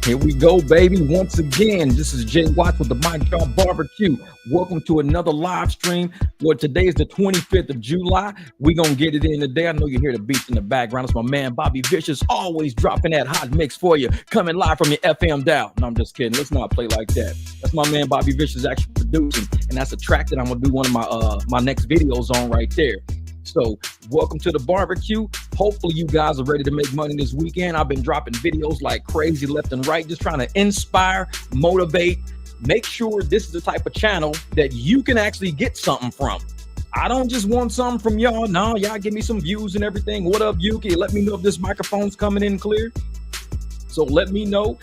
Here we go, baby. Once again, this is Jay Watts with the Mike Drop Barbecue. Welcome to another live stream. Well, today is the 25th of July. We're going to get it in today. I know you hear the beats in the background. It's my man, Bobby Vicious, always dropping that hot mix for you. Coming live from your FM dial. No, I'm just kidding. Let's not play like that. That's my man, Bobby Vicious, actually producing. And that's a track that I'm going to do one of my next videos on right there. So welcome to the barbecue. Hopefully you guys are ready to make money this weekend. I've been dropping videos like crazy left and right, just trying to inspire, motivate, make sure this is the type of channel that you can actually get something from. I don't just want something from y'all. No, y'all give me some views and everything. What up, Yuki? Let me know if this microphone's coming in clear. So let me know.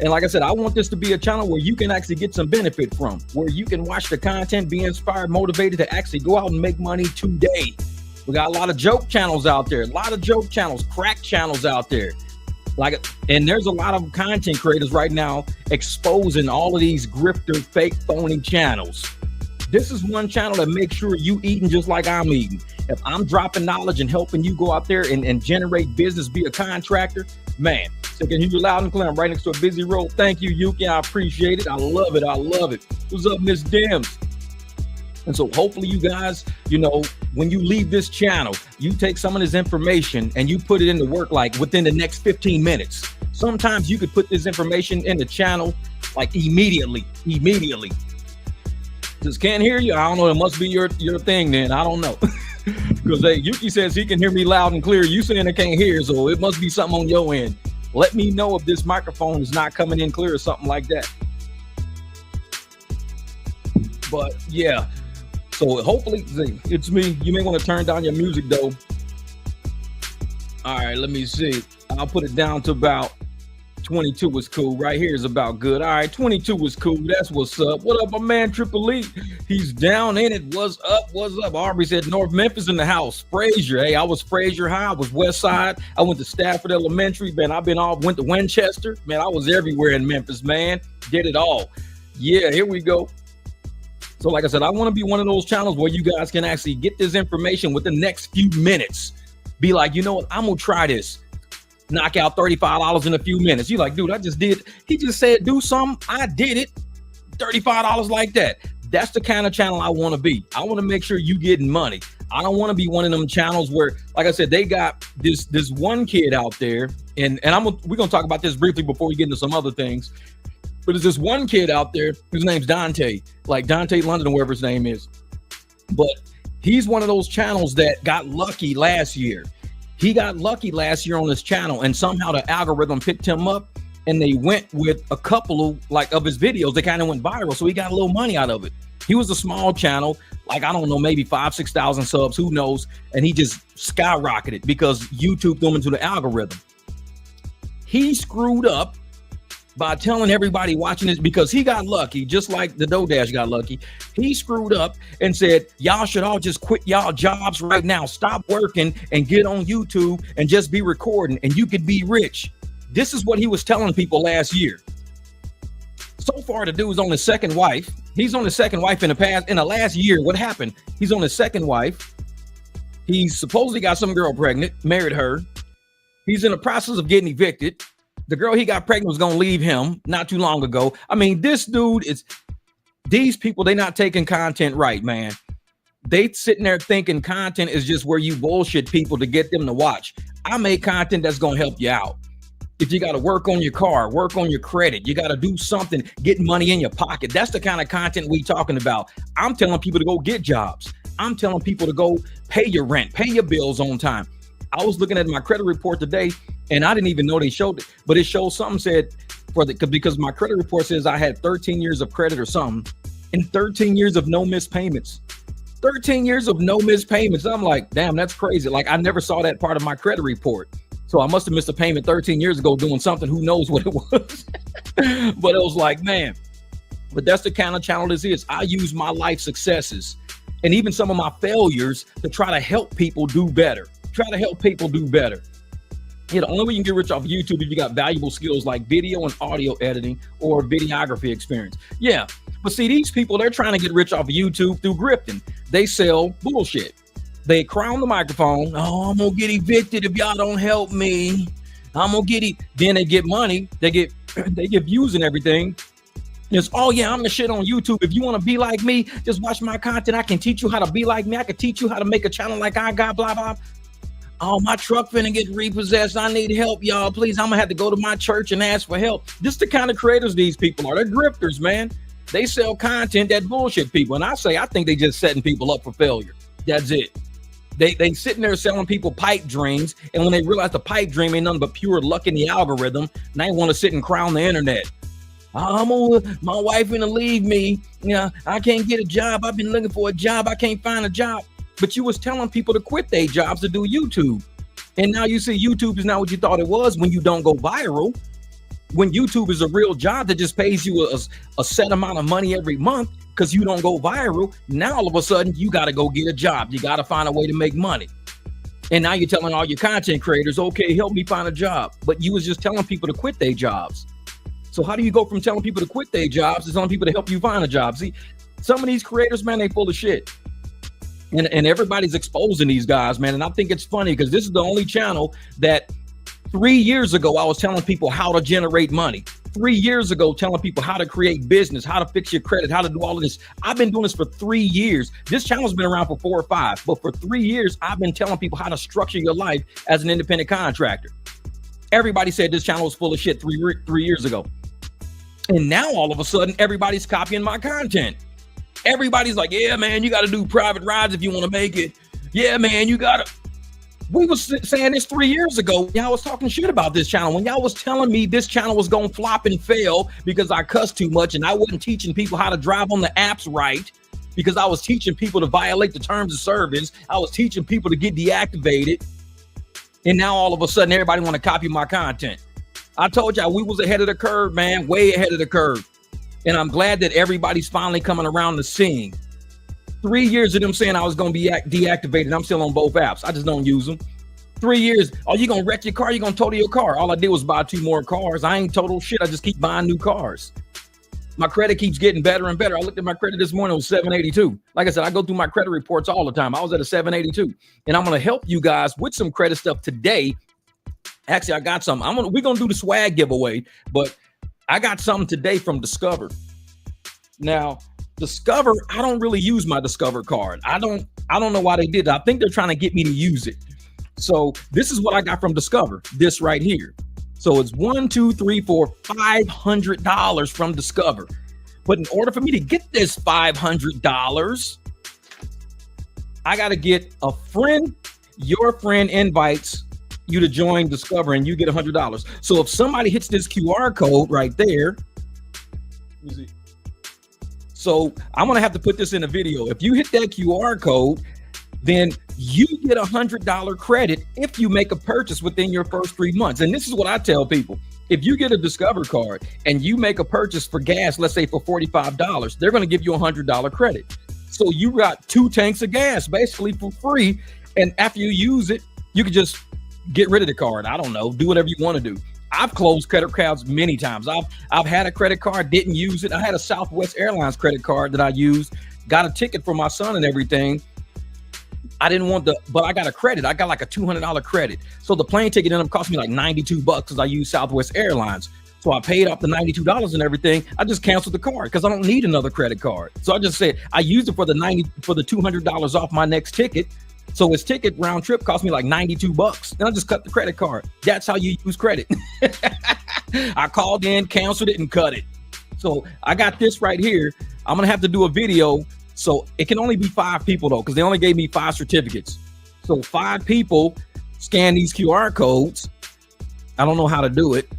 And like I said, I want this to be a channel where you can actually get some benefit from, where you can watch the content, be inspired, motivated to actually go out and make money today. We got a lot of joke channels out there, crack channels out there. And there's a lot of content creators right now exposing all of these grifter, fake, phony channels. This is one channel that makes sure you eating just like I'm eating. If I'm dropping knowledge and helping you go out there and generate business, be a contractor, man, so can you hear loud and clear? I'm right next to a busy road. Thank you, Yuki. I appreciate it. I love it. I love it. What's up, Miss Dims? And so hopefully you guys, when you leave this channel, you take some of this information and you put it into work like within the next 15 minutes. Sometimes you could put this information in the channel like immediately. Just can't hear you. I don't know. It must be your thing then. I don't know. Because Yuki says he can hear me loud and clear. You saying I can't hear, so it must be something on your end. Let me know if this microphone is not coming in clear or something like that. But yeah. So hopefully it's me. You may want to turn down your music though. All right, let me see. I'll put it down to about 22 was cool. Right here is about good. All right, 22 was cool. That's what's up. What up, my man Triple E? He's down in it. What's up? What's up? Aubrey said North Memphis in the house. Frazier. Hey, I was Frazier High. I was West Side. I went to Stafford Elementary. Man, went to Winchester. Man, I was everywhere in Memphis, man. Did it all. Yeah, here we go. So like I said, I want to be one of those channels where you guys can actually get this information within the next few minutes. Be like, you know what? I'm going to try this. Knock out $35 in a few minutes. You're like, dude, I just did. He just said, do something. I did it. $35 like that. That's the kind of channel I want to be. I want to make sure you getting money. I don't want to be one of them channels where, like I said, they got this one kid out there. And we're going to talk about this briefly before we get into some other things. But there's this one kid out there whose name's Dontay, like Dontay London, whatever his name is. But he's one of those channels that got lucky last year. He got lucky last year on this channel, and somehow the algorithm picked him up, and they went with a couple of his videos. They kind of went viral, so he got a little money out of it. He was a small channel, like I don't know, maybe 5,000-6,000 subs, who knows? And he just skyrocketed because YouTube threw him into the algorithm. He screwed up by telling everybody watching this, because he got lucky, just like the DoorDash got lucky. He screwed up and said, y'all should all just quit y'all jobs right now. Stop working and get on YouTube and just be recording and you could be rich. This is what he was telling people last year. So far, the dude's on his second wife. He's on his second wife in the last year. What happened? He's on his second wife. He supposedly got some girl pregnant, married her. He's in the process of getting evicted. The girl he got pregnant was going to leave him not too long ago. I mean, this dude these people, they not taking content right, man. They sitting there thinking content is just where you bullshit people to get them to watch. I make content that's going to help you out. If you got to work on your car, work on your credit, you got to do something, get money in your pocket. That's the kind of content we talking about. I'm telling people to go get jobs. I'm telling people to go pay your rent, pay your bills on time. I was looking at my credit report today, and I didn't even know they showed it, but it showed something said because my credit report says I had 13 years of credit or something, and 13 years of no missed payments. 13 years of no missed payments. I'm like, damn, that's crazy. Like, I never saw that part of my credit report. So I must have missed a payment 13 years ago doing something. Who knows what it was? But it was like, man, but that's the kind of channel this is. I use my life successes and even some of my failures to try to help people do better. The only way you can get rich off of YouTube is you got valuable skills like video and audio editing or videography experience. Yeah, but see, these people, they're trying to get rich off of YouTube through grifting. They sell bullshit. They crown the microphone. Oh, I'm gonna get evicted if y'all don't help me. I'm gonna get it. Then they get money. They get They get views and everything. It's, oh yeah, I'm the shit on YouTube. If you want to be like me, just watch my content. I can teach you how to be like me. I can teach you how to make a channel like I got, blah, blah. Oh, my truck finna get repossessed. I need help, y'all. Please, I'm gonna have to go to my church and ask for help. This is the kind of creators these people are. They're grifters, man. They sell content that bullshit people. And I think they just setting people up for failure. That's it. They sitting there selling people pipe dreams. And when they realize the pipe dream ain't nothing but pure luck in the algorithm, and they want to sit and cry on the internet. My wife gonna leave me. I can't get a job. I've been looking for a job. I can't find a job. But you was telling people to quit their jobs to do YouTube. And now you see YouTube is not what you thought it was when you don't go viral. When YouTube is a real job that just pays you a set amount of money every month because you don't go viral. Now all of a sudden you got to go get a job. You got to find a way to make money. And now you're telling all your content creators, okay, help me find a job. But you was just telling people to quit their jobs. So how do you go from telling people to quit their jobs to telling people to help you find a job? See, some of these creators, man, they full of shit. And everybody's exposing these guys, man. And I think it's funny because this is the only channel that 3 years ago, I was telling people how to generate money. 3 years ago, telling people how to create business, how to fix your credit, how to do all of this. I've been doing this for 3 years. This channel's been around for 4 or 5, but for 3 years, I've been telling people how to structure your life as an independent contractor. Everybody said this channel was full of shit 3 years ago. And now all of a sudden, everybody's copying my content. Everybody's like, yeah, man, you got to do private rides if you want to make it. Yeah, man, you got to. We was saying this 3 years ago. Y'all was talking shit about this channel. When y'all was telling me this channel was going to flop and fail because I cussed too much and I wasn't teaching people how to drive on the apps right, because I was teaching people to violate the terms of service. I was teaching people to get deactivated. And now all of a sudden, everybody want to copy my content. I told y'all we was ahead of the curve, man, way ahead of the curve. And I'm glad that everybody's finally coming around the scene. 3 years of them saying I was going to be deactivated. I'm still on both apps. I just don't use them. 3 years. Oh, you going to wreck your car? You going to total your car? All I did was buy 2 more cars. I ain't total shit. I just keep buying new cars. My credit keeps getting better and better. I looked at my credit this morning. It was 782. Like I said, I go through my credit reports all the time. I was at a 782. And I'm going to help you guys with some credit stuff today. Actually, I got some. We're going to do the swag giveaway, but I got something today from Discover. Now, Discover, I don't really use my Discover card. I don't know why they did it. I think they're trying to get me to use it. So this is what I got from Discover, this right here. So it's $500 from Discover. But in order for me to get this $500, I got to get a friend. Your friend invites you to join Discover and you get $100. So if somebody hits this QR code right there, let me see. So I'm going to have to put this in a video. If you hit that QR code, then you get $100 credit if you make a purchase within your first 3 months. And this is what I tell people. If you get a Discover card and you make a purchase for gas, let's say for $45, they're going to give you $100 credit. So you got 2 tanks of gas basically for free. And after you use it, you can just get rid of the card. I don't know, do whatever you want to do. I've closed credit cards many times. I've had a credit card, didn't use it. I had a Southwest Airlines credit card that I used, got a ticket for my son and everything. I didn't want but I got a credit. I got like a $200 credit. So the plane ticket ended up costing me like $92 because I used Southwest Airlines. So I paid off the $92 and everything. I just canceled the card because I don't need another credit card. So I just said I used it for the $200 off my next ticket. So his ticket round trip cost me like $92. Then I just cut the credit card. That's how you use credit. I called in, canceled it, and cut it. So I got this right here. I'm going to have to do a video. So it can only be 5 people though, because they only gave me 5 certificates. So 5 people scan these QR codes. I don't know how to do it.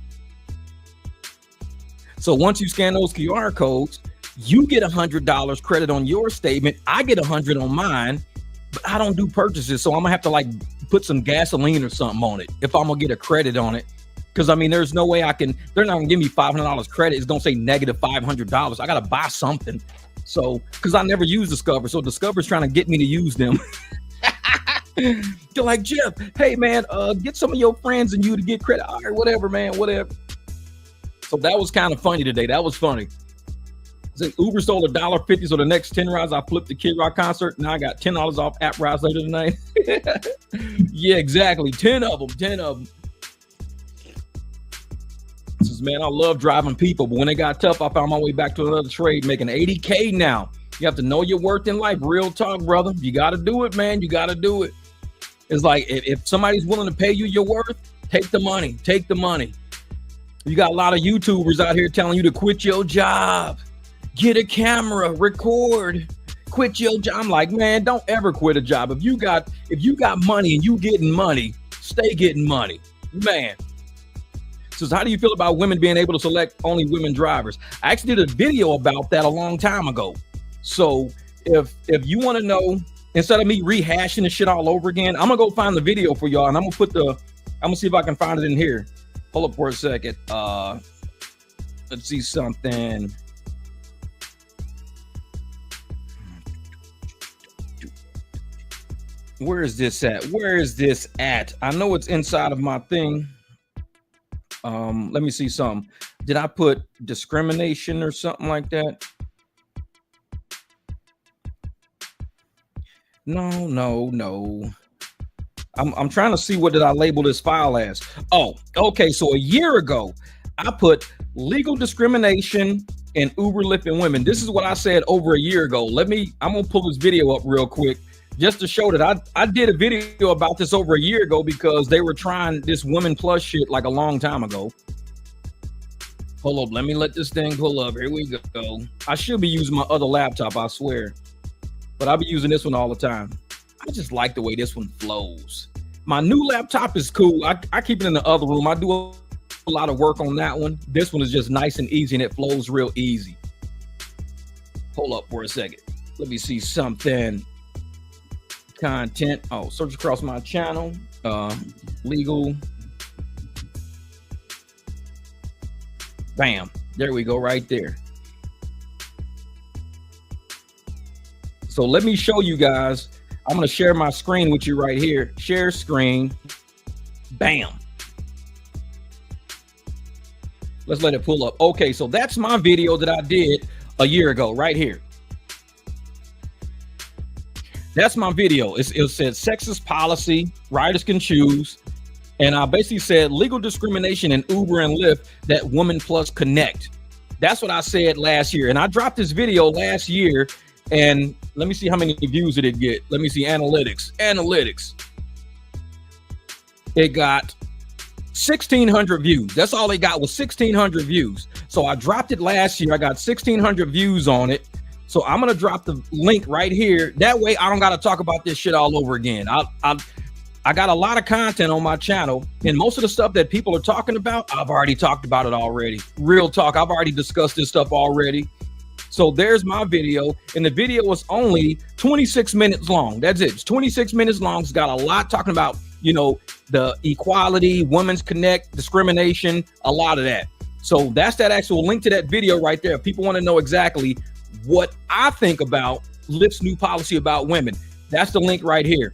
So once you scan those QR codes, you get $100 credit on your statement. I get $100 on mine. But I don't do purchases, so I'm gonna have to like put some gasoline or something on it if I'm gonna get a credit on it. Because I mean, there's no way they're not gonna give me $500 credit. It's gonna say negative $500. I gotta buy something. So, because I never use Discover, so Discover's trying to get me to use them. They're like, Jeff, hey man, get some of your friends and you to get credit. All right, whatever, man, whatever. So that was kind of funny today. That was funny. Uber stole $1.50, so the next 10 rides I flipped the Kid Rock concert. Now I got $10 off app rides later tonight. Yeah, exactly. 10 of them. business, man. I love driving people, but when it got tough, I found my way back to another trade, making 80K now. You have to know your worth in life. Real talk, brother. You got to do it, man. You got to do it. It's like if somebody's willing to pay you your worth, take the money. Take the money. You got a lot of YouTubers out here telling you to quit your job, get a camera, record, quit your job. I'm like, man, don't ever quit a job. If you got money and you getting money, stay getting money, man. So how do you feel about women being able to select only women drivers? I actually did a video about that a long time ago. So if you want to know, instead of me rehashing the shit all over again, I'm gonna go find the video for y'all, and I'm gonna see if I can find it in here. Hold up for a second. Let's see something. Where is this at? Where is this at? I know it's inside of my thing. Let me see something. Did I put discrimination or something like that? No. I'm trying to see, what did I label this file as? Oh, okay. So a year ago, I put legal discrimination in Uber, Lyft, and women. This is what I said over a year ago. I'm gonna pull this video up real quick just to show that I did a video about this over a year ago, because they were trying this Women Plus shit like a long time ago. Hold up, let me let this thing pull up. Here we go. I should be using my other laptop, I swear, but I'll be using this one all the time. I just like the way this one flows. My new laptop is cool. I keep it in the other room. I do a lot of work on that one. This one is just nice and easy, and it flows real easy. Hold up for a second. Let me see something. Content. Oh, search across my channel. Legal. Bam. There we go, right there. So let me show you guys. I'm going to share my screen with you right here. Share screen. Bam. Let's let it pull up. Okay, so that's my video that I did a year ago right here. That's my video. It said sexist policy, riders can choose. And I basically said legal discrimination in Uber and Lyft that Women Plus connect. That's what I said last year. And I dropped this video last year, and let me see how many views did it get. Let me see analytics. It got 1,600 views. That's all it got, was 1,600 views. So I dropped it last year. I got 1,600 views on it. So I'm going to drop the link right here. That way I don't got to talk about this shit all over again. I got a lot of content on my channel, and most of the stuff that people are talking about, I've already talked about it already. Real talk. I've already discussed this stuff already. So there's my video, and the video was only 26 minutes long. That's it. It's 26 minutes long. It's got a lot talking about, you know, the equality, women's connect, discrimination, a lot of that. So that's that actual link to that video right there. If people want to know exactly what I think about Lyft's new policy about women, that's the link right here.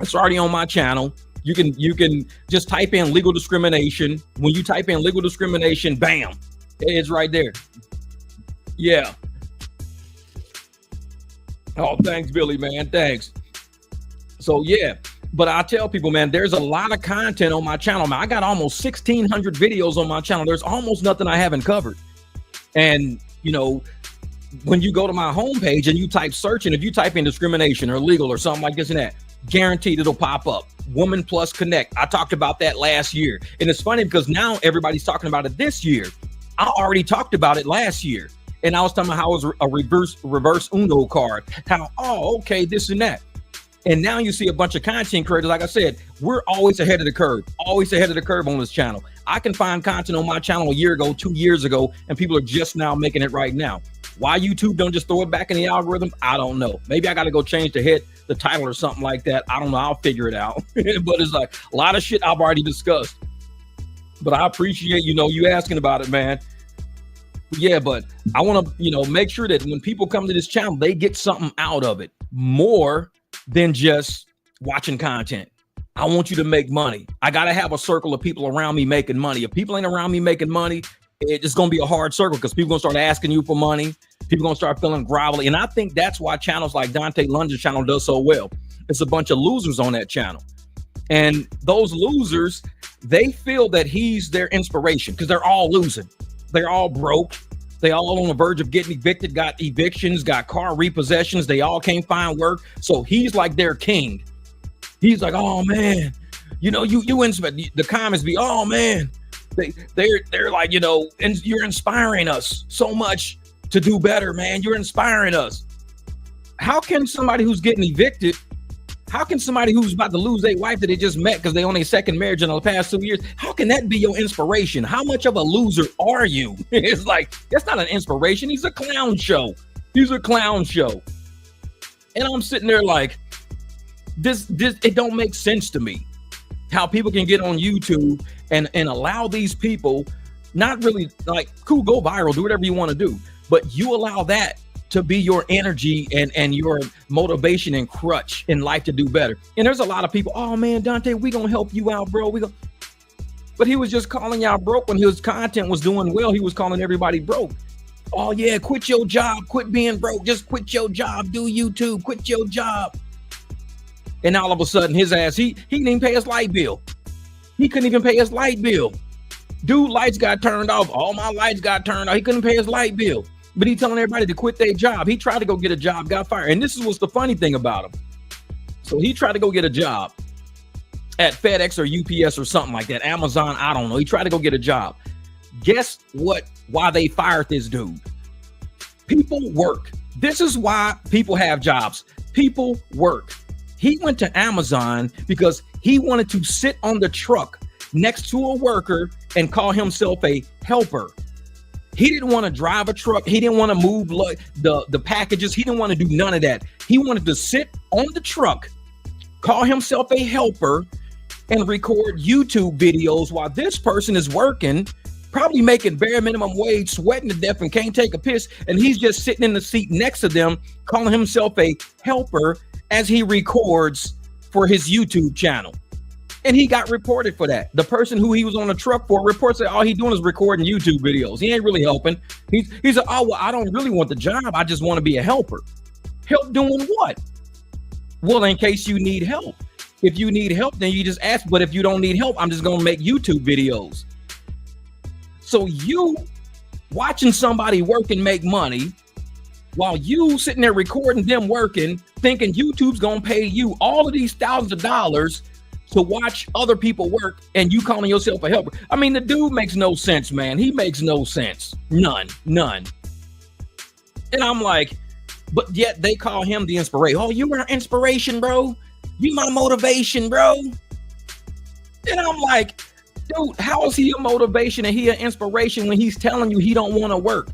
It's already on my channel. You can just type in legal discrimination. When you type in legal discrimination, bam, it's right there. Yeah. Oh, thanks, Billy, man. Thanks. So yeah, but I tell people, man, there's a lot of content on my channel, man. I got almost 1,600 videos on my channel. There's almost nothing I haven't covered. And you know, when you go to my homepage and you type search, and if you type in discrimination or legal or something like this and that, guaranteed it'll pop up. Woman Plus Connect. I talked about that last year. And it's funny because now everybody's talking about it this year. I already talked about it last year. And I was talking about how it was a reverse Uno card. How, oh, okay, this and that. And now you see a bunch of content creators. Like I said, we're always ahead of the curve. Always ahead of the curve on this channel. I can find content on my channel a year ago, 2 years ago, and people are just now making it right now. Why YouTube don't just throw it back in the algorithm, I don't know. Maybe I got to go change the title or something like that. I don't know. I'll figure it out. But it's like a lot of shit I've already discussed. But I appreciate, you know, you asking about it, man. Yeah, but I want to, you know, make sure that when people come to this channel, they get something out of it more than just watching content. I want you to make money. I got to have a circle of people around me making money. If people ain't around me making money, it's going to be a hard circle because people going to start asking you for money. People going to start feeling grovelly. And I think that's why channels like Dontay London's channel does so well. It's a bunch of losers on that channel. And those losers, they feel that he's their inspiration because they're all losing. They're all broke. They all on the verge of getting evicted, got evictions, got car repossessions. They all can't find work. So he's like their king. He's like, oh man, you know, you inspire. The comments be, oh man, they're like, you know, and you're inspiring us so much to do better, man. You're inspiring us. How can somebody who's getting evicted, how can somebody who's about to lose their wife that they just met because they on their second marriage in the past 2 years, how can that be your inspiration? How much of a loser are you? It's like, that's not an inspiration. He's a clown show. He's a clown show. And I'm sitting there like, this it don't make sense to me how people can get on YouTube and allow these people, not really like, cool, go viral, do whatever you want to do, but you allow that to be your energy and your motivation and crutch in life to do better. And there's a lot of people, oh man, Dontay, we gonna help you out, bro. But he was just calling y'all broke when his content was doing well. He was calling everybody broke. Oh yeah, quit your job, quit being broke, just quit your job, do YouTube, quit your job. And all of a sudden his ass, he didn't even pay his light bill. He couldn't even pay his light bill. Dude, lights got turned off. All my lights got turned off. He couldn't pay his light bill. But he telling everybody to quit their job. He tried to go get a job, got fired. And this is what's the funny thing about him. So he tried to go get a job at FedEx or UPS or something like that. Amazon, I don't know. He tried to go get a job. Guess what? Why they fired this dude? People work. This is why people have jobs. People work. He went to Amazon because he wanted to sit on the truck next to a worker and call himself a helper. He didn't want to drive a truck. He didn't want to move the packages. He didn't want to do none of that. He wanted to sit on the truck, call himself a helper, and record YouTube videos while this person is working, probably making bare minimum wage, sweating to death and can't take a piss. And he's just sitting in the seat next to them, calling himself a helper as he records for his YouTube channel. And he got reported for that. The person who he was on the truck for reports that all he doing is recording YouTube videos. He ain't really helping. He's like, oh, well, I don't really want the job. I just want to be a helper. Help doing what? Well, in case you need help. If you need help, then you just ask. But if you don't need help, I'm just going to make YouTube videos. So you watching somebody work and make money while you sitting there recording them working, thinking YouTube's going to pay you all of these thousands of dollars to watch other people work, and you calling yourself a helper. I mean, the dude makes no sense, man. He makes no sense. None. And I'm like, but yet they call him the inspiration. Oh, you were an inspiration, bro. You my motivation, bro. And I'm like, dude, how is he a motivation and he an inspiration when he's telling you he don't want to work?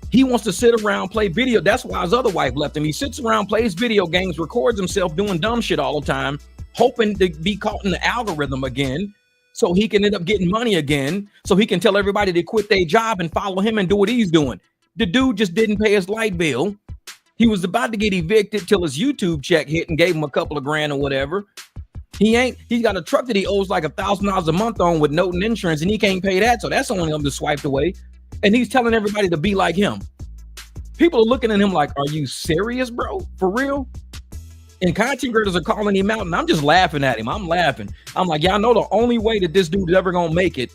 He wants to sit around, play video. That's why his other wife left him. He sits around, plays video games, records himself doing dumb shit all the time, hoping to be caught in the algorithm again so he can end up getting money again, so he can tell everybody to quit their job and follow him and do what he's doing. The dude just didn't pay his light bill. He was about to get evicted till his YouTube check hit and gave him a couple of grand or whatever. He's got a truck that he owes like $1,000 a month on with note and insurance, and he can't pay that, so that's only him to swiped away. And he's telling everybody to be like him. People are looking at him like, are you serious, bro? For real? And content creators are calling him out, and I'm just laughing at him. I'm laughing. I'm like, y'all know the only way that this dude is ever gonna make it,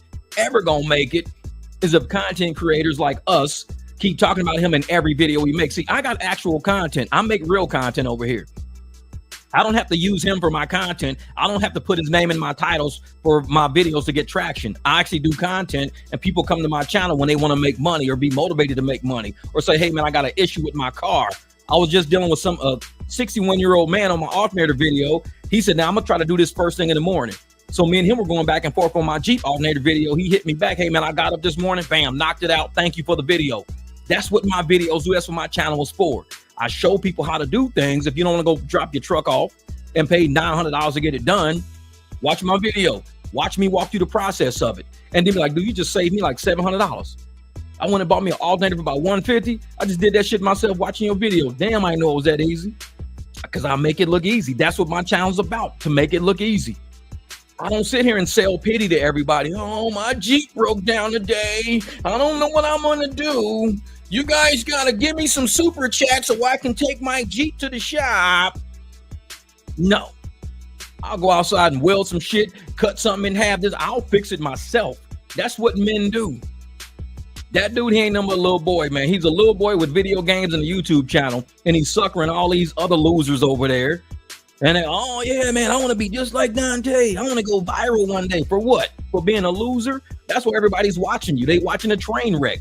is if content creators like us keep talking about him in every video we make. See, I got actual content. I make real content over here. I don't have to use him for my content. I don't have to put his name in my titles for my videos to get traction. I actually do content, and people come to my channel when they want to make money or be motivated to make money, or say, hey man, I got an issue with my car. I was just dealing with some 61-year-old man on my alternator video. He said, now I'm gonna try to do this first thing in the morning. So me and him were going back and forth on my Jeep alternator video. He hit me back, hey man, I got up this morning, bam, knocked it out. Thank you for the video. That's what my videos do. That's what my channel was for. I show people how to do things. If you don't want to go drop your truck off and pay $900 to get it done, watch my video. Watch me walk through the process of it. And then be like, dude, you just saved me like $700. I went and bought me an alternator for about $150. I just did that shit myself watching your video. Damn, I know it was that easy. Because I make it look easy. That's what my channel's about, to make it look easy. I don't sit here and sell pity to everybody. Oh, my Jeep broke down today. I don't know what I'm gonna do. You guys gotta give me some super chat so I can take my Jeep to the shop. No. I'll go outside and weld some shit, cut something in half. I'll fix it myself. That's what men do. That dude, he ain't no little boy, man. He's a little boy with video games and a YouTube channel, and he's suckering all these other losers over there. And they, oh yeah, man, I want to be just like Dontay. I want to go viral one day. For what? For being a loser? That's why everybody's watching you. They watching a train wreck.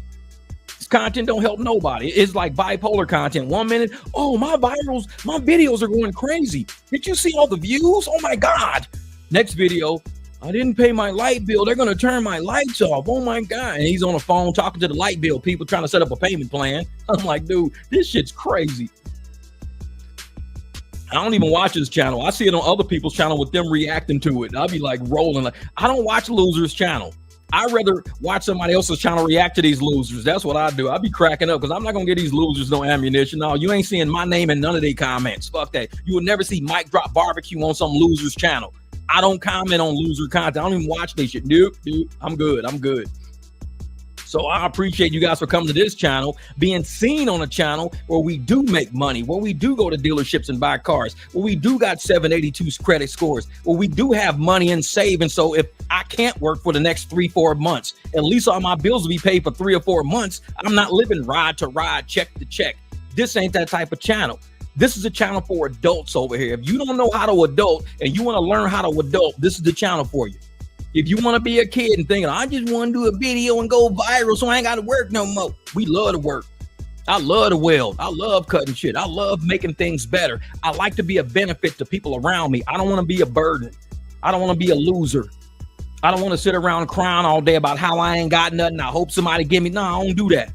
This content don't help nobody. It's like bipolar content. 1 minute, oh, my videos are going crazy. Did you see all the views? Oh my God. Next video, I didn't pay my light bill. They're going to turn my lights off. Oh my God. And he's on the phone talking to the light bill people trying to set up a payment plan. I'm like, dude, this shit's crazy. I don't even watch his channel. I see it on other people's channel with them reacting to it. I'll be like rolling. Like, I don't watch losers' channel. I'd rather watch somebody else's channel react to these losers. That's what I do. I'll be cracking up because I'm not going to get these losers no ammunition. No, you ain't seeing my name in none of their comments. Fuck that. You will never see Mike Drop Barbecue on some loser's channel. I don't comment on loser content. I don't even watch this shit. Dude, I'm good. I'm good. So I appreciate you guys for coming to this channel, being seen on a channel where we do make money, where we do go to dealerships and buy cars, where we do got 782 credit scores, where we do have money and saving. So if I can't work for the next 3-4 months, at least all my bills will be paid for 3 or 4 months. I'm not living ride to ride, check to check. This ain't that type of channel. This is a channel for adults over here. If you don't know how to adult and you want to learn how to adult, this is the channel for you. If you want to be a kid and thinking, I just want to do a video and go viral so I ain't got to work no more. We love to work. I love to weld. I love cutting shit. I love making things better. I like to be a benefit to people around me. I don't want to be a burden. I don't want to be a loser. I don't want to sit around crying all day about how I ain't got nothing. I hope somebody give me. No, I don't do that.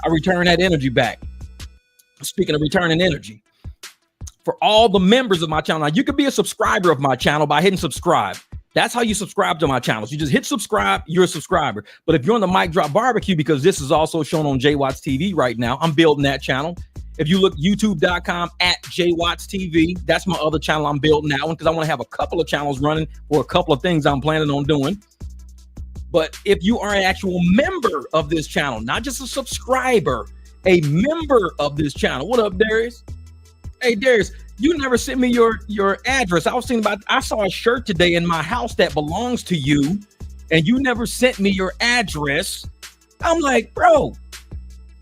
I return that energy back. Speaking of returning energy, for all the members of my channel, now you could be a subscriber of my channel by hitting subscribe. That's how you subscribe to my channels. You just hit subscribe, you're a subscriber. But if you're on the Mic Drop Barbecue, because this is also shown on JWatts TV right now, I'm building that channel. If you look youtube.com at JWatts TV, that's my other channel. I'm building that one because I want to have a couple of channels running for a couple of things I'm planning on doing. But if you are an actual member of this channel, not just a subscriber, a member of this channel. What up, Darius? Hey, Darius. You never sent me your address. I saw a shirt today in my house that belongs to you, and you never sent me your address. I'm like, bro,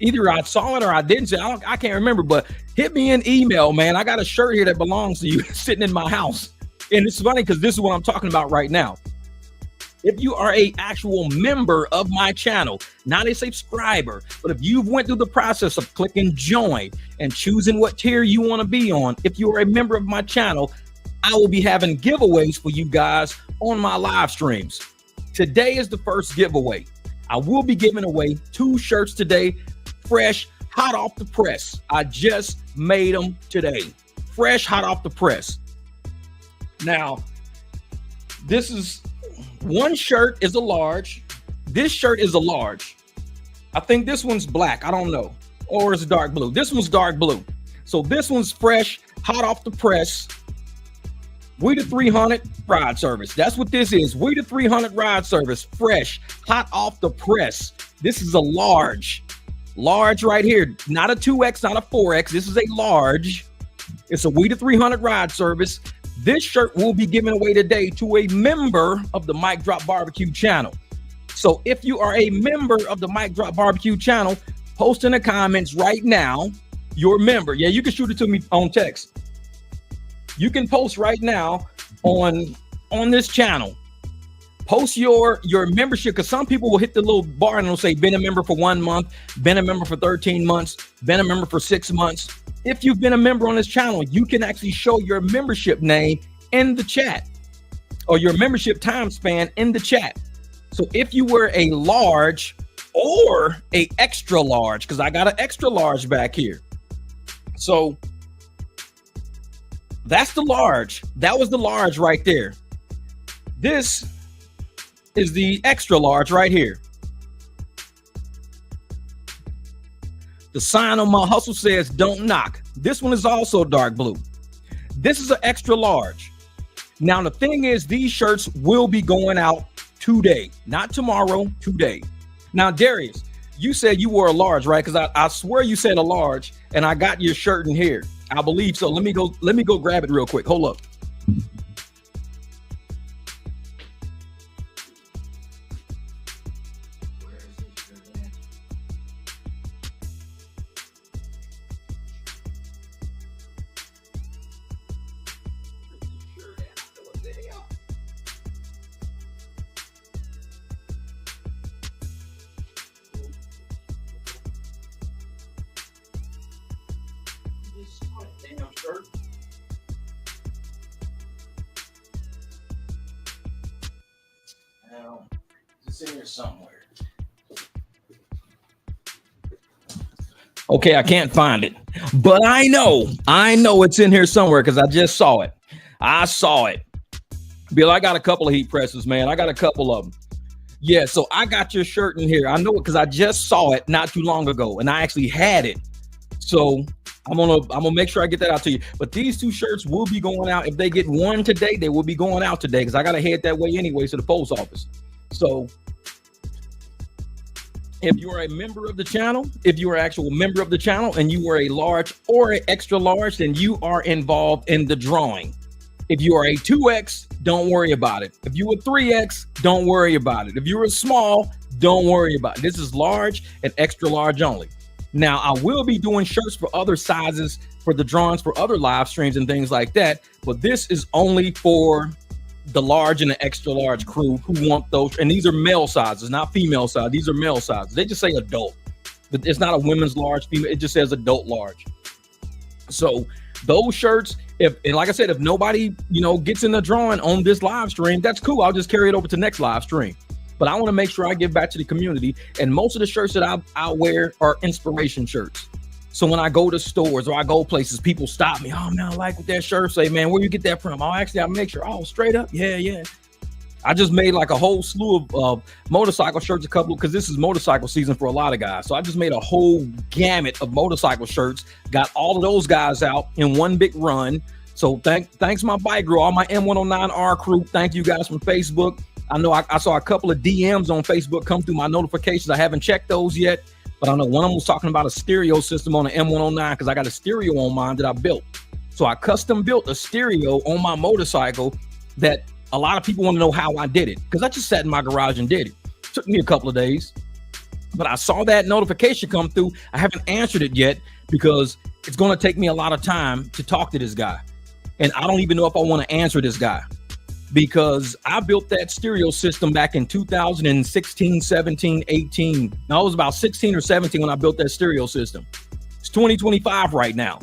either I saw it or I didn't see it. I can't remember, but hit me an email, man. I got a shirt here that belongs to you sitting in my house. And it's funny because this is what I'm talking about right now. If you are a actual member of my channel, not a subscriber, but if you've went through the process of clicking join and choosing what tier you want to be on, if you are a member of my channel, I will be having giveaways for you guys on my live streams. Today is the first giveaway. I will be giving away 2 shirts today, fresh, hot off the press. I just made them today, fresh, hot off the press. Now, this is one shirt is a large. This shirt is a large. I think this one's black. I don't know. Or it's dark blue. This one's dark blue. So this one's fresh, hot off the press. We the 300 ride service. That's what this is. We the 300 ride service. Fresh, hot off the press. This is a large. Large right here. Not a 2X, not a 4X. This is a large. It's a We the 300 ride service. This shirt will be given away today to a member of the Mic Drop Barbecue channel. So if you are a member of the Mic Drop Barbecue channel, post in the comments right now, your member. Yeah, you can shoot it to me on text. You can post right now on this channel. Post your membership, because some people will hit the little bar and it'll say, been a member for 1 month, been a member for 13 months, been a member for 6 months. If you've been a member on this channel, you can actually show your membership name in the chat or your membership time span in the chat. So if you were a large or a extra large, because I got an extra large back here. So that's the large. That was the large right there. This is the extra large right here. The sign on my hustle says, don't knock. This one is also dark blue. This is an extra large. Now, the thing is, these shirts will be going out today, not tomorrow, today. Now, Darius, you said you wore a large, right? Because I swear you said a large, and I got your shirt in here. I believe so. Let me go grab it real quick. Hold up. shirt. Now, it's in here somewhere. Okay, I can't find it, but I know it's in here somewhere because I just saw it. I saw it. Bill, I got a couple of heat presses, man. I got a couple of them. Yeah, so I got your shirt in here. I know it because I just saw it not too long ago, and I actually had it. So I'm gonna make sure I get that out to you. But these two shirts will be going out. If they get one today, they will be going out today because I gotta head that way anyway to the post office. So if you are a member of the channel, if you are an actual member of the channel and you are a large or an extra large, then you are involved in the drawing. If you are a 2X, don't worry about it. If you are 3X, don't worry about it. If you're a small, don't worry about it. This is large and extra large only. Now, I will be doing shirts for other sizes for the drawings for other live streams and things like that, but this is only for the large and the extra large crew who want those. And these are male sizes, not female size. These are male sizes. They just say adult. It's not a women's large, female. It just says adult large. So those shirts, and like I said, if nobody, gets in the drawing on this live stream, that's cool. I'll just carry it over to next live stream. But I want to make sure I give back to the community. And most of the shirts that I wear are inspiration shirts. So when I go to stores or I go places, people stop me. Oh, man, I like what that shirt say, man. Where you get that from? Oh, actually, I make sure. Oh, straight up. Yeah. I just made like a whole slew of motorcycle shirts, because this is motorcycle season for a lot of guys. So I just made a whole gamut of motorcycle shirts, got all of those guys out in one big run. So thanks my bike girl, all my M109R crew. Thank you guys from Facebook. I know I saw a couple of DMs on Facebook come through my notifications. I haven't checked those yet, but I know one of them was talking about a stereo system on the M109 because I got a stereo on mine that I built. So I custom built a stereo on my motorcycle that a lot of people want to know how I did it, because I just sat in my garage and did it. Took me a couple of days, but I saw that notification come through. I haven't answered it yet because it's going to take me a lot of time to talk to this guy. And I don't even know if I want to answer this guy, because I built that stereo system back in 2016, 17, 18. Now, I was about 16 or 17 when I built that stereo system. It's 2025 right now.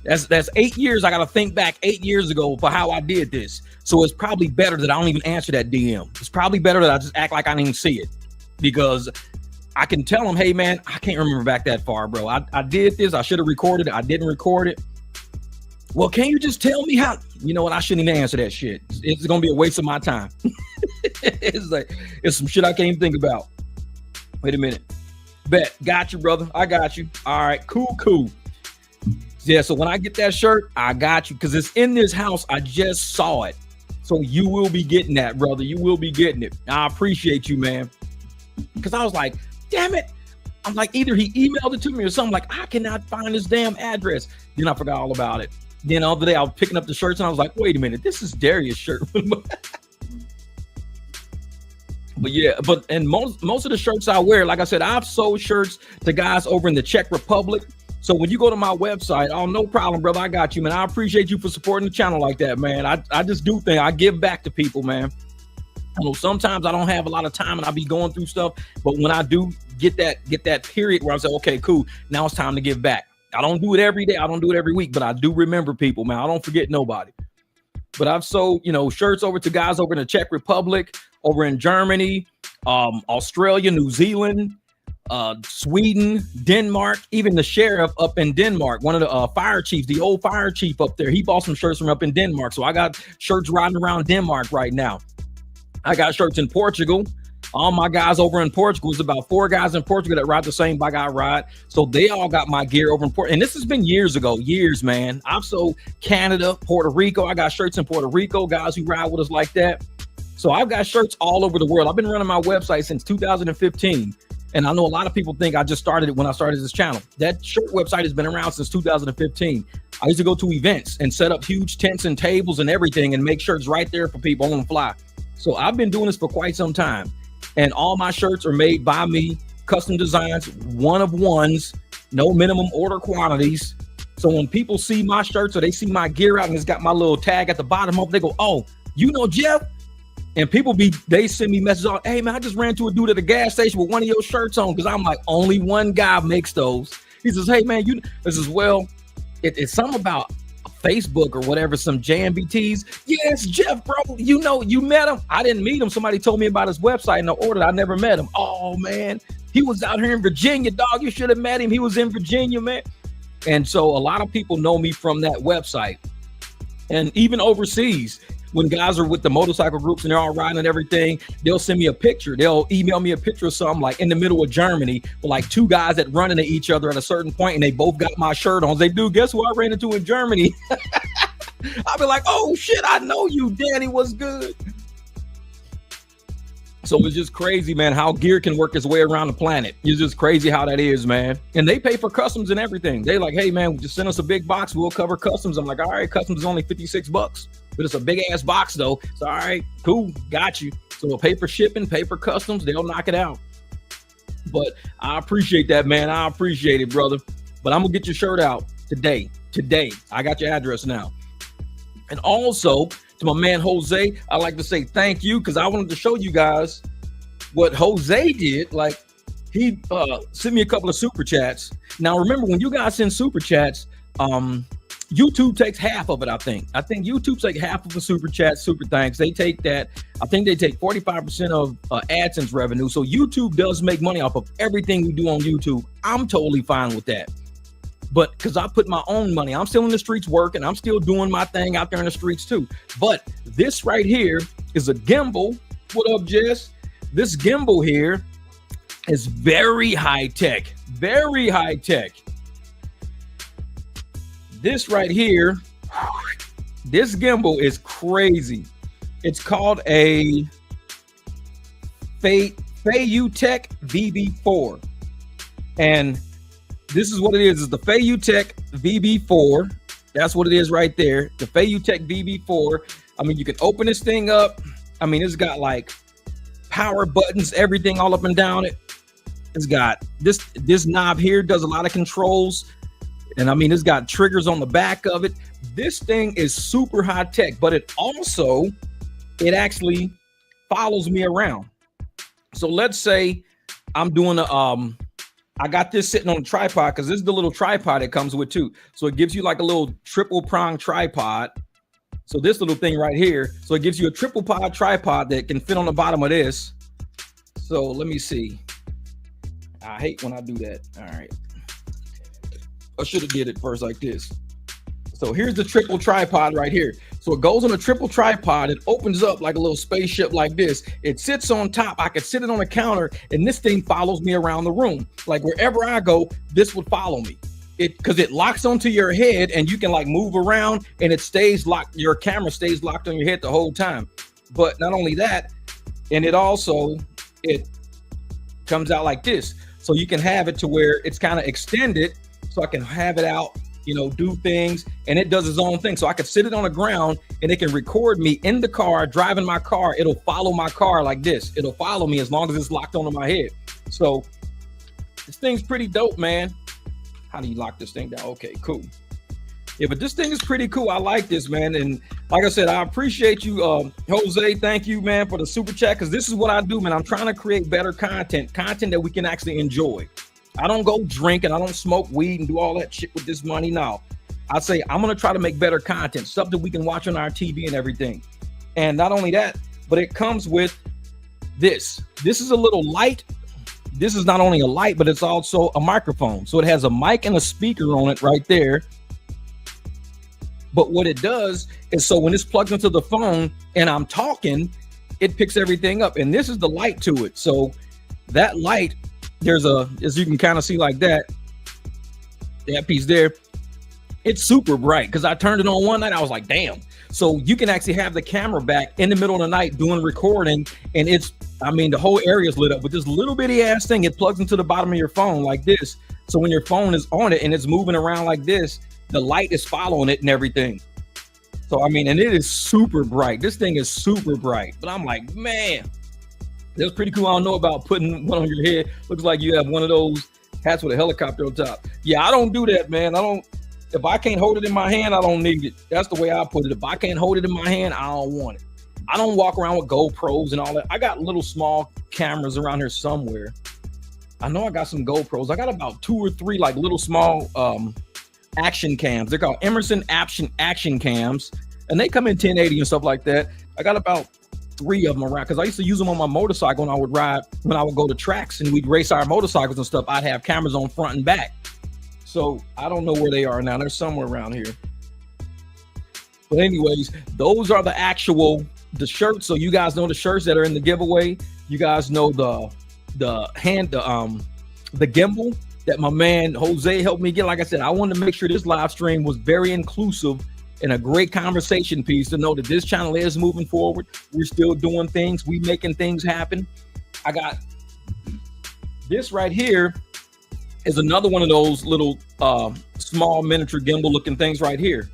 That's 8 years. I got to think back 8 years ago for how I did this. So it's probably better that I don't even answer that DM. It's probably better that I just act like I didn't even see it, because I can tell them, hey, man, I can't remember back that far, bro. I did this. I should have recorded it. I didn't record it. Well, can you just tell me how? You know what? I shouldn't even answer that shit. It's going to be a waste of my time. It's some shit I can't even think about. Wait a minute. Bet. Got you, brother. I got you. All right. Cool. Yeah, so when I get that shirt, I got you, because it's in this house. I just saw it. So you will be getting that, brother. You will be getting it. I appreciate you, man. Because I was like, damn it. I'm like, either he emailed it to me or something. Like, I cannot find his damn address. Then I forgot all about it. Then the other day I was picking up the shirts and I was like, wait a minute, this is Darius' shirt. But yeah, and most of the shirts I wear, like I said, I've sold shirts to guys over in the Czech Republic. So when you go to my website, oh, no problem, brother. I got you, man. I appreciate you for supporting the channel like that, man. I just do things. I give back to people, man. I know sometimes I don't have a lot of time and I'll be going through stuff, but when I do get that period where I say, okay, cool, now it's time to give back. I don't do it every day. I don't do it every week, but I do remember people, man. I don't forget nobody. But I've sold, shirts over to guys over in the Czech Republic, over in Germany, Australia, New Zealand, Sweden, Denmark, even the sheriff up in Denmark, one of the fire chiefs, the old fire chief up there, he bought some shirts from up in Denmark. So I got shirts riding around Denmark right now. I got shirts in Portugal. All my guys over in Portugal, there's about 4 guys in Portugal that ride the same bike I ride. So they all got my gear over in Portugal. And this has been years ago, man. I've sold Canada, Puerto Rico. I got shirts in Puerto Rico, guys who ride with us like that. So I've got shirts all over the world. I've been running my website since 2015. And I know a lot of people think I just started it when I started this channel. That shirt website has been around since 2015. I used to go to events and set up huge tents and tables and everything and make shirts right there for people on the fly. So I've been doing this for quite some time. And all my shirts are made by me, custom designs, one of ones, no minimum order quantities. So when people see my shirts or they see my gear out and it's got my little tag at the bottom of it, they go, oh, you know Jeff? And they send me messages on, hey man, I just ran to a dude at the gas station with one of your shirts on, because I'm like, only one guy makes those. He says, hey man, this is, well, it's something about Facebook or whatever, some JMBTs. Yes, Jeff, bro, you met him. I didn't meet him. Somebody told me about his website and I ordered. I never met him. Oh man, he was out here in Virginia, dog. You should have met him. He was in Virginia, man. And so a lot of people know me from that website. And even overseas, when guys are with the motorcycle groups and they're all riding and everything, they'll send me a picture. They'll email me a picture of something like in the middle of Germany with like two guys that run into each other at a certain point and they both got my shirt on. They do. Guess who I ran into in Germany? I'll be like, oh shit, I know you, Danny. What's good? So it's just crazy, man, how gear can work its way around the planet. It's just crazy how that is, man. And they pay for customs and everything. They like, hey, man, just send us a big box. We'll cover customs. I'm like, all right, customs is only $56, but it's a big ass box though. So, all right, cool, got you. So we'll pay for shipping, pay for customs. They'll knock it out. But I appreciate that, man. I appreciate it, brother. But I'm gonna get your shirt out today. I got your address now. And also, to my man Jose, I'd like to say thank you because I wanted to show you guys what Jose did. Like, he sent me a couple of super chats. Now, remember, when you guys send super chats, YouTube takes half of it, I think. I think YouTube takes half of the super chat, super thanks. They take that. I think they take 45% of AdSense revenue. So YouTube does make money off of everything we do on YouTube. I'm totally fine with that. But because I put my own money, I'm still in the streets working. I'm still doing my thing out there in the streets too. But this right here is a gimbal. What up, Jess? This gimbal here is very high tech, very high tech. This right here, this gimbal is crazy. It's called a Fayutech VB4. And this is what it is. It's the Fayutech VB4. That's what it is right there. The Fayutech VB4. I mean, you can open this thing up. I mean, it's got like power buttons, everything all up and down it. It's got this knob here does a lot of controls. And I mean, it's got triggers on the back of it. This thing is super high tech, but it actually follows me around. So let's say I'm doing I got this sitting on a tripod because this is the little tripod it comes with too. So it gives you like a little triple prong tripod. So this little thing right here. So it gives you a triple pod tripod that can fit on the bottom of this. So let me see. I hate when I do that. All right. I should have did it first like this. So here's the triple tripod right here. So it goes on a triple tripod. It opens up like a little spaceship like this. It sits on top. I could sit it on a counter and this thing follows me around the room. Like wherever I go, this would follow me. Because it locks onto your head and you can like move around and it stays locked. Your camera stays locked on your head the whole time. But not only that, and it comes out like this. So you can have it to where it's kind of extended. So I can have it out, do things, and it does its own thing. So I could sit it on the ground and it can record me in the car, driving my car. It'll follow my car like this. It'll follow me as long as it's locked onto my head. So this thing's pretty dope, man. How do you lock this thing down? Okay, cool. Yeah, but this thing is pretty cool. I like this, man. And like I said, I appreciate you, Jose. Thank you, man, for the super chat, because this is what I do, man. I'm trying to create better content that we can actually enjoy. I don't go drink and I don't smoke weed and do all that shit with this money. No, I say I'm going to try to make better content, stuff that we can watch on our TV and everything. And not only that, but it comes with this. This is a little light. This is not only a light, but it's also a microphone. So it has a mic and a speaker on it right there. But what it does is, so when it's plugged into the phone and I'm talking, it picks everything up. And this is the light to it. So that light, as you can kind of see like that piece there, it's super bright because I turned it on one night. I was like, damn. So you can actually have the camera back in the middle of the night doing recording. And the whole area is lit up with this little bitty ass thing. It plugs into the bottom of your phone like this. So when your phone is on it and it's moving around like this, the light is following it and everything. So, and it is super bright. This thing is super bright. But I'm like, man, that's pretty cool. I don't know about putting one on your head. Looks like you have one of those hats with a helicopter on top. Yeah, I don't do that, man. If I can't hold it in my hand, I don't need it. That's the way I put it. If I can't hold it in my hand, I don't want it. I don't walk around with GoPros and all that. I got little small cameras around here somewhere. I know I got some GoPros. I got about 2 or 3 like little small action cams. They're called Emerson action cams, and they come in 1080 and stuff like that. I got about 3 of them around because I used to use them on my motorcycle when I would ride, when I would go to tracks and we'd race our motorcycles and stuff. I'd have cameras on front and back. So I don't know where they are now. They're somewhere around here. But anyways, those are the shirts. So you guys know the shirts that are in the giveaway. You guys know the gimbal that my man Jose helped me get. Like I said, I wanted to make sure this live stream was very inclusive and a great conversation piece to know that this channel is moving forward. We're still doing things. We making things happen. I got this right here is another one of those little small miniature gimbal looking things right here.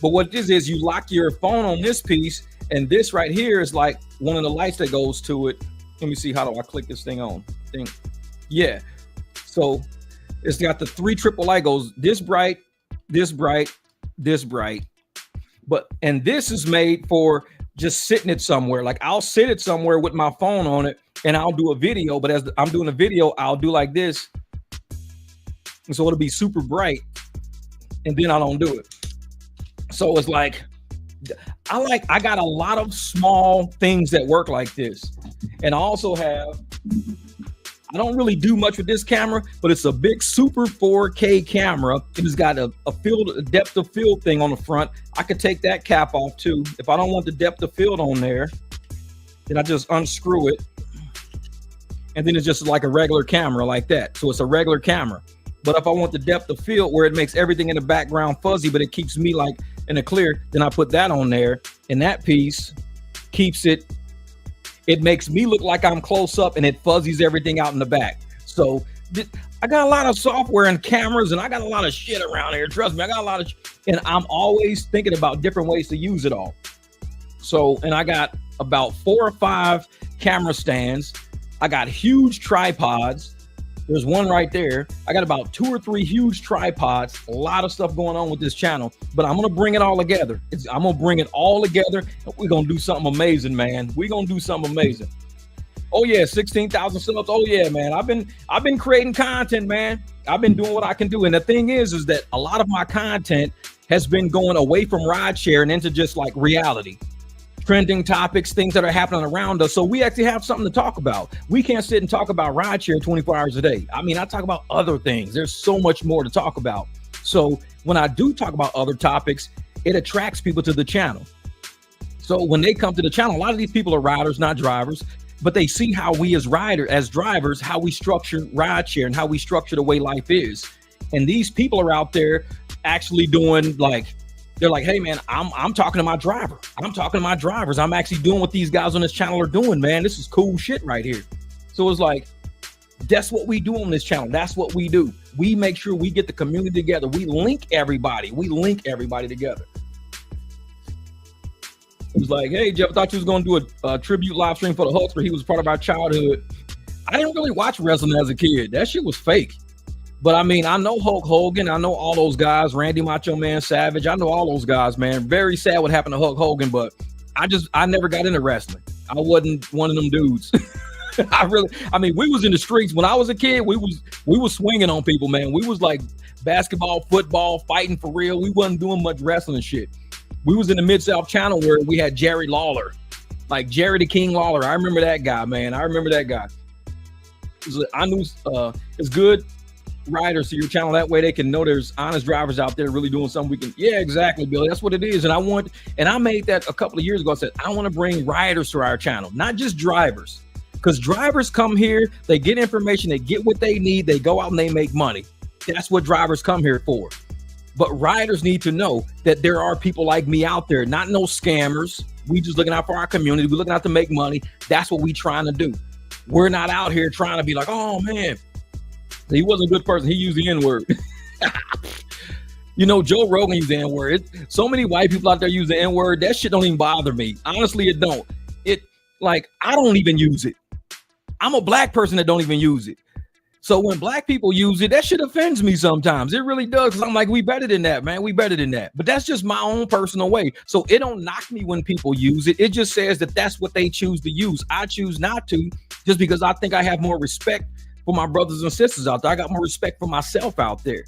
But what this is, you lock your phone on this piece, and this right here is like one of the lights that goes to it. Let me see, how do I click this thing on? Yeah. So it's got the 3 triple light, goes this bright, this bright, this bright. And this is made for just sitting it somewhere. Like I'll sit it somewhere with my phone on it and I'll do a video, but as I'm doing a video, I'll do like this. And so it'll be super bright and then I don't do it. So it's like, I got a lot of small things that work like this. And I also have, I don't really do much with this camera, but it's a big super 4K camera. It's got a depth of field thing on the front. I could take that cap off too. If I don't want the depth of field on there, then I just unscrew it. And then it's just like a regular camera like that. So it's a regular camera. But if I want the depth of field where it makes everything in the background fuzzy, but it keeps me like in the clear, then I put that on there. And that piece keeps it makes me look like I'm close up and it fuzzies everything out in the back. So I got a lot of software and cameras and I got a lot of shit around here. Trust me, I got a lot of, and I'm always thinking about different ways to use it all. So, and I got about 4 or 5 camera stands. I got huge tripods. There's one right there. I got about 2 or 3 huge tripods. A lot of stuff going on with this channel, but I'm going to bring it all together. I'm going to bring it all together. And we're going to do something amazing, man. We're going to do something amazing. Oh yeah, 16,000 subs. Oh yeah, man. I've been creating content, man. I've been doing what I can do. And the thing is that a lot of my content has been going away from rideshare and into just like reality. Trending topics, things that are happening around us. So we actually have something to talk about. We can't sit and talk about rideshare 24 hours a day. I mean, I talk about other things. There's so much more to talk about. So when I do talk about other topics, it attracts people to the channel. So when they come to the channel, a lot of these people are riders, not drivers, but they see how we as drivers, how we structure rideshare and how we structure the way life is. And these people are out there actually doing like, they're like, hey man, I'm talking to my driver. I'm talking to my drivers. I'm actually doing what these guys on this channel are doing, man. This is cool shit right here. So it's like, that's what we do on this channel. That's what we do. We make sure we get the community together. We link everybody. We link everybody together. It was like, hey, Jeff, I thought you was going to do a tribute live stream for the Hulkster. He was part of our childhood. I didn't really watch wrestling as a kid. That shit was fake. But I mean, I know Hulk Hogan. I know all those guys, Randy Macho Man Savage. I know all those guys, man. Very sad what happened to Hulk Hogan, but I never got into wrestling. I wasn't one of them dudes. I mean, we was in the streets when I was a kid. We was swinging on people, man. We was like basketball, football, fighting for real. We wasn't doing much wrestling shit. We was in the Mid-South Channel where we had Jerry Lawler, like Jerry the King Lawler. I remember that guy, man. I remember that guy. I knew it's good riders to your channel. That way they can know there's honest drivers out there really doing something we can. Yeah, exactly, Billy. That's what it is. And I made that a couple of years ago. I said, I want to bring riders to our channel, not just drivers. Because drivers come here, they get information, they get what they need, they go out and they make money. That's what drivers come here for. But riders need to know that there are people like me out there, not no scammers. We just looking out for our community. We're looking out to make money. That's what we trying to do. We're not out here trying to be like, oh man, he wasn't a good person. He used the N-word. You know, Joe Rogan used the N-word. So many white people out there use the N-word. That shit don't even bother me. Honestly, it don't. I don't even use it. I'm a black person that don't even use it. So when black people use it, that shit offends me sometimes. It really does. Cause I'm like, we better than that, man. We better than that. But that's just my own personal way. So it don't knock me when people use it. It just says that that's what they choose to use. I choose not to, just because I think I have more respect for my brothers and sisters out there. I got more respect for myself out there.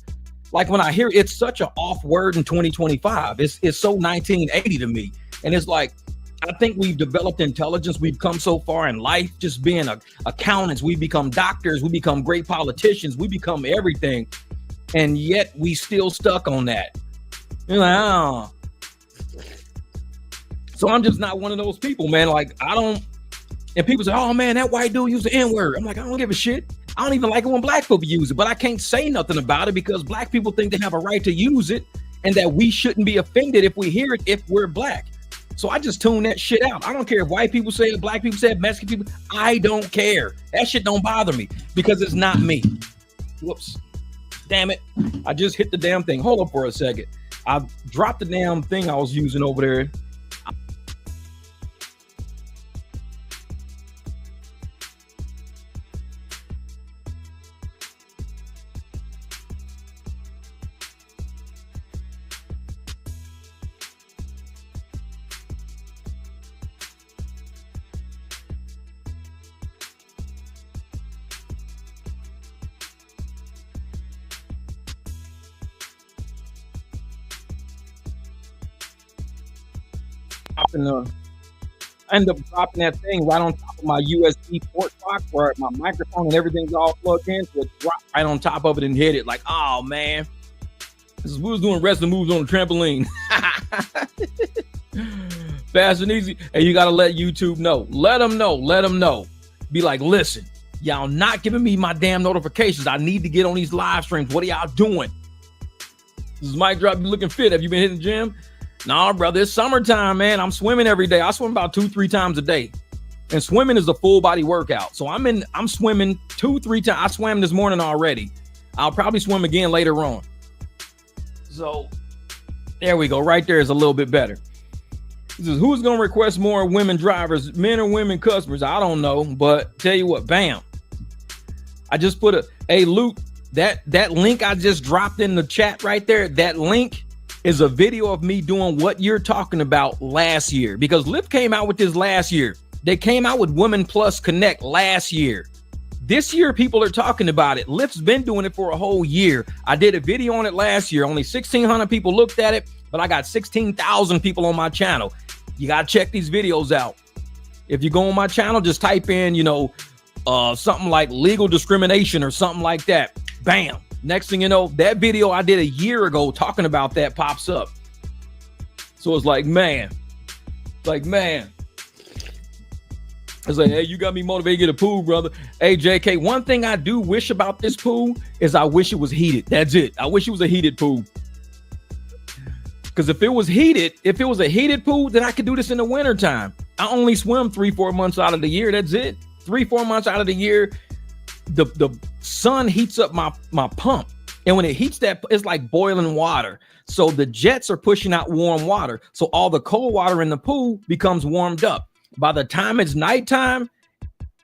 Like when I hear it's such an off word in 2025, it's so 1980 to me. And it's like, I think we've developed intelligence. We've come so far in life, just being accountants. We become doctors. We become great politicians. We become everything. And yet we still stuck on that. You're like, oh. So I'm just not one of those people, man. Like I don't, and people say, oh man, that white dude used the N-word. I'm like, I don't give a shit. I don't even like it when black people use it, but I can't say nothing about it because black people think they have a right to use it and that we shouldn't be offended if we hear it if we're black. So I just tune that shit out. I don't care if white people say it, black people say it, Mexican people. I don't care. That shit don't bother me because it's not me. Whoops. Damn it. I just hit the damn thing. Hold up for a second. I dropped the damn thing I was using over there. I end up dropping that thing right on top of my USB port box where my microphone and everything's all plugged in. So it dropped right on top of it and hit it. Like, oh man, we was doing wrestling moves on the trampoline. Fast and easy. And you got to let YouTube know. Let them know. Let them know. Be like, listen, y'all not giving me my damn notifications. I need to get on these live streams. What are y'all doing? This is Mike Drop. You looking fit? Have you been hitting the gym? Nah, brother, it's summertime, man. I'm swimming every day. I swim about 2-3 times a day. And swimming is a full body workout. So I'm swimming 2-3 times. I swam this morning already. I'll probably swim again later on. So there we go. Right there is a little bit better. This is who's going to request more women drivers, men or women customers? I don't know, but tell you what, bam. I just put hey, Luke, that link I just dropped in the chat right there, that link is a video of me doing what you're talking about last year, because Lyft came out with this last year. They came out with Women Plus Connect last year. This year, people are talking about it. Lyft's been doing it for a whole year. I did a video on it last year. Only 1,600 people looked at it, but I got 16,000 people on my channel. You got to check these videos out. If you go on my channel, just type in, something like legal discrimination or something like that. Bam. Next thing you know, that video I did a year ago talking about that pops up. So it's like, man. It's like, hey, you got me motivated to get a pool, brother. Hey, JK, one thing I do wish about this pool is I wish it was heated. That's it. I wish it was a heated pool. Because if it was a heated pool, then I could do this in the wintertime. I only swim 3-4 months out of the year. That's it. 3-4 months out of the year. The sun heats up my pump, and when it heats that, it's like boiling water. So the jets are pushing out warm water. So all the cold water in the pool becomes warmed up. By the time it's nighttime,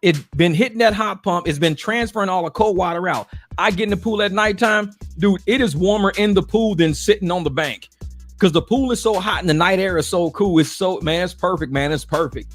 it's been hitting that hot pump. It's been transferring all the cold water out. I get in the pool at nighttime, dude. It is warmer in the pool than sitting on the bank because the pool is so hot and the night air is so cool. It's perfect, man. It's perfect.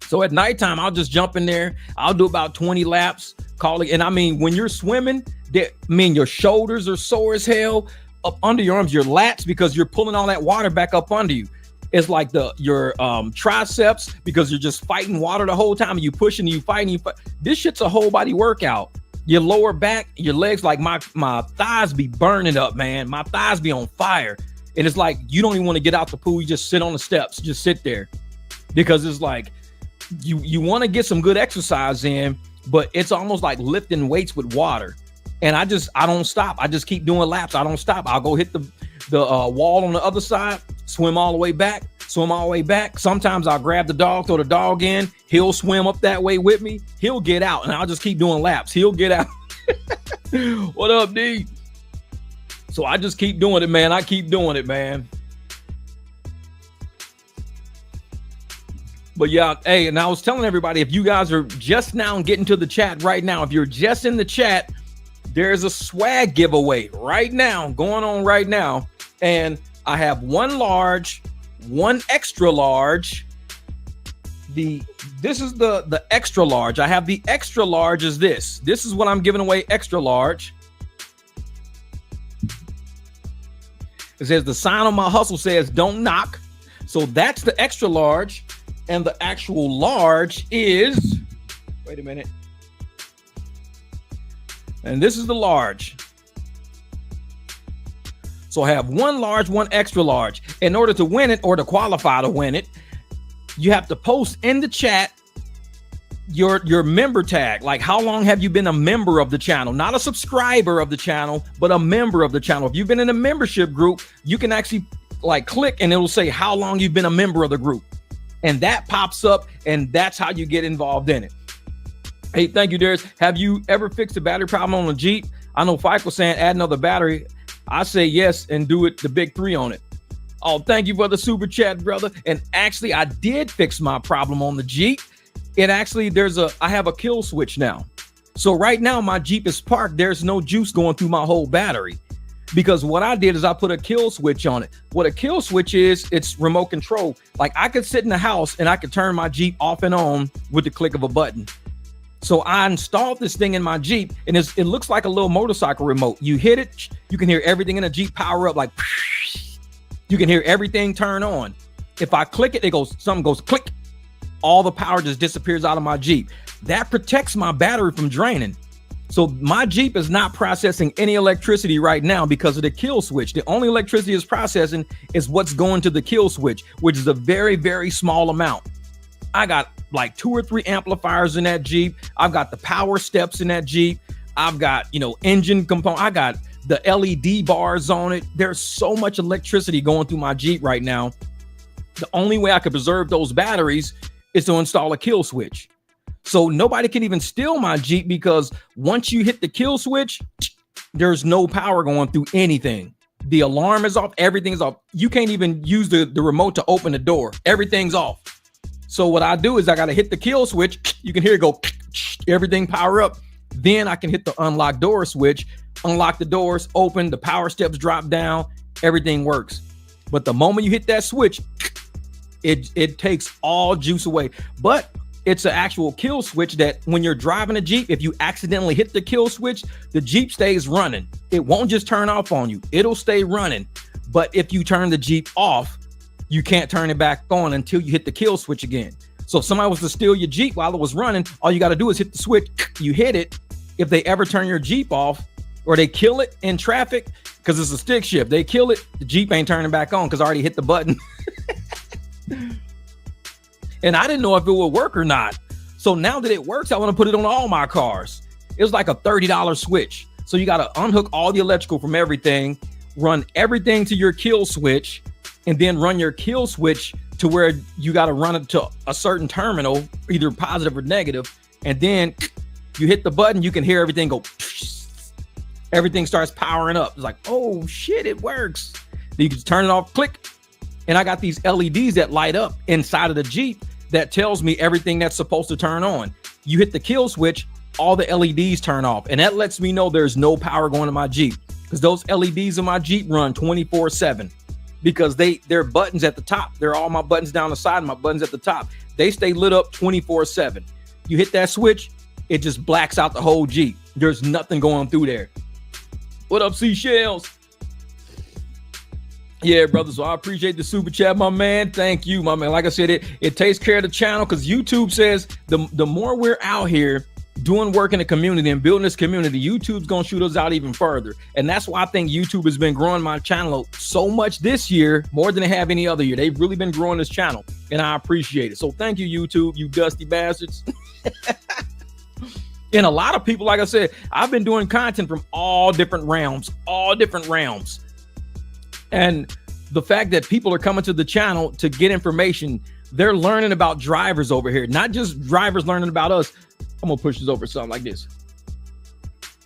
So at nighttime, I'll just jump in there. I'll do about 20 laps, call it. And I mean, when you're swimming, your shoulders are sore as hell, up under your arms, your lats, because you're pulling all that water back up under you. It's like your triceps, because you're just fighting water the whole time. You pushing, you fighting, This shit's a whole body workout. Your lower back, your legs, like my thighs be burning up, man. My thighs be on fire. And it's like, you don't even want to get out the pool. You just sit on the steps, just sit there, because it's like, you want to get some good exercise in, but it's almost like lifting weights with water. And I don't stop. I just keep doing laps. I don't stop. I'll go hit the wall on the other side, swim all the way back. Sometimes I'll grab the dog, throw the dog in. He'll swim up that way with me. He'll get out, and I'll just keep doing laps. He'll get out. What up, D? So I just keep doing it, man. I keep doing it, man. But yeah, hey, and I was telling everybody, if you guys are just now getting to the chat right now, if you're just in the chat, there's a swag giveaway right now, going on right now. And I have one large, one extra large. This is the extra large. I have the extra large is this. This is what I'm giving away extra large. It says the sign on my hustle says don't knock. So that's the extra large. And the actual large is, wait a minute. And this is the large. So I have one large, one extra large. In order to win it or to qualify to win it, you have to post in the chat your member tag. Like, how long have you been a member of the channel? Not a subscriber of the channel, but a member of the channel. If you've been in a membership group, you can actually like click and it'll say how long you've been a member of the group. And that pops up, and that's how you get involved in it. Hey, thank you, Darius. Have you ever fixed a battery problem on a Jeep? I know Fike was saying add another battery. I say yes and do it the big 3 on it. Oh, thank you for the super chat, brother. And actually, I did fix my problem on the Jeep. It actually, I have a kill switch now. So right now my Jeep is parked. There's no juice going through my whole battery because what I did is I put a kill switch on it. What a kill switch is, it's remote control. Like I could sit in the house and I could turn my Jeep off and on with the click of a button. So I installed this thing in my Jeep and it looks like a little motorcycle remote. You hit it, you can hear everything in the Jeep power up, like you can hear everything turn on. If I click it, something goes click. All the power just disappears out of my Jeep. That protects my battery from draining. So my Jeep is not processing any electricity right now because of the kill switch. The only electricity it's processing is what's going to the kill switch, which is a very, very small amount. I got like 2 or 3 amplifiers in that Jeep. I've got the power steps in that Jeep. I've got, engine component. I got the LED bars on it. There's so much electricity going through my Jeep right now. The only way I could preserve those batteries is to install a kill switch. So nobody can even steal my Jeep because once you hit the kill switch, there's no power going through anything. The alarm is off. Everything's off. You can't even use the remote to open the door. Everything's off. So what I do is I got to hit the kill switch. You can hear it go, everything power up. Then I can hit the unlock door switch, unlock the doors, open, the power steps drop down, everything works. But the moment you hit that switch, it takes all juice away. But it's an actual kill switch that when you're driving a Jeep, if you accidentally hit the kill switch, the Jeep stays running. It won't just turn off on you. It'll stay running. But if you turn the Jeep off, you can't turn it back on until you hit the kill switch again. So if somebody was to steal your Jeep while it was running, all you got to do is hit the switch. You hit it. If they ever turn your Jeep off or they kill it in traffic, because it's a stick shift, they kill it, the Jeep ain't turning back on because I already hit the button. And I didn't know if it would work or not. So now that it works, I want to put it on all my cars. It was like a $30 switch. So you got to unhook all the electrical from everything, run everything to your kill switch, and then run your kill switch to where you got to run it to a certain terminal, either positive or negative. And then you hit the button, you can hear everything go. Everything starts powering up. It's like, oh shit, it works. Then you can just turn it off, click. And I got these LEDs that light up inside of the Jeep that tells me everything that's supposed to turn on. You hit the kill switch, all the LEDs turn off. And that lets me know there's no power going to my Jeep because those LEDs in my Jeep run 24/7 because they're buttons at the top. They're all my buttons down the side and my buttons at the top. They stay lit up 24/7. You hit that switch, it just blacks out the whole Jeep. There's nothing going through there. What up, Seashells? Yeah, brother. So I appreciate the super chat, my man. Thank you, my man. Like I said, it takes care of the channel because YouTube says the more we're out here doing work in the community and building this community, YouTube's gonna shoot us out even further. And that's why I think YouTube has been growing my channel so much this year, more than they have any other year. They've really been growing this channel, and I appreciate it. So thank you, YouTube, you dusty bastards. And a lot of people, like I said, I've been doing content from all different realms. And the fact that people are coming to the channel to get information, they're learning about drivers over here, not just drivers learning about us. I'm gonna push this over something like this.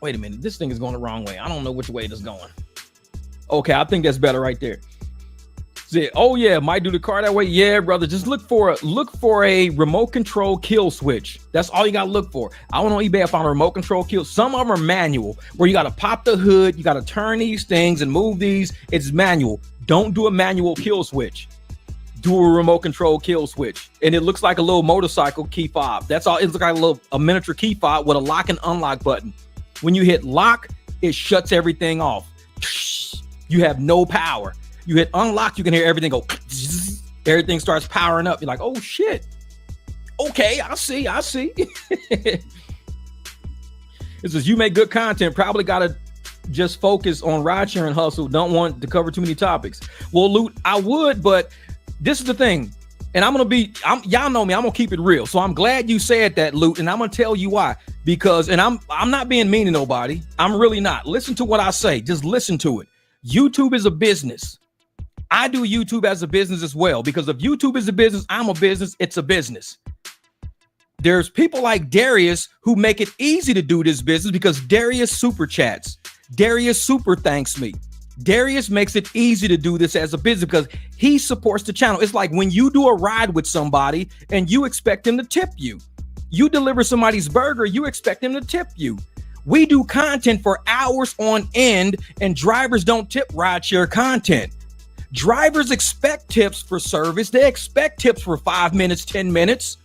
Wait a minute, this thing is going the wrong way. I don't know which way it is going. Okay, I think that's better right there. See, oh yeah, might do the car that way. Yeah, brother, just look for a remote control kill switch. That's all you gotta look for. I went on eBay, I found a remote control kill. Some of them are manual, where you gotta pop the hood, you gotta turn these things and move these. It's manual. Don't do a manual kill switch. Do a remote control kill switch, and it looks like a little motorcycle key fob. That's all. It looks like a miniature key fob with a lock and unlock button. When you hit lock, it shuts everything off. You have no power. You hit unlock, you can hear everything go. Everything starts powering up. You're like, oh shit. Okay, I see. It says you make good content, probably gotta just focus on ride sharing hustle. Don't want to cover too many topics. Well, Loot, I would, but this is the thing. And y'all know me, I'm gonna keep it real. So I'm glad you said that, Loot, and I'm gonna tell you why. Because, and I'm not being mean to nobody. I'm really not. Listen to what I say. Just listen to it. YouTube is a business. I do YouTube as a business as well, because if YouTube is a business, I'm a business, it's a business. There's people like Darius who make it easy to do this business because Darius super chats. Darius super thanks me. Darius makes it easy to do this as a business because he supports the channel. It's like when you do a ride with somebody and you expect them to tip you. You deliver somebody's burger, you expect them to tip you. We do content for hours on end, and drivers don't tip rideshare content. Drivers expect tips for service. They expect tips for 5 minutes, 10 minutes,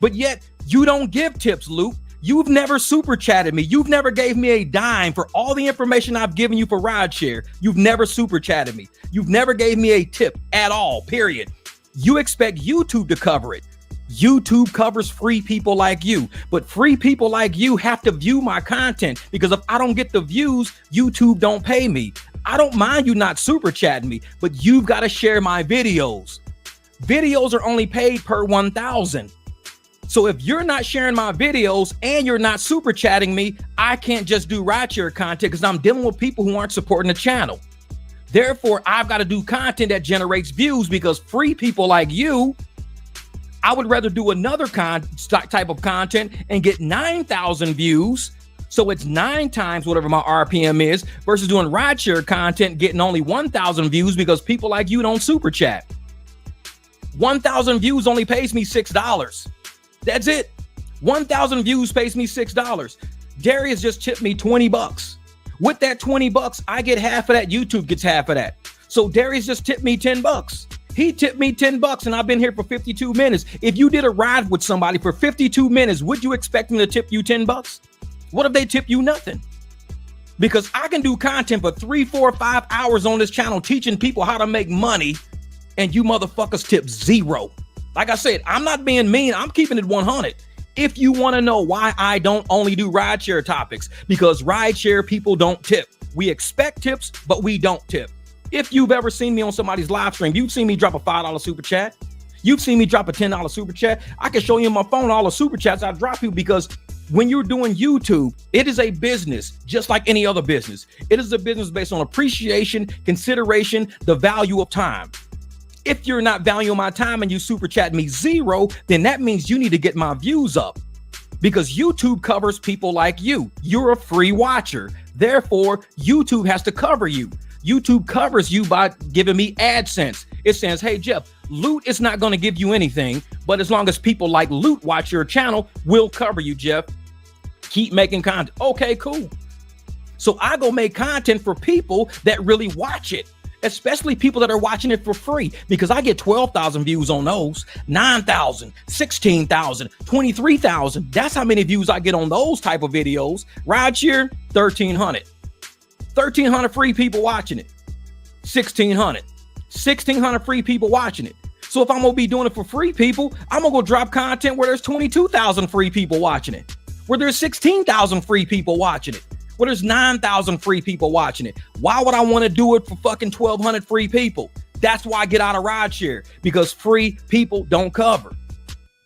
but yet you don't give tips, Luke. You've never super chatted me. You've never gave me a dime for all the information I've given you for rideshare. You've never super chatted me. You've never gave me a tip at all, period. You expect YouTube to cover it. YouTube covers free people like you, but free people like you have to view my content, because if I don't get the views, YouTube don't pay me. I don't mind you not super chatting me, but you've got to share my videos. Videos are only paid per 1,000. So if you're not sharing my videos and you're not super chatting me, I can't just do rideshare content because I'm dealing with people who aren't supporting the channel. Therefore, I've got to do content that generates views, because free people like you, I would rather do another type of content and get 9,000 views. So it's 9 times whatever my RPM is, versus doing rideshare content, getting only 1,000 views because people like you don't super chat. 1,000 views only pays me $6. That's it. 1,000 views pays me $6. Darius just tipped me $20. With that $20, I get half of that. YouTube gets half of that. So Darius just tipped me $10. He tipped me $10 and I've been here for 52 minutes. If you did a ride with somebody for 52 minutes, would you expect them to tip you $10? What if they tip you nothing? Because I can do content for 3, 4, 5 hours on this channel teaching people how to make money, and you motherfuckers tip $0. Like I said, I'm not being mean. I'm keeping it 100. If you want to know why I don't only do rideshare topics, because rideshare people don't tip. We expect tips, but we don't tip. If you've ever seen me on somebody's live stream, you've seen me drop a $5 super chat. You've seen me drop a $10 super chat. I can show you on my phone all the super chats I drop you, because when you're doing YouTube, it is a business just like any other business. It is a business based on appreciation, consideration, the value of time. If you're not valuing my time and you super chat me $0, then that means you need to get my views up, because YouTube covers people like you. You're a free watcher. Therefore, YouTube has to cover you. YouTube covers you by giving me AdSense. It says, hey, Jeff, Loot is not going to give you anything, but as long as people like Loot watch your channel, we'll cover you, Jeff. Keep making content. Okay, cool. So I go make content for people that really watch it, especially people that are watching it for free, because I get 12,000 views on those, 9,000, 16,000, 23,000. That's how many views I get on those type of videos. Rideshare, 1,300. 1,300 free people watching it. 1,600 free people watching it. So if I'm gonna be doing it for free people, I'm gonna go drop content where there's 22,000 free people watching it, where there's 16,000 free people watching it, where there's 9,000 free people watching it. Why would I want to do it for fucking 1,200 free people? That's why I get out of rideshare, because free people don't cover.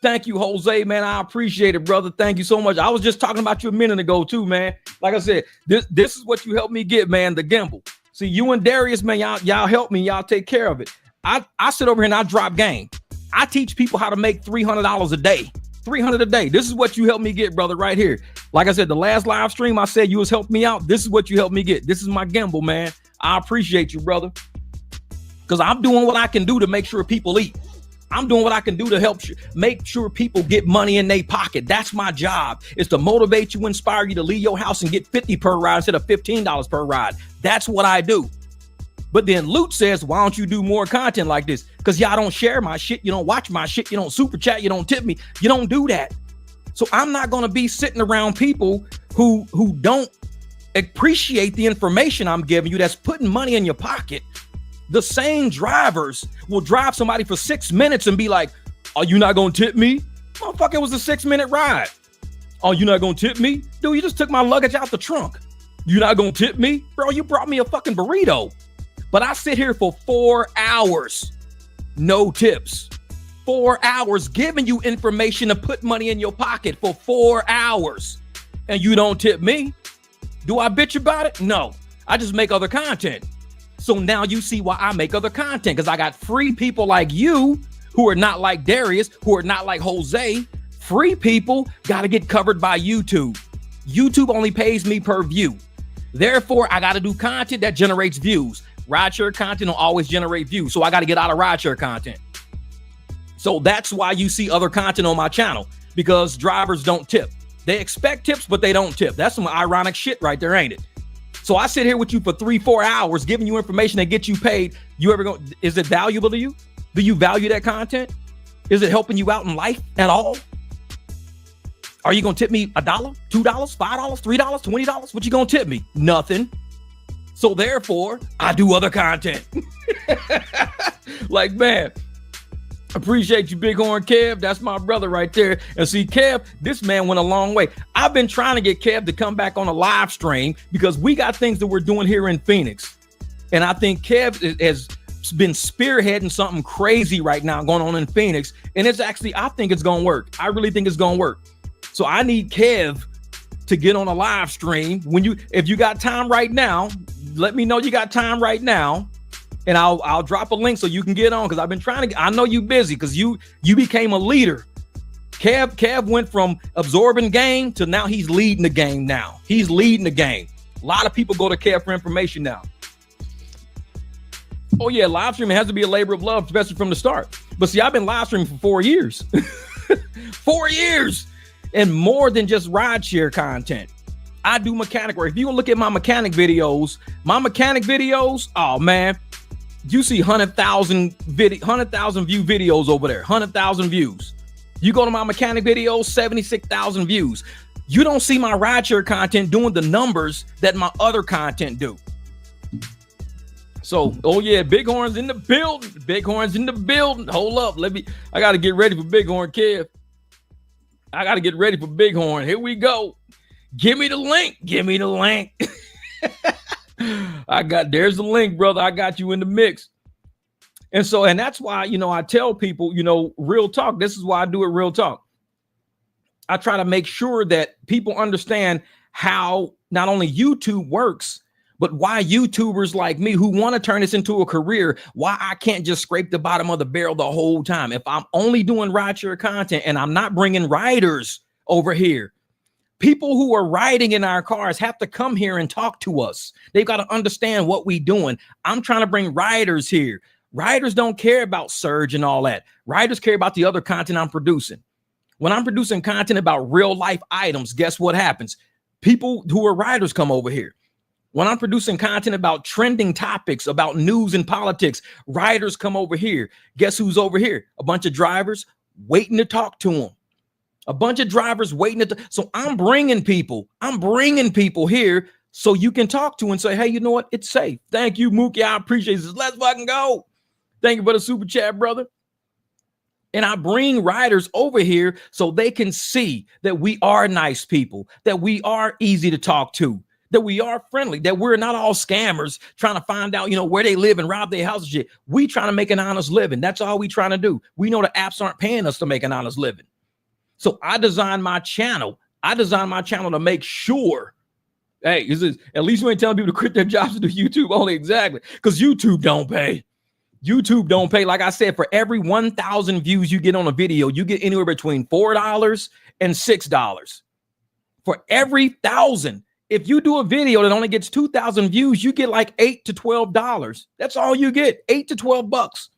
Thank you, Jose, man. I appreciate it, brother. Thank you so much. I was just talking about you a minute ago too, man. Like I said, this is what you helped me get, man, the gimbal. See, you and Darius, man, y'all help me. Y'all take care of it. I sit over here and I drop game. I teach people how to make $300 a day. 300 a day. This is what you helped me get, brother, right here. Like I said, the last live stream, I said you was helping me out. This is what you helped me get. This is my gimbal, man. I appreciate you, brother, because I'm doing what I can do to make sure people eat. I'm doing what I can do to help make sure people get money in their pocket. That's my job, is to motivate you, inspire you to leave your house and get 50 per ride instead of $15 per ride. That's what I do. But then Loot says, why don't you do more content like this? Because y'all don't share my shit. You don't watch my shit. You don't super chat. You don't tip me. You don't do that. So I'm not going to be sitting around people who don't appreciate the information I'm giving you that's putting money in your pocket, the same drivers will drive somebody for 6 minutes and be like, are you not going to tip me? Motherfucker, it was a 6-minute ride. Oh, you not going to tip me? Dude, you just took my luggage out the trunk. You not going to tip me? Bro, you brought me a fucking burrito. But I sit here for 4 hours, no tips. 4 hours giving you information to put money in your pocket for 4 hours. And you don't tip me. Do I bitch about it? No. I just make other content. So now you see why I make other content, because I got free people like you who are not like Darius, who are not like Jose. Free people got to get covered by YouTube. YouTube only pays me per view. Therefore, I got to do content that generates views. Rideshare content will always generate views. So I got to get out of rideshare content. So that's why you see other content on my channel, because drivers don't tip. They expect tips, but they don't tip. That's some ironic shit right there, ain't it? So I sit here with you for 3-4 hours giving you information that gets you paid. Is it valuable to you? Do you value that content? Is it helping you out in life at all? Are you going to tip me $1, $2, $5, $3, $20? What you going to tip me? Nothing. So therefore, I do other content. Like, man, appreciate you, Bighorn Kev. That's my brother right there. And see, Kev, this man went a long way. I've been trying to get Kev to come back on a live stream because we got things that we're doing here in Phoenix. And I think Kev has been spearheading something crazy right now going on in Phoenix. And it's actually, I think it's going to work. I really think it's going to work. So I need Kev to get on a live stream. If you got time right now, let me know you got time right now. And I'll drop a link so you can get on, because I've been trying to. I know you busy because you became a leader. Kev went from absorbing game to now he's leading the game. Now he's leading the game. A lot of people go to Kev for information now. Oh yeah, live streaming has to be a labor of love, especially from the start. But see, I've been live streaming for 4 years, 4 years, and more than just rideshare content. I do mechanic work. If you look at my mechanic videos, oh man. You see 100,000 view videos over there, 100,000 views. You go to my mechanic videos, 76,000 views. You don't see my rideshare content doing the numbers that my other content do. So, oh yeah, Bighorn's in the building. Bighorn's in the building. Hold up, I got to get ready for Bighorn, Kev. I got to get ready for Bighorn. Here we go. Give me the link. Give me the link. There's the link, brother. I got you in the mix. And that's why, I tell people, real talk. This is why I do it real talk. I try to make sure that people understand how not only YouTube works, but why YouTubers like me who want to turn this into a career, why I can't just scrape the bottom of the barrel the whole time. If I'm only doing rideshare content and I'm not bringing riders over here, people who are riding in our cars have to come here and talk to us. They've got to understand what we're doing. I'm trying to bring riders here. Riders don't care about Surge and all that. Riders care about the other content I'm producing. When I'm producing content about real life items, guess what happens? People who are riders come over here. When I'm producing content about trending topics, about news and politics, riders come over here. Guess who's over here? A bunch of drivers waiting to talk to them. A bunch of drivers waiting. So I'm bringing people here so you can talk to and say, hey, you know what? It's safe. Thank you, Mookie. I appreciate this. Let's fucking go. Thank you for the super chat, brother. And I bring riders over here so they can see that we are nice people, that we are easy to talk to, that we are friendly, that we're not all scammers trying to find out, where they live and rob their house and shit. We trying to make an honest living. That's all we trying to do. We know the apps aren't paying us to make an honest living. So I designed my channel. To make sure, hey, at least we ain't telling people to quit their jobs to do YouTube only. Exactly. Because YouTube don't pay. YouTube don't pay. Like I said, for every 1,000 views you get on a video, you get anywhere between $4 and $6. For every 1,000. If you do a video that only gets 2,000 views, you get like $8 to $12. That's all you get, $8 to $12.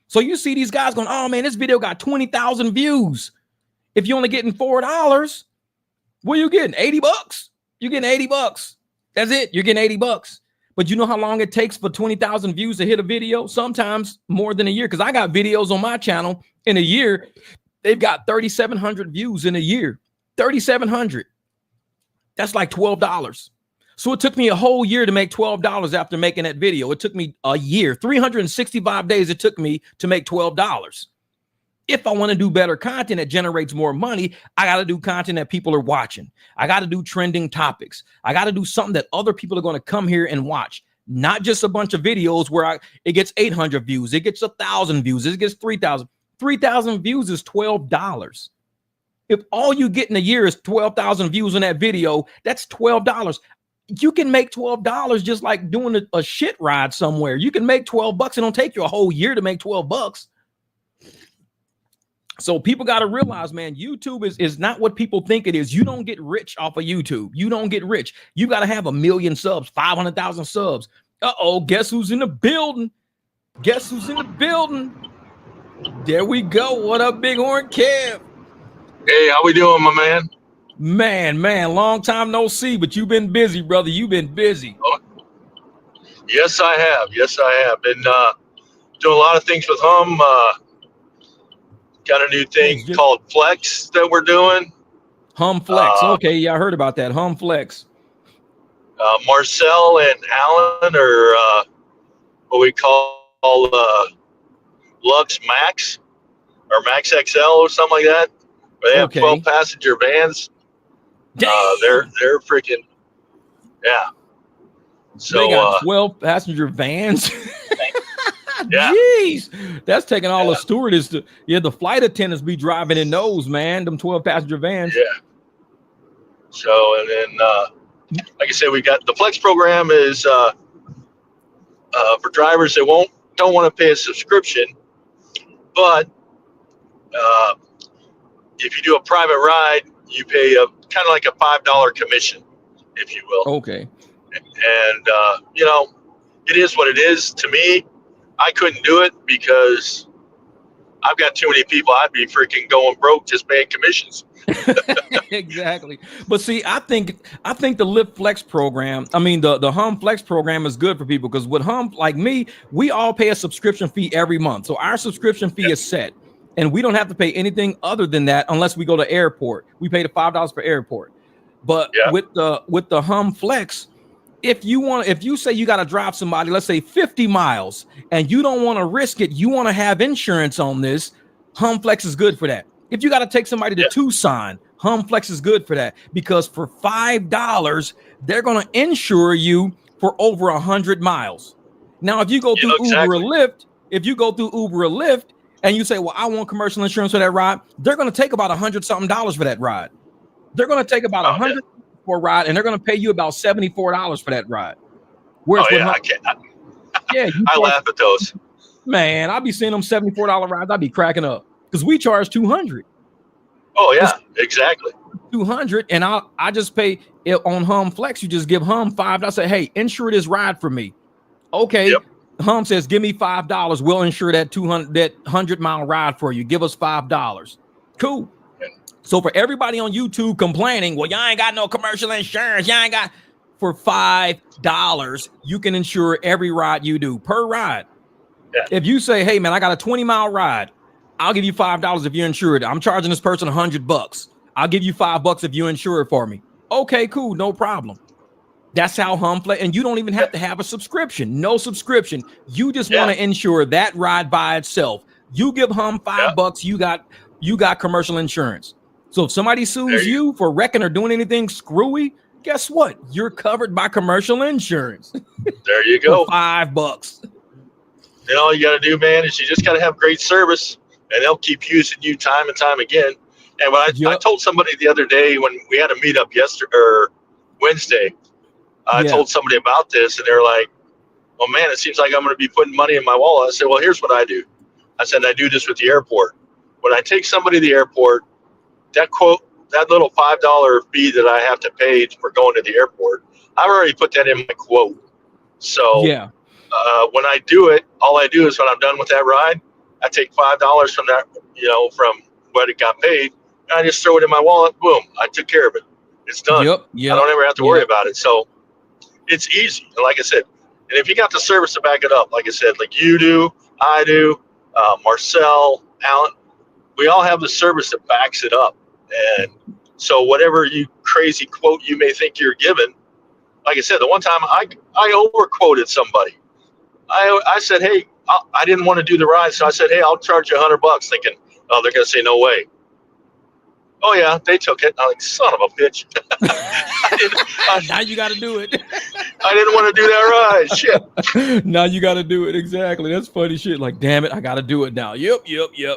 So you see these guys going, oh man, this video got 20,000 views. If you're only getting $4, what are you getting? $80? You're getting $80. That's it. You're getting $80. But you know how long it takes for 20,000 views to hit a video? Sometimes more than a year. Because I got videos on my channel in a year. They've got 3,700 views in a year. 3,700. That's like $12. So it took me a whole year to make $12 after making that video. It took me a year, 365 days it took me to make $12. If I want to do better content that generates more money, I got to do content that people are watching. I got to do trending topics. I got to do something that other people are going to come here and watch. Not just a bunch of videos where it gets 800 views, it gets 1,000 views, it gets 3,000. 3,000 views is $12. If all you get in a year is 12,000 views on that video, that's $12. You can make $12 just like doing a shit ride somewhere. You can make $12. It don't take you a whole year to make $12. So people got to realize, man, YouTube is not what people think it is. You don't get rich off of YouTube. You don't get rich. You got to have 1 million subs, 500,000 subs. Uh-oh, guess who's in the building? Guess who's in the building? There we go. What up, Big Horn Kev? Hey, how we doing, my man? Man, long time no see, but you've been busy, brother. You've been busy. Oh, yes, I have. Been doing a lot of things with Hum. Got a new thing called Flex that we're doing. Hum Flex. Okay, yeah, I heard about that. Hum Flex. Marcel and Alan are what we call Lux Max or Max XL or something like that. But they have 12 passenger vans. They're freaking, yeah. So they got 12 passenger vans. Yeah. Jeez, that's taking all the stewardess to the flight attendants be driving in those, man. Them 12 passenger vans. Yeah. So and then like I said, we got the Flex program is for drivers that don't want to pay a subscription, but if you do a private ride, you pay a kind of like a $5 commission, if you will. Okay. And it is what it is. To me, I couldn't do it because I've got too many people. I'd be freaking going broke just paying commissions. Exactly. But see, I think the Lyft Flex program, the Hum Flex program is good for people because with Hum, like me, we all pay a subscription fee every month. So our subscription fee is set. And we don't have to pay anything other than that unless we go to airport. We pay the $5 per airport. But with the Hum Flex, if you say you got to drive somebody, let's say 50 miles, and you don't want to risk it, you want to have insurance on this, Hum Flex is good for that. If you got to take somebody to Tucson, Hum Flex is good for that because for $5, they're going to insure you for over 100 miles. Now, if you go through Uber or Lyft, and you say, well, I want commercial insurance for that ride, they're going to take about $100-something for that ride. They're going to take about $100 for a ride, and they're going to pay you about $74 for that ride. Whereas I laugh at those. Man, I'll be seeing them $74 rides. I'll be cracking up because we charge $200. Oh yeah, exactly. $200, and I just pay it on Hum Flex. You just give Hum $5. I say, hey, insure this ride for me. Okay. Yep. Hum says, give me $5. We'll insure that 100-mile ride for you. Give us $5. Cool. Yeah. So for everybody on YouTube complaining, well, y'all ain't got no commercial insurance. Y'all ain't got, for $5, you can insure every ride you do per ride. Yeah. If you say, hey man, I got a 20-mile ride, I'll give you $5 if you insure it. I'm charging this person $100. I'll give you $5 if you insure it for me. Okay, cool. No problem. That's how Hum Flex, and you don't even have to have a subscription. No subscription. You just want to insure that ride by itself. You give Hum $5, you got commercial insurance. So if somebody sues you for wrecking or doing anything screwy, guess what? You're covered by commercial insurance. There you go. For $5. And all you got to do, man, is you just got to have great service, and they'll keep using you time and time again. And when I told somebody the other day when we had a meetup Wednesday, I told somebody about this, and they're like, oh, man, it seems like I'm going to be putting money in my wallet. I said, well, here's what I do. I said, I do this with the airport. When I take somebody to the airport, that little $5 fee that I have to pay for going to the airport, I've already put that in my quote. So when I do it, all I do is when I'm done with that ride, I take $5 from that, from what it got paid, and I just throw it in my wallet. Boom, I took care of it. It's done. I don't ever have to worry about it. So it's easy. And like I said, and if you got the service to back it up, like I said, like you do, I do, Marcel, Alan, we all have the service that backs it up. And so whatever you crazy quote you may think you're given, like I said, the one time I overquoted somebody. I said, hey, I didn't want to do the ride, so I said, hey, I'll charge you $100, thinking, oh, they're gonna say no way. Oh yeah, they took it. I'm like, son of a bitch. Now you got to do it. I didn't want to do that ride. Shit. Now you got to do it. Exactly. That's funny shit. Like, damn it, I got to do it now. Yep. Yeah.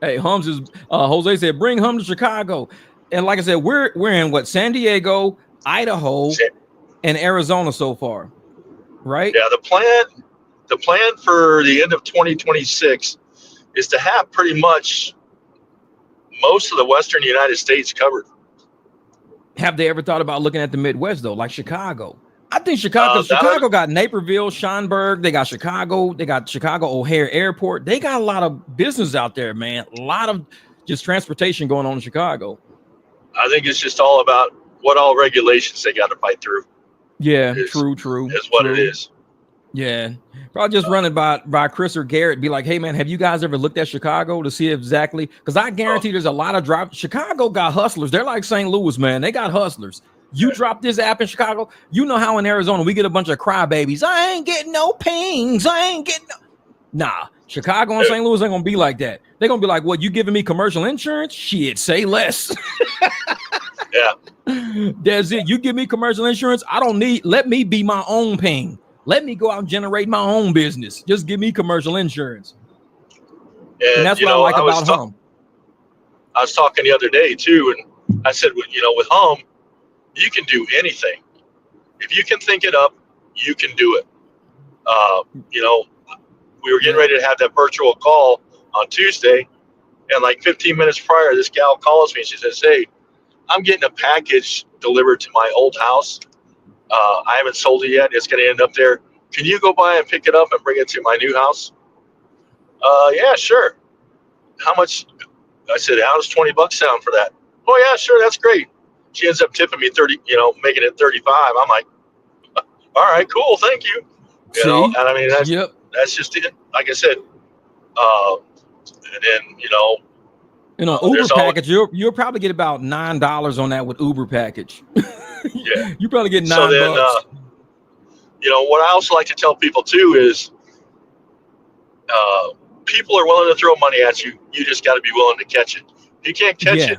Hey, Hums is Jose said, bring Hum to Chicago. And like I said, we're in what, San Diego, Idaho, and Arizona so far, right? Yeah. The plan for the end of 2026 is to have pretty much most of the Western United States covered. Have they ever thought about looking at the Midwest though, like Chicago? I think Chicago got Naperville, Schaumburg. They got Chicago. They got Chicago O'Hare Airport. They got a lot of business out there, man. A lot of just transportation going on in Chicago. I think it's just all about what all regulations they got to fight through. Yeah, true. Is what it is. Yeah, probably just run it by Chris or Garrett. Be like, hey man, have you guys ever looked at Chicago to see exactly? Because I guarantee there's a lot of Chicago got hustlers. They're like St. Louis, man. They got hustlers. You drop this app in Chicago, you know how in Arizona we get a bunch of crybabies. I ain't getting no pings. I ain't getting no. Nah, Chicago and St. Louis ain't gonna be like that. They're gonna be like, what, you giving me commercial insurance? Shit, say less. Yeah. That's it. You give me commercial insurance. I don't need, let me be my own ping. Let me go out and generate my own business. Just give me commercial insurance. And that's what I like about Hum. I was talking the other day too, and I said, with Hum, you can do anything. If you can think it up, you can do it. We were getting ready to have that virtual call on Tuesday, and like 15 minutes prior, this gal calls me and she says, hey, I'm getting a package delivered to my old house. I haven't sold it yet. It's going to end up there. Can you go by and pick it up and bring it to my new house? Yeah, sure. How much? I said, how does $20 sound for that? Oh yeah, sure. That's great. She ends up tipping me 30, making it 35. I'm like, all right, cool. Thank you. And I mean, that's just it. Like I said, and then, Uber package, you'll probably get about $9 on that with Uber package. Yeah. You probably get $9. So then, what I also like to tell people too is, people are willing to throw money at you. You just got to be willing to catch it. If you can't catch it,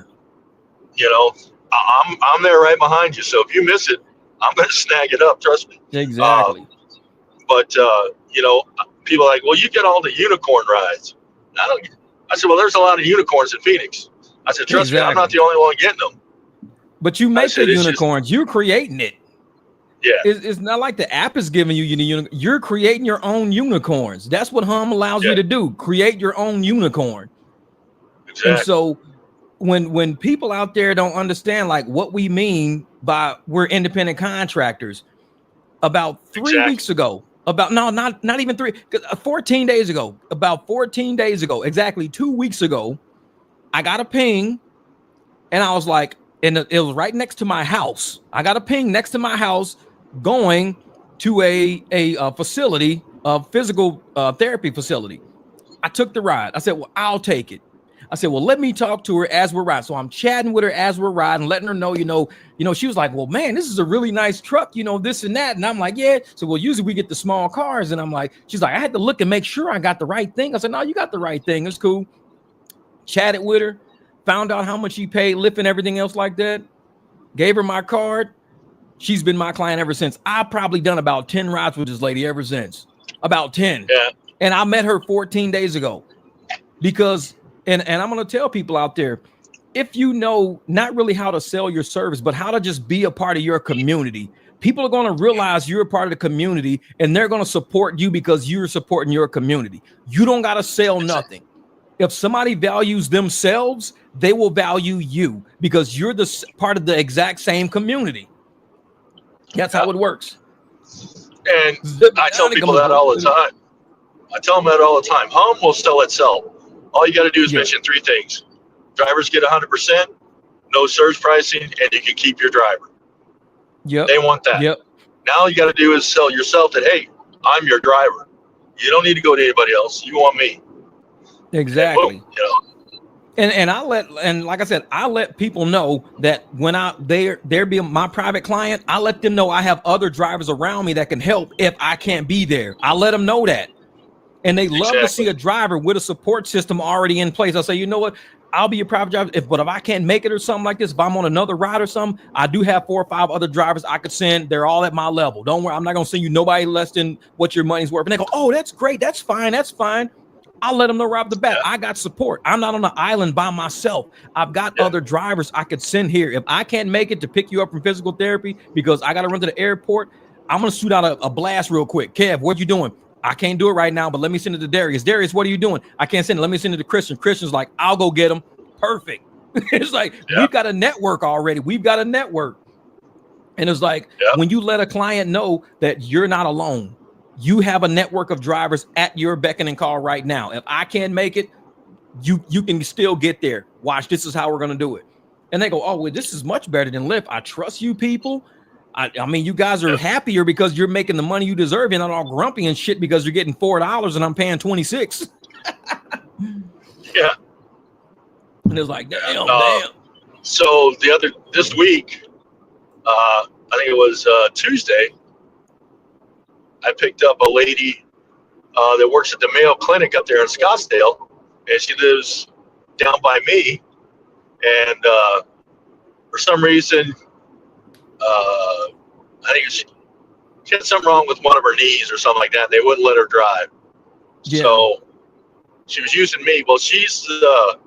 I'm there right behind you. So if you miss it, I'm going to snag it up. Trust me. Exactly. But people are like, well, you get all the unicorn rides. I said, well, there's a lot of unicorns in Phoenix. I said, trust me, I'm not the only one getting them. But you make the unicorns. You're creating it. Yeah. It's not like the app is giving you you're creating your own unicorns. That's what Hum allows you to do. Create your own unicorn. Exactly. And so when people out there don't understand like what we mean by we're independent contractors, about 3 weeks ago, not even 14 days ago, about 14 days ago, exactly 2 weeks ago, I got a ping and I was like, and it was right next to my house. I got a ping next to my house going to a facility, a physical therapy facility. I took the ride. I said, well, I'll take it. I said, well, let me talk to her as we're riding. So I'm chatting with her as we're riding, letting her know, she was like, well, man, this is a really nice truck, this and that. And I'm like, yeah. So, well, usually we get the small cars. And I'm like, she's like, I had to look and make sure I got the right thing. I said, no, you got the right thing. It's cool. Chatted with her, found out how much she paid, Lyft and everything else like that. Gave her my card. She's been my client ever since. I've probably done about 10 rides with this lady ever since. About 10. Yeah. And I met her 14 days ago because, and I'm going to tell people out there, if you know not really how to sell your service, but how to just be a part of your community, people are going to realize you're a part of the community and they're going to support you because you're supporting your community. You don't got to sell nothing. If somebody values themselves, they will value you because you're the part of the exact same community. That's how it works. And I tell people that all the time. Hum will sell itself. All you got to do is mention three things. Drivers get 100%, no surge pricing, and you can keep your driver. Yep. They want that. Yep. Now all you got to do is sell yourself that, hey, I'm your driver. You don't need to go to anybody else. You want me. Exactly. And like I said, I let people know that when they're being my private client, I let them know I have other drivers around me that can help if I can't be there. I let them know that. And they love to see a driver with a support system already in place. I say, you know what? I'll be your private driver. But if I can't make it or something like this, if I'm on another ride or something, I do have 4 or 5 other drivers I could send. They're all at my level. Don't worry. I'm not going to send you nobody less than what your money's worth. And they go, oh, that's great. That's fine. That's fine. I'll let them know right off the bat. I got support. I'm not on the island by myself. I've got other drivers I could send here. If I can't make it to pick you up from physical therapy because I got to run to the airport, I'm going to shoot out a blast real quick. Kev, what you doing? I can't do it right now, but let me send it to Darius. Darius, what are you doing? I can't send it. Let me send it to Christian. Christian's like, I'll go get him. Perfect. It's like, we've got a network already. We've got a network. And it's like, when you let a client know that you're not alone, you have a network of drivers at your beck and call right now. If I can't make it, you can still get there. Watch, this is how we're going to do it. And they go, oh, well, this is much better than Lyft. I trust you people. I mean, you guys are happier because you're making the money you deserve. You're not all grumpy and shit because you're getting $4 and I'm paying $26. Yeah. And it's like, damn. So this week, I think it was Tuesday, I picked up a lady that works at the Mayo Clinic up there in Scottsdale, and she lives down by me. And for some reason, I think she had something wrong with one of her knees or something like that. They wouldn't let her drive. Yeah. So she was using me. Well, she's the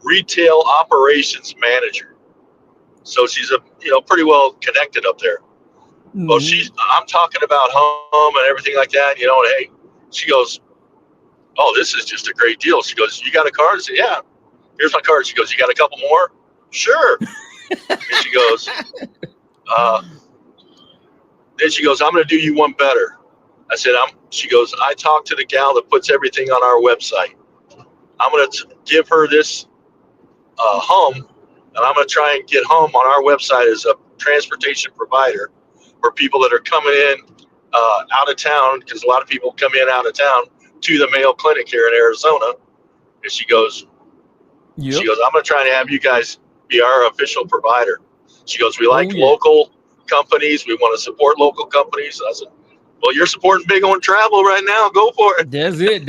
retail operations manager. So she's pretty well connected up there. Mm-hmm. Well, I'm talking about home and everything like that, and hey, she goes, oh, this is just a great deal. She goes, you got a card? I said, yeah, here's my card. She goes, you got a couple more? Sure. And she goes, then she goes, I'm going to do you one better. I said, she goes, I talked to the gal that puts everything on our website. I'm going to give her this home, and I'm going to try and get home on our website as a transportation provider for people that are coming in out of town, because a lot of people come in out of town to the Mayo Clinic here in Arizona. And she goes, I'm going to try and have you guys be our official provider. She goes, we like local companies. We want to support local companies. I said, well, you're supporting big on travel right now. Go for it. That's it.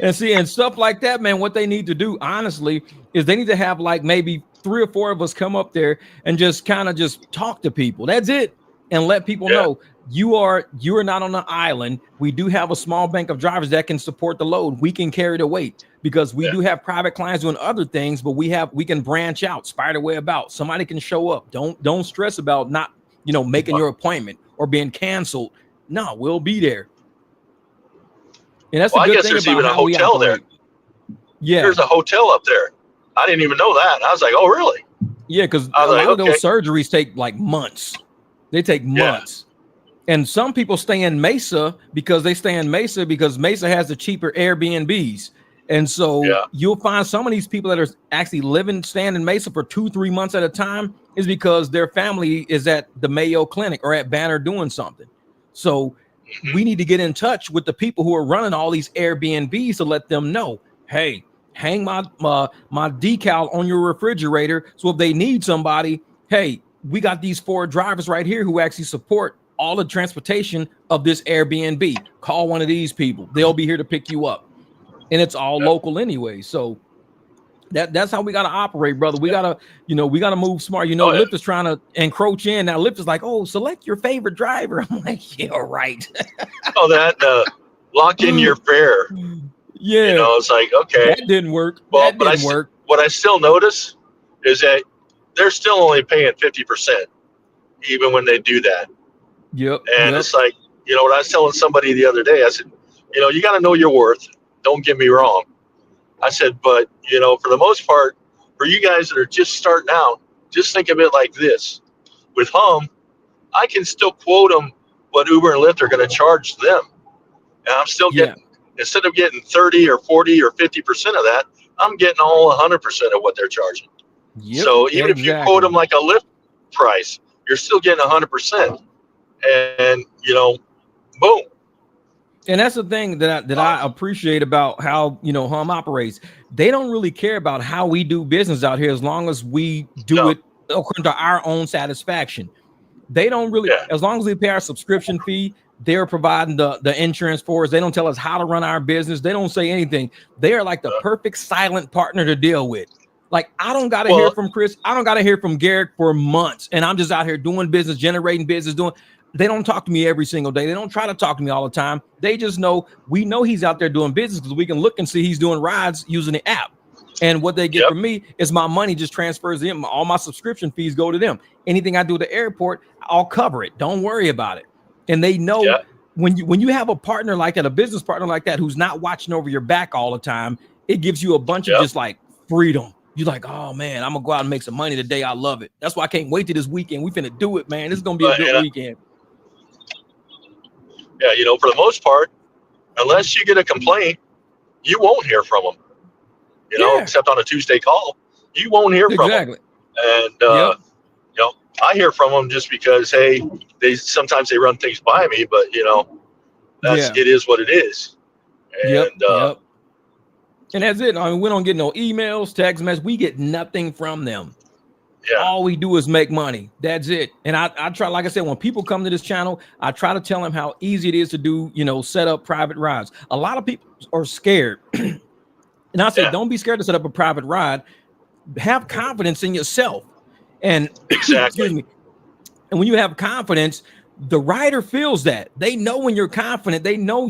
And see, and stuff like that, man, what they need to do, honestly, is they need to have like maybe 3 or 4 of us come up there and just kind of just talk to people. That's it. And let people know you are not on the island. We do have a small bank of drivers that can support the load. We can carry the weight because we do have private clients doing other things, but we can branch out, spider web out. Somebody can show up. Don't stress about not, making your appointment or being canceled. No, we'll be there. And that's I guess there's even a hotel there. Yeah. There's a hotel up there. I didn't even know that. I was like, oh, really? Yeah, because a lot of those surgeries take like months. They take months. And some people stay in Mesa because Mesa has the cheaper Airbnbs. And so you'll find some of these people that are actually staying in Mesa for 2-3 months at a time is because their family is at the Mayo Clinic or at Banner doing something. So we need to get in touch with the people who are running all these Airbnbs to let them know, hey, hang my decal on your refrigerator. So if they need somebody, hey, we got these 4 drivers right here who actually support all the transportation of this Airbnb. Call one of these people. They'll be here to pick you up. And it's all local anyway. So that's how we got to operate, brother. We got to move smart. Lyft is trying to encroach in. Now Lyft is like, oh, select your favorite driver. I'm like, yeah, right. Lock in your fare. Yeah. It's like, okay. That didn't work. Well, what I still notice is that they're still only paying 50%, even when they do that. Yep. And it's like, what I was telling somebody the other day, I said, you got to know your worth. Don't get me wrong. I said, but, for the most part, for you guys that are just starting out, just think of it like this. With Hum, I can still quote them what Uber and Lyft are going to charge them. And I'm still getting, instead of getting 30 or 40 or 50% of that, I'm getting all 100% of what they're charging. Yep, so even if you quote them like a Lyft price, you're still getting 100%. And, boom. And that's the thing that I appreciate about how Hum operates. They don't really care about how we do business out here as long as we do No. it according to our own satisfaction. They don't really, Yeah. as long as we pay our subscription fee, they're providing the insurance for us. They don't tell us how to run our business. They don't say anything. They are like the perfect silent partner to deal with. Like, I don't got to hear from Chris. I don't got to hear from Garrett for months. And I'm just out here doing business, generating business, they don't talk to me every single day. They don't try to talk to me all the time. They just know, we know he's out there doing business because we can look and see he's doing rides using the app. And what they get from me is my money just transfers in. All my subscription fees go to them. Anything I do at the airport, I'll cover it. Don't worry about it. And they know when you have a partner like that, a business partner like that, who's not watching over your back all the time, it gives you a bunch of just like freedom. You're like, oh man, I'm gonna go out and make some money today. I love it. That's why I can't wait to this weekend. We finna do it, man. This is gonna be a good weekend. Yeah, for the most part, unless you get a complaint, you won't hear from them. Except on a Tuesday call, you won't hear from them. And I hear from them just because, hey, sometimes they run things by me, but it is what it is. And and that's it. I mean, we don't get no emails, text messages. We get nothing from them. Yeah. All we do is make money. That's it. And I try, like I said, when people come to this channel, I try to tell them how easy it is to do, set up private rides. A lot of people are scared. And I say, don't be scared to set up a private ride. Have confidence in yourself. And excuse me. And when you have confidence, the rider feels that. They know when you're confident. They know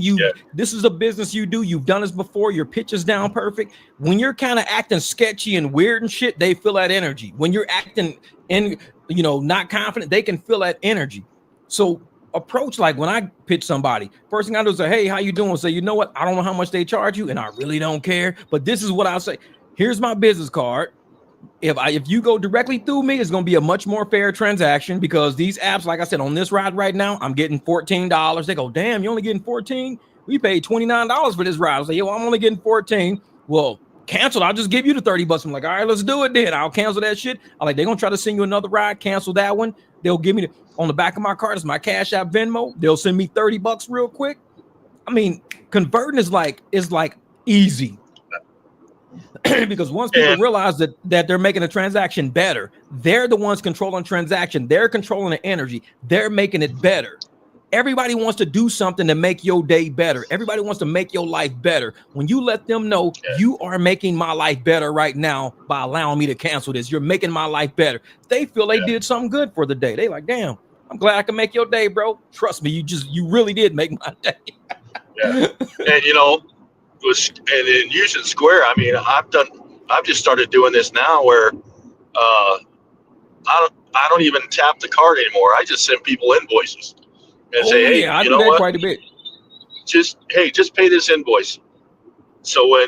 this is a business you do. You've done this before. Your pitch is down perfect. When you're kind of acting sketchy and weird and shit, they feel that energy. When you're acting not confident, they can feel that energy. So approach, like when I pitch somebody, first thing I do is say, hey, how you doing? Say, you know what? I don't know how much they charge you, and I really don't care. But this is what I'll say. Here's my business card. If you go directly through me, it's going to be a much more fair transaction, because these apps, like I said, on this ride right now, I'm getting $14. They go, damn, you're only getting 14? We paid $29 for this ride. I was like, yo, I'm only getting 14. Well, cancel. I'll just give you the $30. I'm like, all right, let's do it then. I'll cancel that shit. I'm like, they're going to try to send you another ride. Cancel that one. They'll give me on the back of my card, it's my Cash App, Venmo. They'll send me $30 real quick. I mean, converting is like easy. Because once people realize that they're making a transaction better, they're the ones controlling transaction. They're controlling the energy. They're making it better. Everybody wants to do something to make your day better. Everybody wants to make your life better. When you let them know you are making my life better right now by allowing me to cancel this, you're making my life better. They feel they did something good for the day. They like, damn, I'm glad I can make your day, bro. Trust me, you really did make my day. And and in using Square, I mean, I've just started doing this now where I don't even tap the card anymore. I just send people invoices and say, hey, I do that quite a bit. Just pay this invoice. So when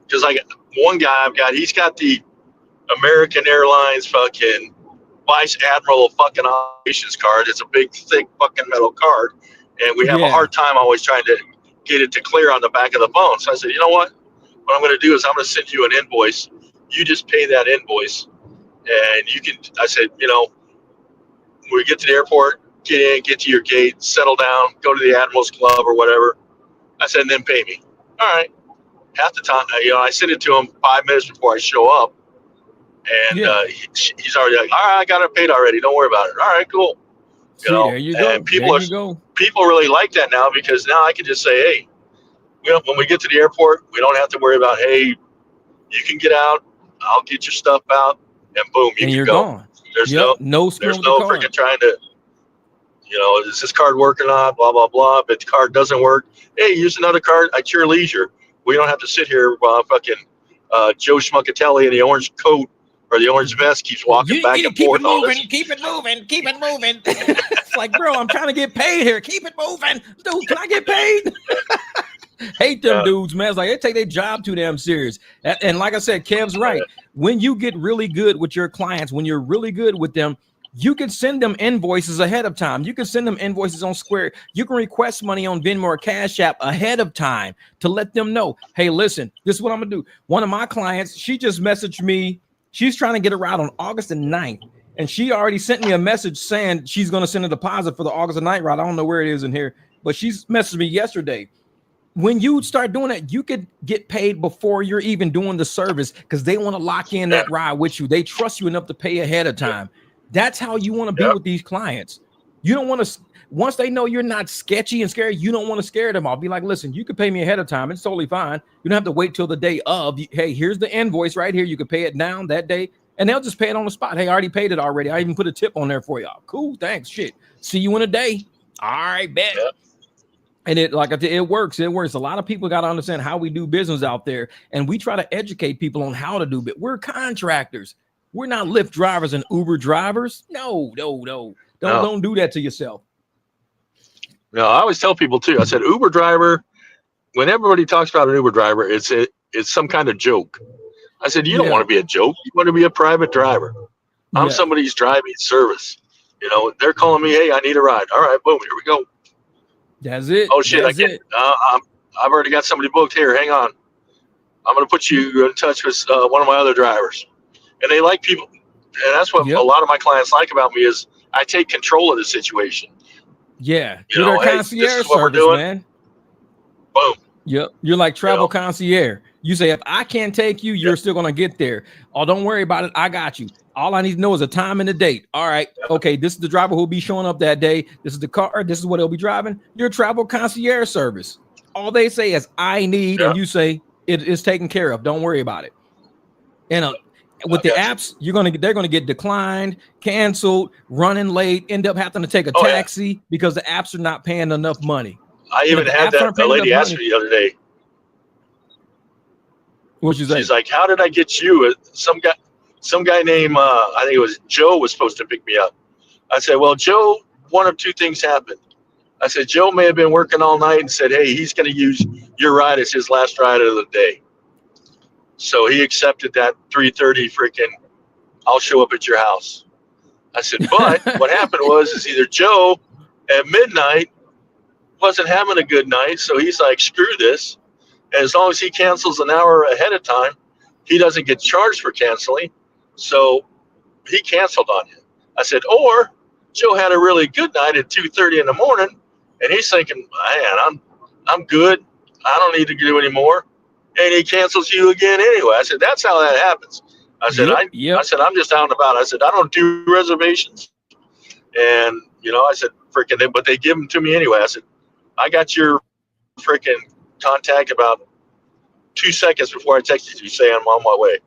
because one guy he's got the American Airlines fucking Vice Admiral fucking operations card. It's a big, thick fucking metal card, and we have a hard time always trying to get it to clear on the back of the phone. So I said, you know what I'm going to do is I'm going to send you an invoice. You just pay that invoice, and you can. I said, when we get to the airport, get in, get to your gate, settle down, go to the Admiral's Club or whatever. I said, and then pay me. All right. Half the time, I send it to him 5 minutes before I show up, and he's already like, all right, I got it paid already. Don't worry about it. All right, cool. There you go. And people really like that now, because now I can just say, hey, when we get to the airport, we don't have to worry about, hey, you can get out, I'll get your stuff out, and boom, you can go. Gone. There's no freaking trying to, is this card working or not? Blah blah blah. But the card doesn't work, hey, use another card at your leisure. We don't have to sit here while fucking Joe Schmuckatelli in the orange coat or the orange vest keeps walking back and forth. Keep it moving. It's like, bro, I'm trying to get paid here. Keep it moving. Dude, can I get paid? Hate them dudes, man. It's like they take their job too damn serious. And like I said, Kev's right. When you get really good with your clients, when you're really good with them, you can send them invoices ahead of time. You can send them invoices on Square. You can request money on Venmo or Cash App ahead of time to let them know, hey, listen, this is what I'm going to do. One of my clients, she just messaged me. She's trying to get a ride on August the 9th. And she already sent me a message saying she's going to send a deposit for the August the 9th ride. I don't know where it is in here. but she's messaged me yesterday. When you start doing that, you could get paid before you're even doing the service because they want to lock in that ride with you. They trust you enough to pay ahead of time. That's how you want to be with these clients. You don't want to, once they know you're not sketchy and scary, you don't want to scare them. I'll be like, listen, you can pay me ahead of time. It's totally fine. You don't have to wait till the day of. Hey, here's the invoice right here. You can pay it down that day, and they'll just pay it on the spot. Hey, I already paid it already. I even put a tip on there for y'all. Cool, thanks. Shit. See you in a day. All right, bet. Yeah. And it, like I said, it works. It works. A lot of people got to understand how we do business out there, and we try to educate people on how to do it. We're contractors. We're not Lyft drivers and Uber drivers. No. Don't do that to yourself. No, I always tell people too. I said Uber driver. When everybody talks about an Uber driver, it's some kind of joke. I said you don't want to be a joke. You want to be a private driver. I'm somebody's driving service. You know, they're calling me. Hey, I need a ride. All right, boom. Here we go. That's it. Oh shit! I've already got somebody booked here. Hang on. I'm going to put you in touch with one of my other drivers. And they like people, and that's what a lot of my clients like about me is I take control of the situation. Yeah, you're a concierge service, man. Boom. Yep, you're like travel concierge. You say if I can't take you, you're still gonna get there. Oh, don't worry about it. I got you. All I need to know is a time and a date. All right, okay. This is the driver who'll be showing up that day. This is the car. This is what he'll be driving. Your travel concierge service. All they say is I need, and you say it is taken care of. Don't worry about it. And with the apps, they're gonna get declined, canceled, running late, end up having to take a taxi because the apps are not paying enough money. I even had that. The lady asked me the other day. What you say? She's like, "How did I get you?" Some guy named I think it was Joe was supposed to pick me up. I said, "Well, Joe, one of two things happened." I said, "Joe may have been working all night and said, hey, he's going to use your ride as his last ride of the day." So he accepted that 3:30 freaking, I'll show up at your house. I said, but what happened is either Joe at midnight wasn't having a good night. So he's like, screw this. And as long as he cancels an hour ahead of time, he doesn't get charged for canceling. So he canceled on you. I said, or Joe had a really good night at 2:30 in the morning. And he's thinking, man, I'm good. I don't need to do any more. And he cancels you again anyway. I said, that's how that happens. I said, I said, I'm just out and about. I said, I don't do reservations. And, I said, freaking, but they give them to me anyway. I said, I got your freaking contact about 2 seconds before I texted you saying I'm on my way.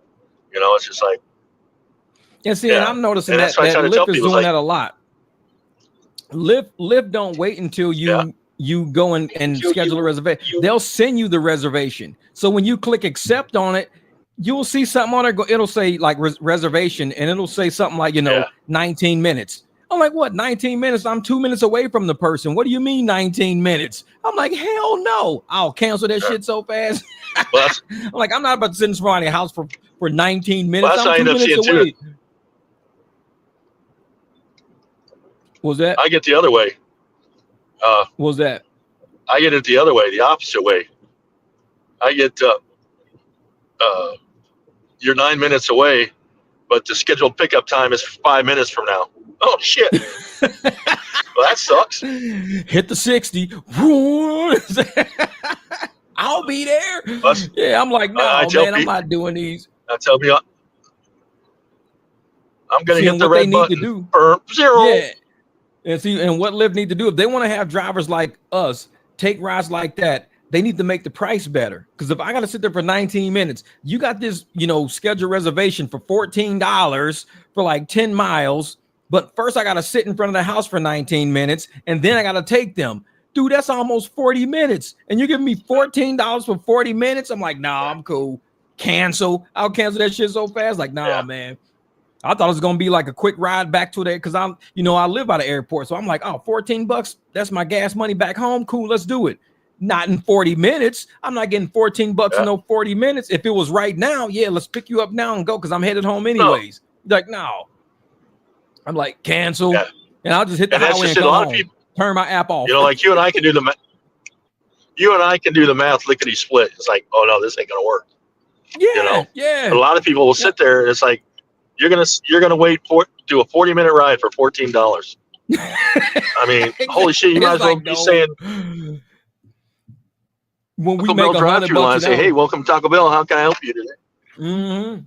It's just like. And see, and I'm noticing that Lyft is doing that a lot. Lyft don't wait until you go and schedule a reservation. They'll send you the reservation. So when you click accept on it, you'll see something on there. It'll say like reservation, and it'll say something like 19 minutes. I'm like, what? 19 minutes? I'm 2 minutes away from the person. What do you mean 19 minutes? I'm like, hell no! I'll cancel that shit so fast. I'm like, I'm not about to sit in somebody's house for 19 minutes. Well, I'm 2 minutes away. What was that? I get the other way. What was that? I get it the other way, the opposite way. I get you're 9 minutes away, but the scheduled pickup time is 5 minutes from now. Oh shit! Well, that sucks. Hit the 60. I'll be there. I'm like, no, man, I'm not doing these. I tell you, I'm going to hit the red button. To do. 0. Yeah. And what Lyft need to do if they want to have drivers like us take rides like that, they need to make the price better. Because if I got to sit there for 19 minutes, you got this, scheduled reservation for $14 for like 10 miles. But first I got to sit in front of the house for 19 minutes and then I got to take them. Dude, that's almost 40 minutes. And you're giving me $14 for 40 minutes? I'm like, nah, I'm cool. Cancel. I'll cancel that shit so fast. Like, nah, man. I thought it was going to be like a quick ride back to there because I live by the airport. So I'm like, oh, $14. That's my gas money back home. Cool. Let's do it. Not in 40 minutes. I'm not getting $14 in no 40 minutes. If it was right now, let's pick you up now and go because I'm headed home anyways. Like, no. I'm like, cancel. Yeah. And I'll just hit the highway and go home. Turn my app off. Like you and I can do the math. You and I can do the math lickety split. It's like, oh no, this ain't gonna work. Yeah. But a lot of people will sit there and it's like, you're gonna wait do a 40-minute ride for $14. I mean, holy shit, you might as well be saying when we Taco make Bell drive-through line, say, hey, welcome to Taco Bell. How can I help you today? Mm-hmm.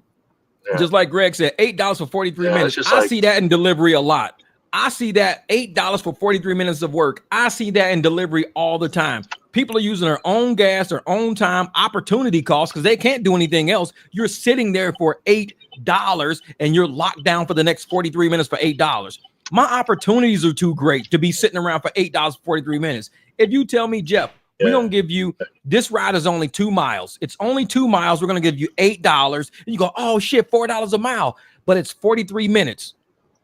Yeah. Just like Greg said, $8 for 43 minutes. I see that in delivery a lot. I see that $8 for 43 minutes of work. I see that in delivery all the time. People are using their own gas, their own time, opportunity costs because they can't do anything else. You're sitting there for $8 and you're locked down for the next 43 minutes for $8. My opportunities are too great to be sitting around for $8 for 43 minutes. If you tell me, Jeff, we're going to give you, this ride is only 2 miles. It's only 2 miles. We're going to give you $8. And you go, oh shit, $4 a mile, but it's 43 minutes.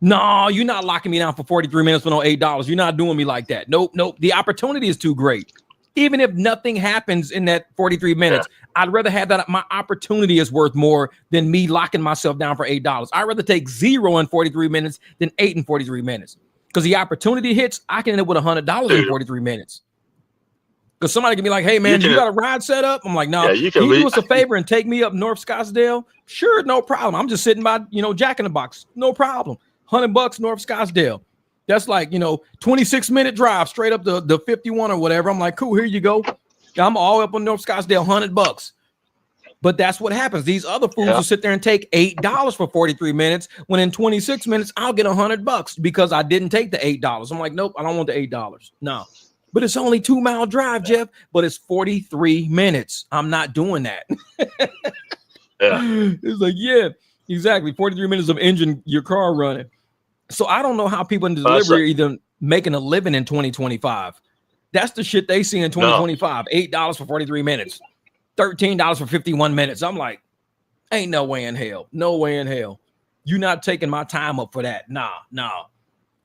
No, you're not locking me down for 43 minutes for no $8. You're not doing me like that. Nope. The opportunity is too great. Even if nothing happens in that 43 minutes, I'd rather have that. My opportunity is worth more than me locking myself down for $8. I'd rather take 0 in 43 minutes than 8 in 43 minutes. Because the opportunity hits, I can end up with $100 in 43 minutes. Because somebody can be like, hey, man, you got a ride set up? I'm like, no, can you do us a favor and take me up North Scottsdale? Sure, no problem. I'm just sitting by, Jack in the Box. No problem. $100 North Scottsdale. That's like, 26-minute drive straight up the 51 or whatever. I'm like, cool, here you go. I'm all up on North Scottsdale, $100. But that's what happens. These other fools will sit there and take $8 for 43 minutes when in 26 minutes, I'll get $100 because I didn't take the $8. I'm like, nope, I don't want the $8. No. But it's only 2 mile drive, Jeff, but it's 43 minutes. I'm not doing that. It's like, yeah, exactly. 43 minutes of engine, your car running. So I don't know how people in delivery are either making a living in 2025. That's the shit they see in 2025. $8 for 43 minutes, $13 for 51 minutes. I'm like, ain't no way in hell. No way in hell. You're not taking my time up for that. Nah.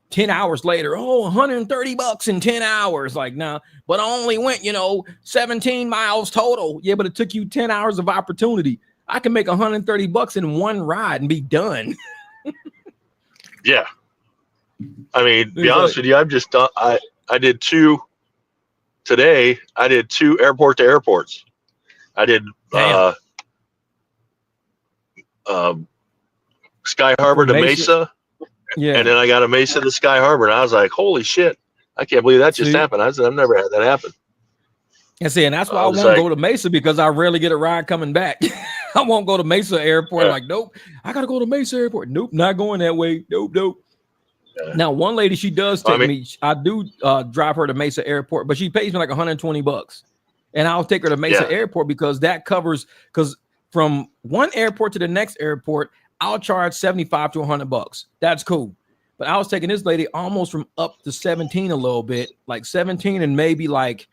10 hours later, $130 in 10 hours. Like, nah, but I only went, 17 miles total. Yeah, but it took you 10 hours of opportunity. I can make $130 in one ride and be done. Yeah. I mean, be honest with you, I've just done, I did 2 today. I did 2 airport to airports. I did Sky Harbor to Mesa. Yeah. And then I got a Mesa to Sky Harbor, and I was like, holy shit, I can't believe that just happened. I said, I've never had that happen. And that's why I won't go to Mesa, because I rarely get a ride coming back. I won't go to Mesa Airport. Like, nope, I got to go to Mesa Airport. Nope, not going that way. Nope. Yeah. Now, one lady, she does take me. I do drive her to Mesa Airport, but she pays me like $120. And I'll take her to Mesa Airport because that covers, because from one airport to the next airport, I'll charge $75 to $100. That's cool. But I was taking this lady almost from up to 17 a little bit, like 17 and maybe like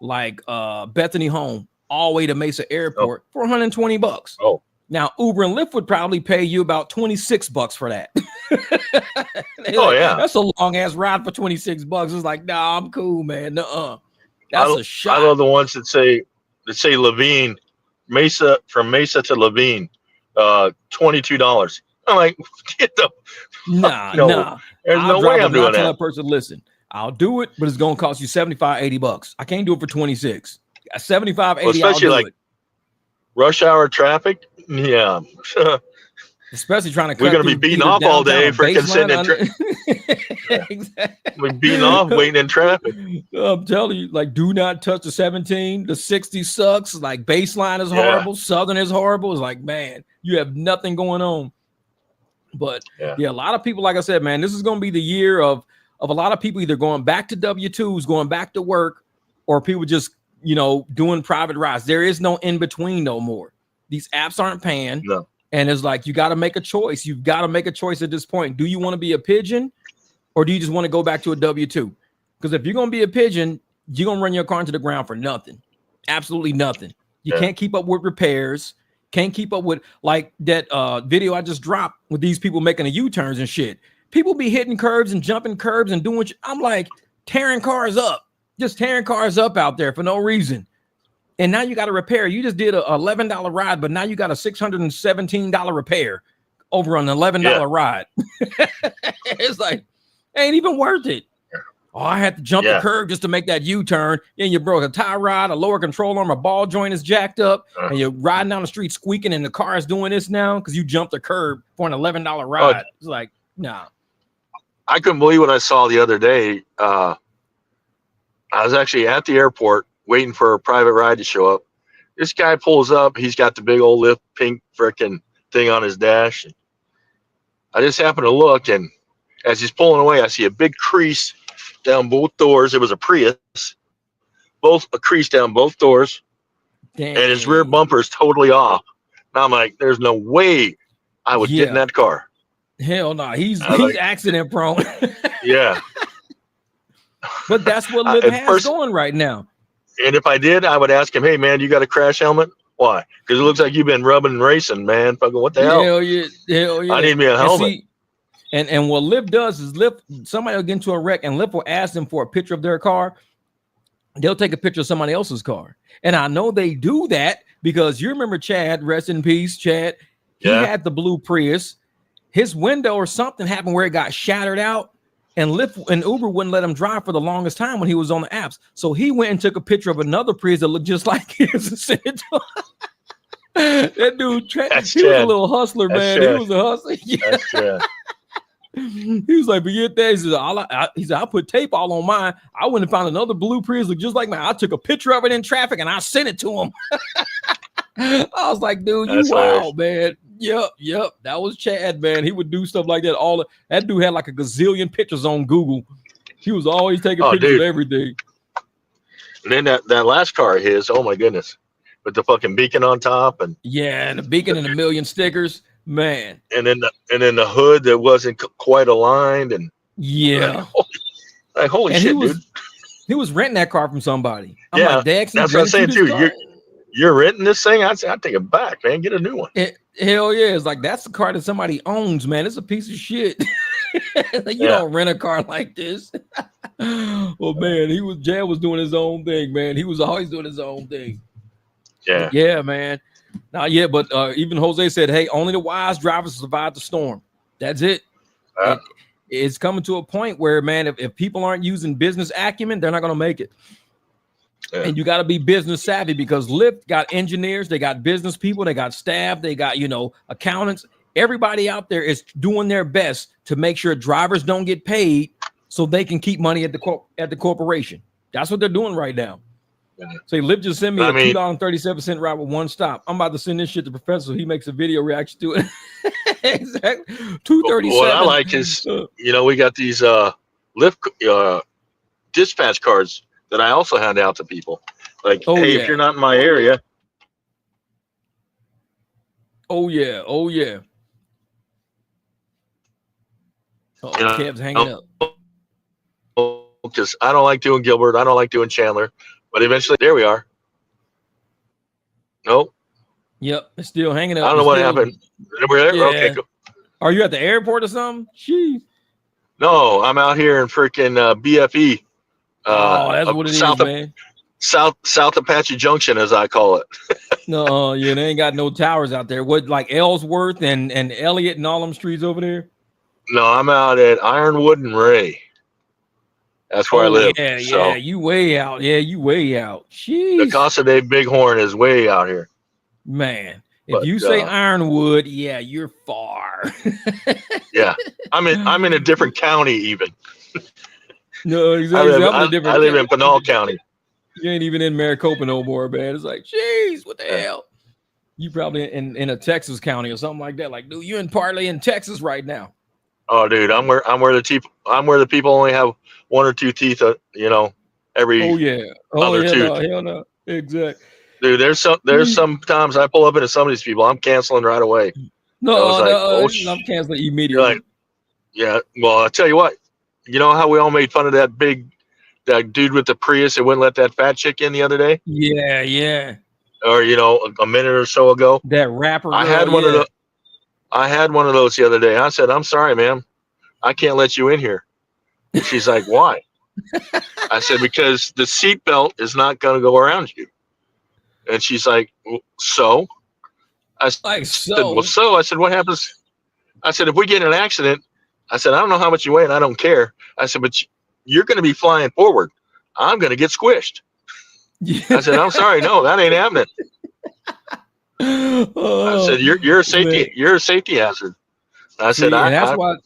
Bethany home all the way to Mesa Airport for $120. Oh, now Uber and Lyft would probably pay you about $26 for that. That's a long ass ride for $26. It's like, nah, I'm cool, man. That's a shot. I love the ones that say Levine, Mesa, from Mesa to Levine, $22. I'm like, get the nah. There's no way I'm doing that. Tell a person, listen, I'll do it, but it's gonna cost you $75-$80. I can't do it for 26. $75-$80. Especially like rush hour traffic. Yeah. Especially trying to cut. We're gonna be beating off all day for sitting in Exactly. We're beating off waiting in traffic. I'm telling you, like, do not touch the 17. The 60 sucks. Like, baseline is horrible. Southern is horrible. It's like, man, you have nothing going on. But a lot of people, like I said, man, this is gonna be the year of a lot of people either going back to W-2s, going back to work, or people just, doing private rides. There is no in between no more. These apps aren't paying. No. And it's like, you got to make a choice. You've got to make a choice at this point. Do you want to be a pigeon, or do you just want to go back to a W-2? Because if you're going to be a pigeon, you're going to run your car into the ground for nothing. Absolutely nothing. You can't keep up with repairs. Can't keep up with, like, that video I just dropped with these people making the U-turns and shit. People be hitting curves and jumping curves and doing I'm like, tearing cars up. Just tearing cars up out there for no reason. And now you got to repair. You just did a $11 ride, but now you got a $617 repair over an $11 ride. It's like, ain't even worth it. Oh, I had to jump the curb just to make that U-turn. And you broke a tie rod, a lower control arm, a ball joint is jacked up, and you're riding down the street squeaking, and the car is doing this now because you jumped the curb for an $11 ride. It's like, nah. I couldn't believe what I saw the other day. I was actually at the airport waiting for a private ride to show up. This guy pulls up. He's got the big old lift pink frickin' thing on his dash. I just happened to look, and as he's pulling away, I see a big crease down both doors. It was a Prius, a crease down both doors. Dang. And his rear bumper is totally off. And I'm like, there's no way I would get in that car. Hell no, he's accident prone. Yeah. But that's what Liv has going right now. And if I did, I would ask him, hey, man, you got a crash helmet? Why? Because it looks like you've been rubbing and racing, man. Fucking what the hell? Hell yeah. I need me a helmet. And what Liv does is somebody will get into a wreck and Liv will ask them for a picture of their car. They'll take a picture of somebody else's car. And I know they do that because you remember Chad, rest in peace, Chad. He had the blue Prius. His window or something happened where it got shattered out. And Lyft and Uber wouldn't let him drive for the longest time when he was on the apps. So he went and took a picture of another Prius that looked just like his and sent it to him. That dude, he was a little hustler, man. He was a hustler. Yeah. He was like, forget that. He said, I put tape all on mine. I went and found another blue Prius look just like mine. I took a picture of it in traffic and I sent it to him. I was like, dude, you wild, man. Yep. That was Chad, man. He would do stuff like that. That dude had like a gazillion pictures on Google. He was always taking pictures of everything. And then that last car of his, oh my goodness, with the fucking beacon on top and the beacon and a million stickers, man. And then the hood that wasn't quite aligned and holy shit, dude. He was renting that car from somebody. I'm like, that's what I'm saying too. You're renting this thing? I'd take it back, man. Get a new one. Hell yeah. It's like, that's the car that somebody owns, man. It's a piece of shit. Like, you don't rent a car like this. Well, man, Jad was doing his own thing, man. He was always doing his own thing. Yeah. Yeah, man. But even Jose said, hey, only the wise drivers survive the storm. That's it. It's coming to a point where, man, if people aren't using business acumen, they're not going to make it. Yeah. And you got to be business savvy because Lyft got engineers, they got business people, they got staff, they got, accountants. Everybody out there is doing their best to make sure drivers don't get paid so they can keep money at the corporation. That's what they're doing right now. Yeah. So Lyft just sent me a $2.37 ride with one stop. I'm about to send this shit to Professor. He makes a video reaction to it. Exactly. $2.37. What I like is, we got these Lyft dispatch cards that I also hand out to people. Like, if you're not in my area. Oh yeah. Kev's hanging up. Because I don't like doing Gilbert. I don't like doing Chandler. But eventually, there we are. Nope. Yep, it's still hanging up. I don't know what happened. We're there? Yeah. Okay, cool. Are you at the airport or something? Jeez. No, I'm out here in freaking BFE. That's what it is, man. South Apache Junction, as I call it. No, they ain't got no towers out there. What, like Ellsworth and Elliott and all them streets over there? No, I'm out at Ironwood and Ray. That's where I live. Yeah, you way out. Yeah, you way out. Jeez. The Casa de Bighorn is way out here. Man, if you say Ironwood, you're far. Yeah, I'm in a different county even. No, exactly. I live in Pinal County. You ain't even in Maricopa no more, man. It's like, jeez, what the hell? You probably in a Texas county or something like that. Like, dude, you partly in Texas right now. Oh, dude, I'm where the people only have one or two teeth. Every other two. No, hell no, exactly. Dude, there's some times I pull up into some of these people, I'm canceling right away. I'm canceling immediately. Yeah, well, I tell you what. You know how we all made fun of that dude with the Prius that wouldn't let that fat chick in the other day? Yeah. Or a minute or so ago. That rapper. I had one of those the other day. I said, "I'm sorry, ma'am, I can't let you in here." And she's like, "Why?" I said, "Because the seatbelt is not going to go around you." And she's like, "So?" I said, "Well, so?" I said, "What happens?" I said, "If we get in an accident," I said, "I don't know how much you weigh and I don't care." I said, "But you're going to be flying forward. I'm going to get squished." I said, "I'm sorry. No, that ain't happening." I said, you're a safety hazard. I said, that's why.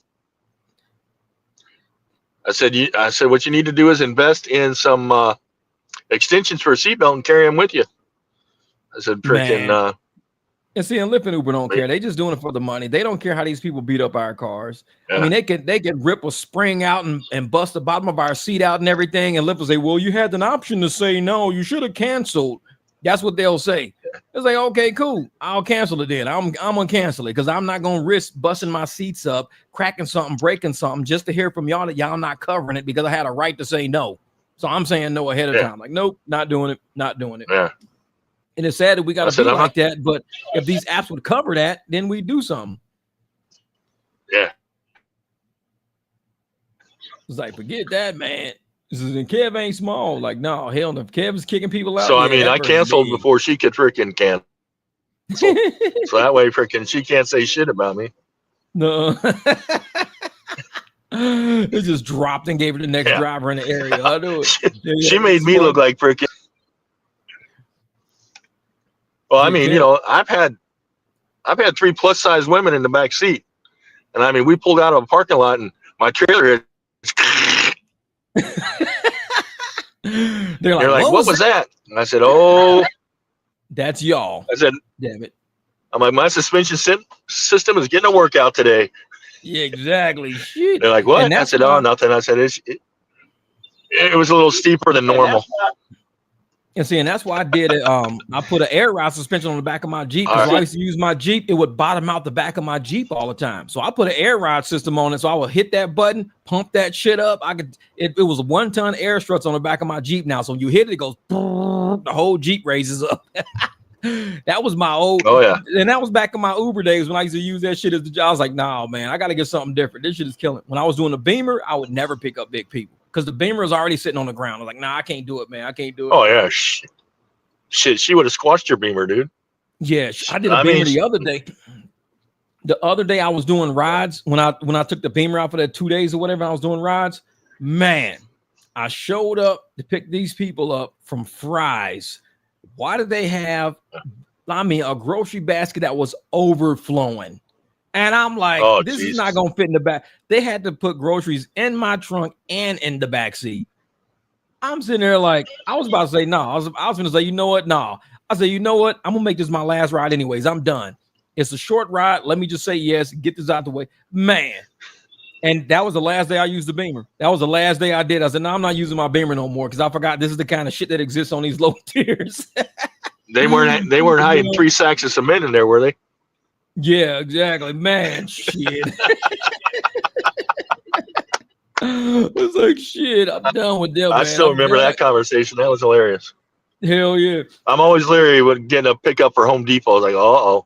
I said, what you need to do is invest in some extensions for a seatbelt and carry them with you. I said, freaking. And see, and Lyft and Uber don't care. They just doing it for the money. They don't care how these people beat up our cars. Yeah. I mean, they could rip a spring out and bust the bottom of our seat out and everything. And Lyft will say, well, you had an option to say no. You should have canceled. That's what they'll say. It's like, okay, cool. I'll cancel it then. I'm gonna cancel it because I'm not gonna risk busting my seats up, cracking something, breaking something, just to hear from y'all that y'all not covering it because I had a right to say no. So I'm saying no ahead of time. Like, nope, not doing it, not doing it. Yeah. And it's sad that we got to be like that. But if these apps would cover that, then we do something. Yeah. It's like, forget that, man. And Kev ain't small. Like, no, hell no. If Kev is kicking people out. So, I mean, I canceled before she could freaking cancel. So that way, freaking, she can't say shit about me. No. It just dropped and gave it the next driver in the area. I do it. She made me look like freaking. Well, I mean, you know, I've had 3 plus size women in the back seat, and I mean, we pulled out of a parking lot, and my trailer. They're like, what was that? And I said, oh, that's y'all. I said, damn it. I'm like, my suspension system is getting a workout today. Yeah, exactly. Shit. They're like, what? I said, oh, nothing. I said, it was a little steeper than normal. And see, and that's why I did it. I put an air ride suspension on the back of my Jeep because when I used to use my Jeep, it would bottom out the back of my Jeep all the time. So I put an air ride system on it. So I would hit that button, pump that shit up. It was a 1-ton air struts on the back of my Jeep now. So when you hit it, it goes, the whole Jeep raises up. That was my old. Oh, yeah. And that was back in my Uber days when I used to use that shit as the job. I was like, nah, man, I got to get something different. This shit is killing. When I was doing the Beamer, I would never pick up big people because the Beamer is already sitting on the ground. I was like, nah, I can't do it, man. I can't do it. Oh, yeah. Shit, she would have squashed your Beamer, dude. Yeah, I did a Beamer the other day. The other day I was doing rides when I took the Beamer out for that 2 days or whatever. I was doing rides. Man, I showed up to pick these people up from Fry's. Why did they have, a grocery basket that was overflowing? And I'm like, this is not going to fit in the back. They had to put groceries in my trunk and in the back seat. I'm sitting there like, I was about to say no. I was going to say, you know what? No. I said, you know what? I'm going to make this my last ride anyways. I'm done. It's a short ride. Let me just say yes. Get this out the way. Man. And that was the last day I used the Beamer. That was the last day I did. I said, no, I'm not using my Beamer no more because I forgot this is the kind of shit that exists on these low tiers. They weren't hiding 3 sacks of cement in there, were they? Yeah, exactly. Man, shit. It's like, shit, I'm done with them. I still remember that conversation. That was hilarious. Hell yeah. I'm always leery with getting a pickup for Home Depot. I was like, uh-oh.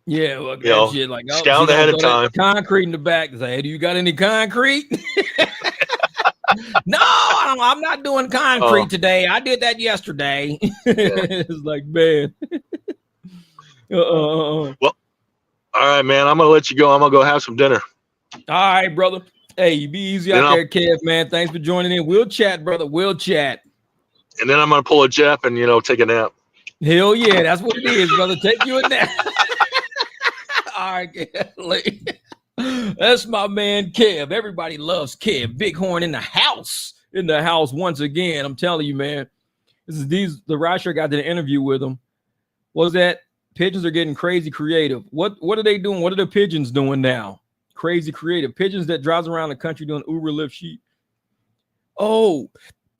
Yeah, well, that shit like scout ahead of time. Concrete in the back. Say, hey, do you got any concrete? No, I'm not doing concrete today. I did that yesterday. It's like, man. Well, all right, man. I'm gonna let you go. I'm gonna go have some dinner. All right, brother. Hey, you be easy out there, Kev, man. Thanks for joining in. We'll chat, brother. We'll chat. And then I'm gonna pull a Jeff and take a nap. Hell yeah, that's what it is, brother. Take you a nap. All right, Kev. That's my man Kev. Everybody loves Kev. Bighorn in the house. In the house once again. I'm telling you, man. The rideshare guy did an interview with him. What was that? Pigeons are getting crazy creative. What are they doing? What are the pigeons doing now? Crazy creative. Pigeons that drives around the country doing Uber, Lyft, sheet. Oh,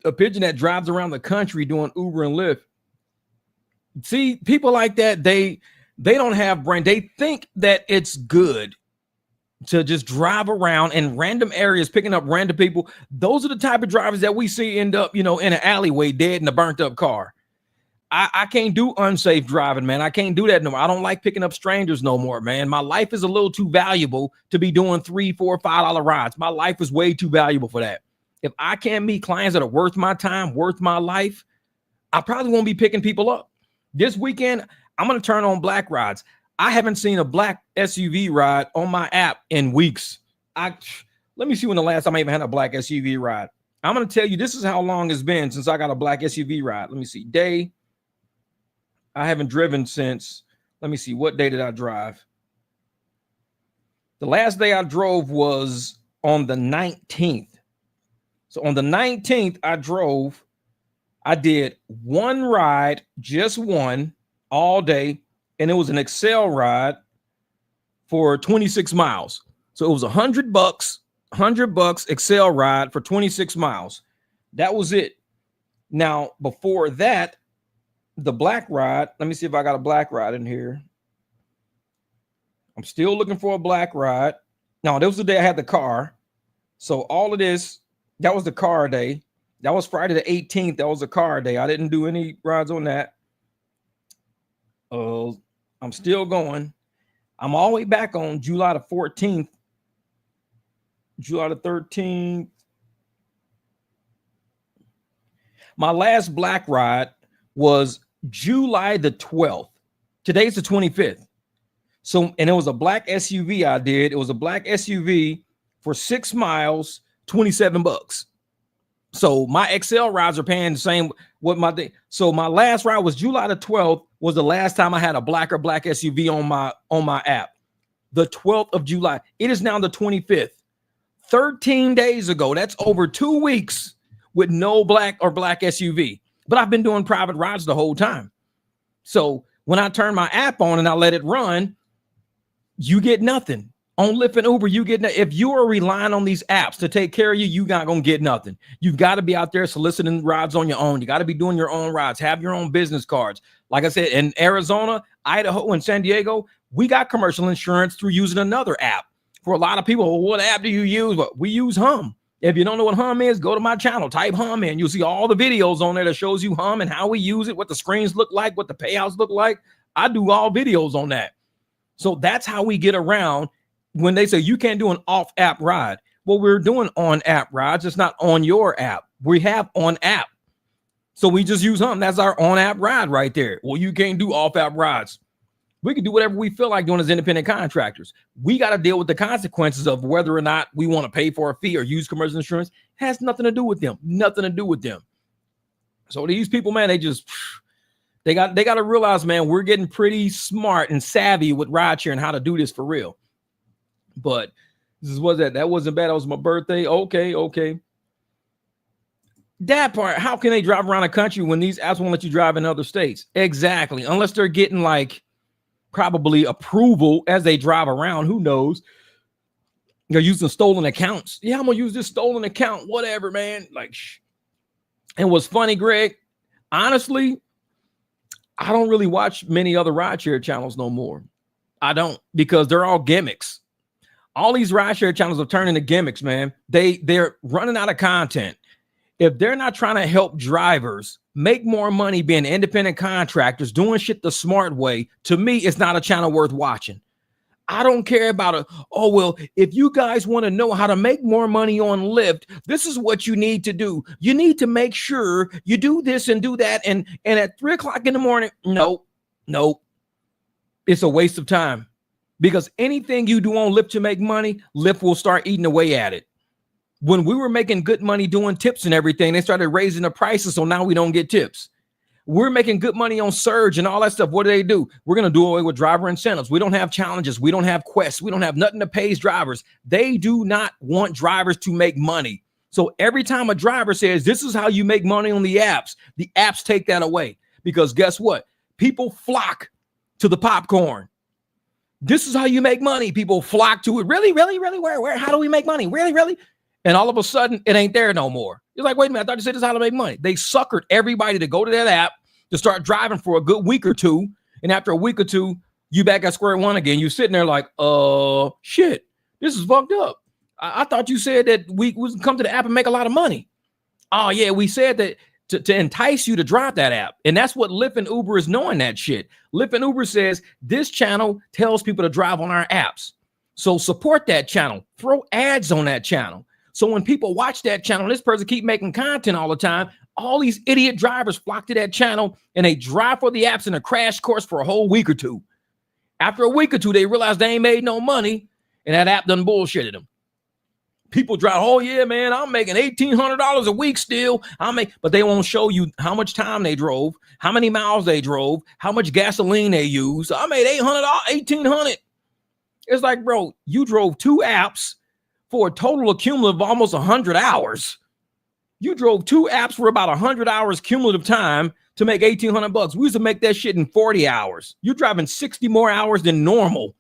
a pigeon that drives around the country doing Uber and Lyft. See, people like that, they don't have brain. They think that it's good to just drive around in random areas, picking up random people. Those are the type of drivers that we see end up, in an alleyway, dead in a burnt up car. I can't do unsafe driving, man. I can't do that no more. I don't like picking up strangers no more, man. My life is a little too valuable to be doing $3, $4, $5 rides. My life is way too valuable for that. If I can't meet clients that are worth my time, worth my life, I probably won't be picking people up. This weekend, I'm going to turn on black rides. I haven't seen a black SUV ride on my app in weeks. Let me see when the last time I even had a black SUV ride. I'm going to tell you, this is how long it's been since I got a black SUV ride. Let me see. Day. I haven't driven since, let me see, what day did I drive? The last day I drove was on the 19th. So on the 19th, I did one ride, just one all day. And it was an Excel ride for 26 miles. So it was $100 Excel ride for 26 miles. That was it. Now, before that, the black ride, let me see if I got a black ride in here. I'm still looking for a black ride. No, that was the day I had the car. So all of this, that was the car day. That was Friday the 18th. That was a car day. I didn't do any rides on that. I'm still going. I'm all the way back on July the 14th. July the 13th. My last black ride was July the 12th. Today's the 25th. So, and it was a black SUV I did. It was a black SUV for 6 miles, $27. So my Excel rides are paying the same what my day. So my last ride was July the 12th, was the last time I had a black SUV on my app. The 12th of July. It is now the 25th. 13 days ago. That's over 2 weeks with no black SUV. But I've been doing private rides the whole time. So when I turn my app on and I let it run, you get nothing. On Lyft and Uber, you get nothing. If you are relying on these apps to take care of you, you're not going to get nothing. You've got to be out there soliciting rides on your own. You got to be doing your own rides. Have your own business cards. Like I said, in Arizona, Idaho, and San Diego, we got commercial insurance through using another app. For a lot of people, well, what app do you use? Well, we use Hum. If you don't know what Hum is, go to my channel, type Hum in. You'll see all the videos on there that shows you Hum and how we use it, what the screens look like, what the payouts look like. I do all videos on that. So that's how we get around when they say you can't do an off-app ride. Well, we're doing on-app rides. It's not on your app. We have on-app. So we just use Hum. That's our on-app ride right there. Well, you can't do off-app rides. We can do whatever we feel like doing as independent contractors. We got to deal with the consequences of whether or not we want to pay for a fee or use commercial insurance. It has nothing to do with them. Nothing to do with them. So these people, man, they got to realize, man, we're getting pretty smart and savvy with rideshare and how to do this for real. But that wasn't bad. That was my birthday. Okay. That part, how can they drive around the country when these apps won't let you drive in other states? Exactly. Unless they're getting like probably approval as they drive around. Who knows? They're using stolen accounts. Yeah, I'm gonna use this stolen account, whatever, man. Like, and what's funny, Greg, honestly, I don't really watch many other rideshare channels no more. I don't, because they're all gimmicks. All these rideshare channels are turning to gimmicks, man. They're running out of content. If they're not trying to help drivers make more money being independent contractors, doing shit the smart way, to me, it's not a channel worth watching. I don't care about it. Oh, well, if you guys want to know how to make more money on Lyft, this is what you need to do. You need to make sure you do this and do that. And at 3 o'clock in the morning, nope. It's a waste of time, because anything you do on Lyft to make money, Lyft will start eating away at it. When we were making good money doing tips and everything, they started raising the prices, so now we don't get tips. We're making good money on Surge and all that stuff. What do? We're going to do away with driver incentives. We don't have challenges. We don't have quests. We don't have nothing to pay drivers. They do not want drivers to make money. So every time a driver says, this is how you make money on the apps take that away. Because guess what? People flock to the popcorn. This is how you make money. People flock to it. Really? Where? How do we make money? Really? And all of a sudden, it ain't there no more. You're like, wait a minute, I thought you said this is how to make money. They suckered everybody to go to that app, to start driving for a good week or two. And after a week or two, you back at square one again. You're sitting there like, shit, this is fucked up. I thought you said that we would come to the app and make a lot of money. Oh, yeah, we said that to entice you to drop that app. And that's what Lyft and Uber is knowing that shit. Lyft and Uber says this channel tells people to drive on our apps. So support that channel. Throw ads on that channel. So when people watch that channel, this person keep making content all the time, all these idiot drivers flock to that channel and they drive for the apps in a crash course for a whole week or two. After a week or two, they realize they ain't made no money and that app done bullshitted them. People drive, oh yeah, man, I'm making $1,800 a week still. But they won't show you how much time they drove, how many miles they drove, how much gasoline they used. I made $1,800. It's like, bro, you drove 2 apps for a total accumulative of almost 100 hours. You drove 2 apps for about 100 hours cumulative time to make $1,800. We used to make that shit in 40 hours. You're driving 60 more hours than normal.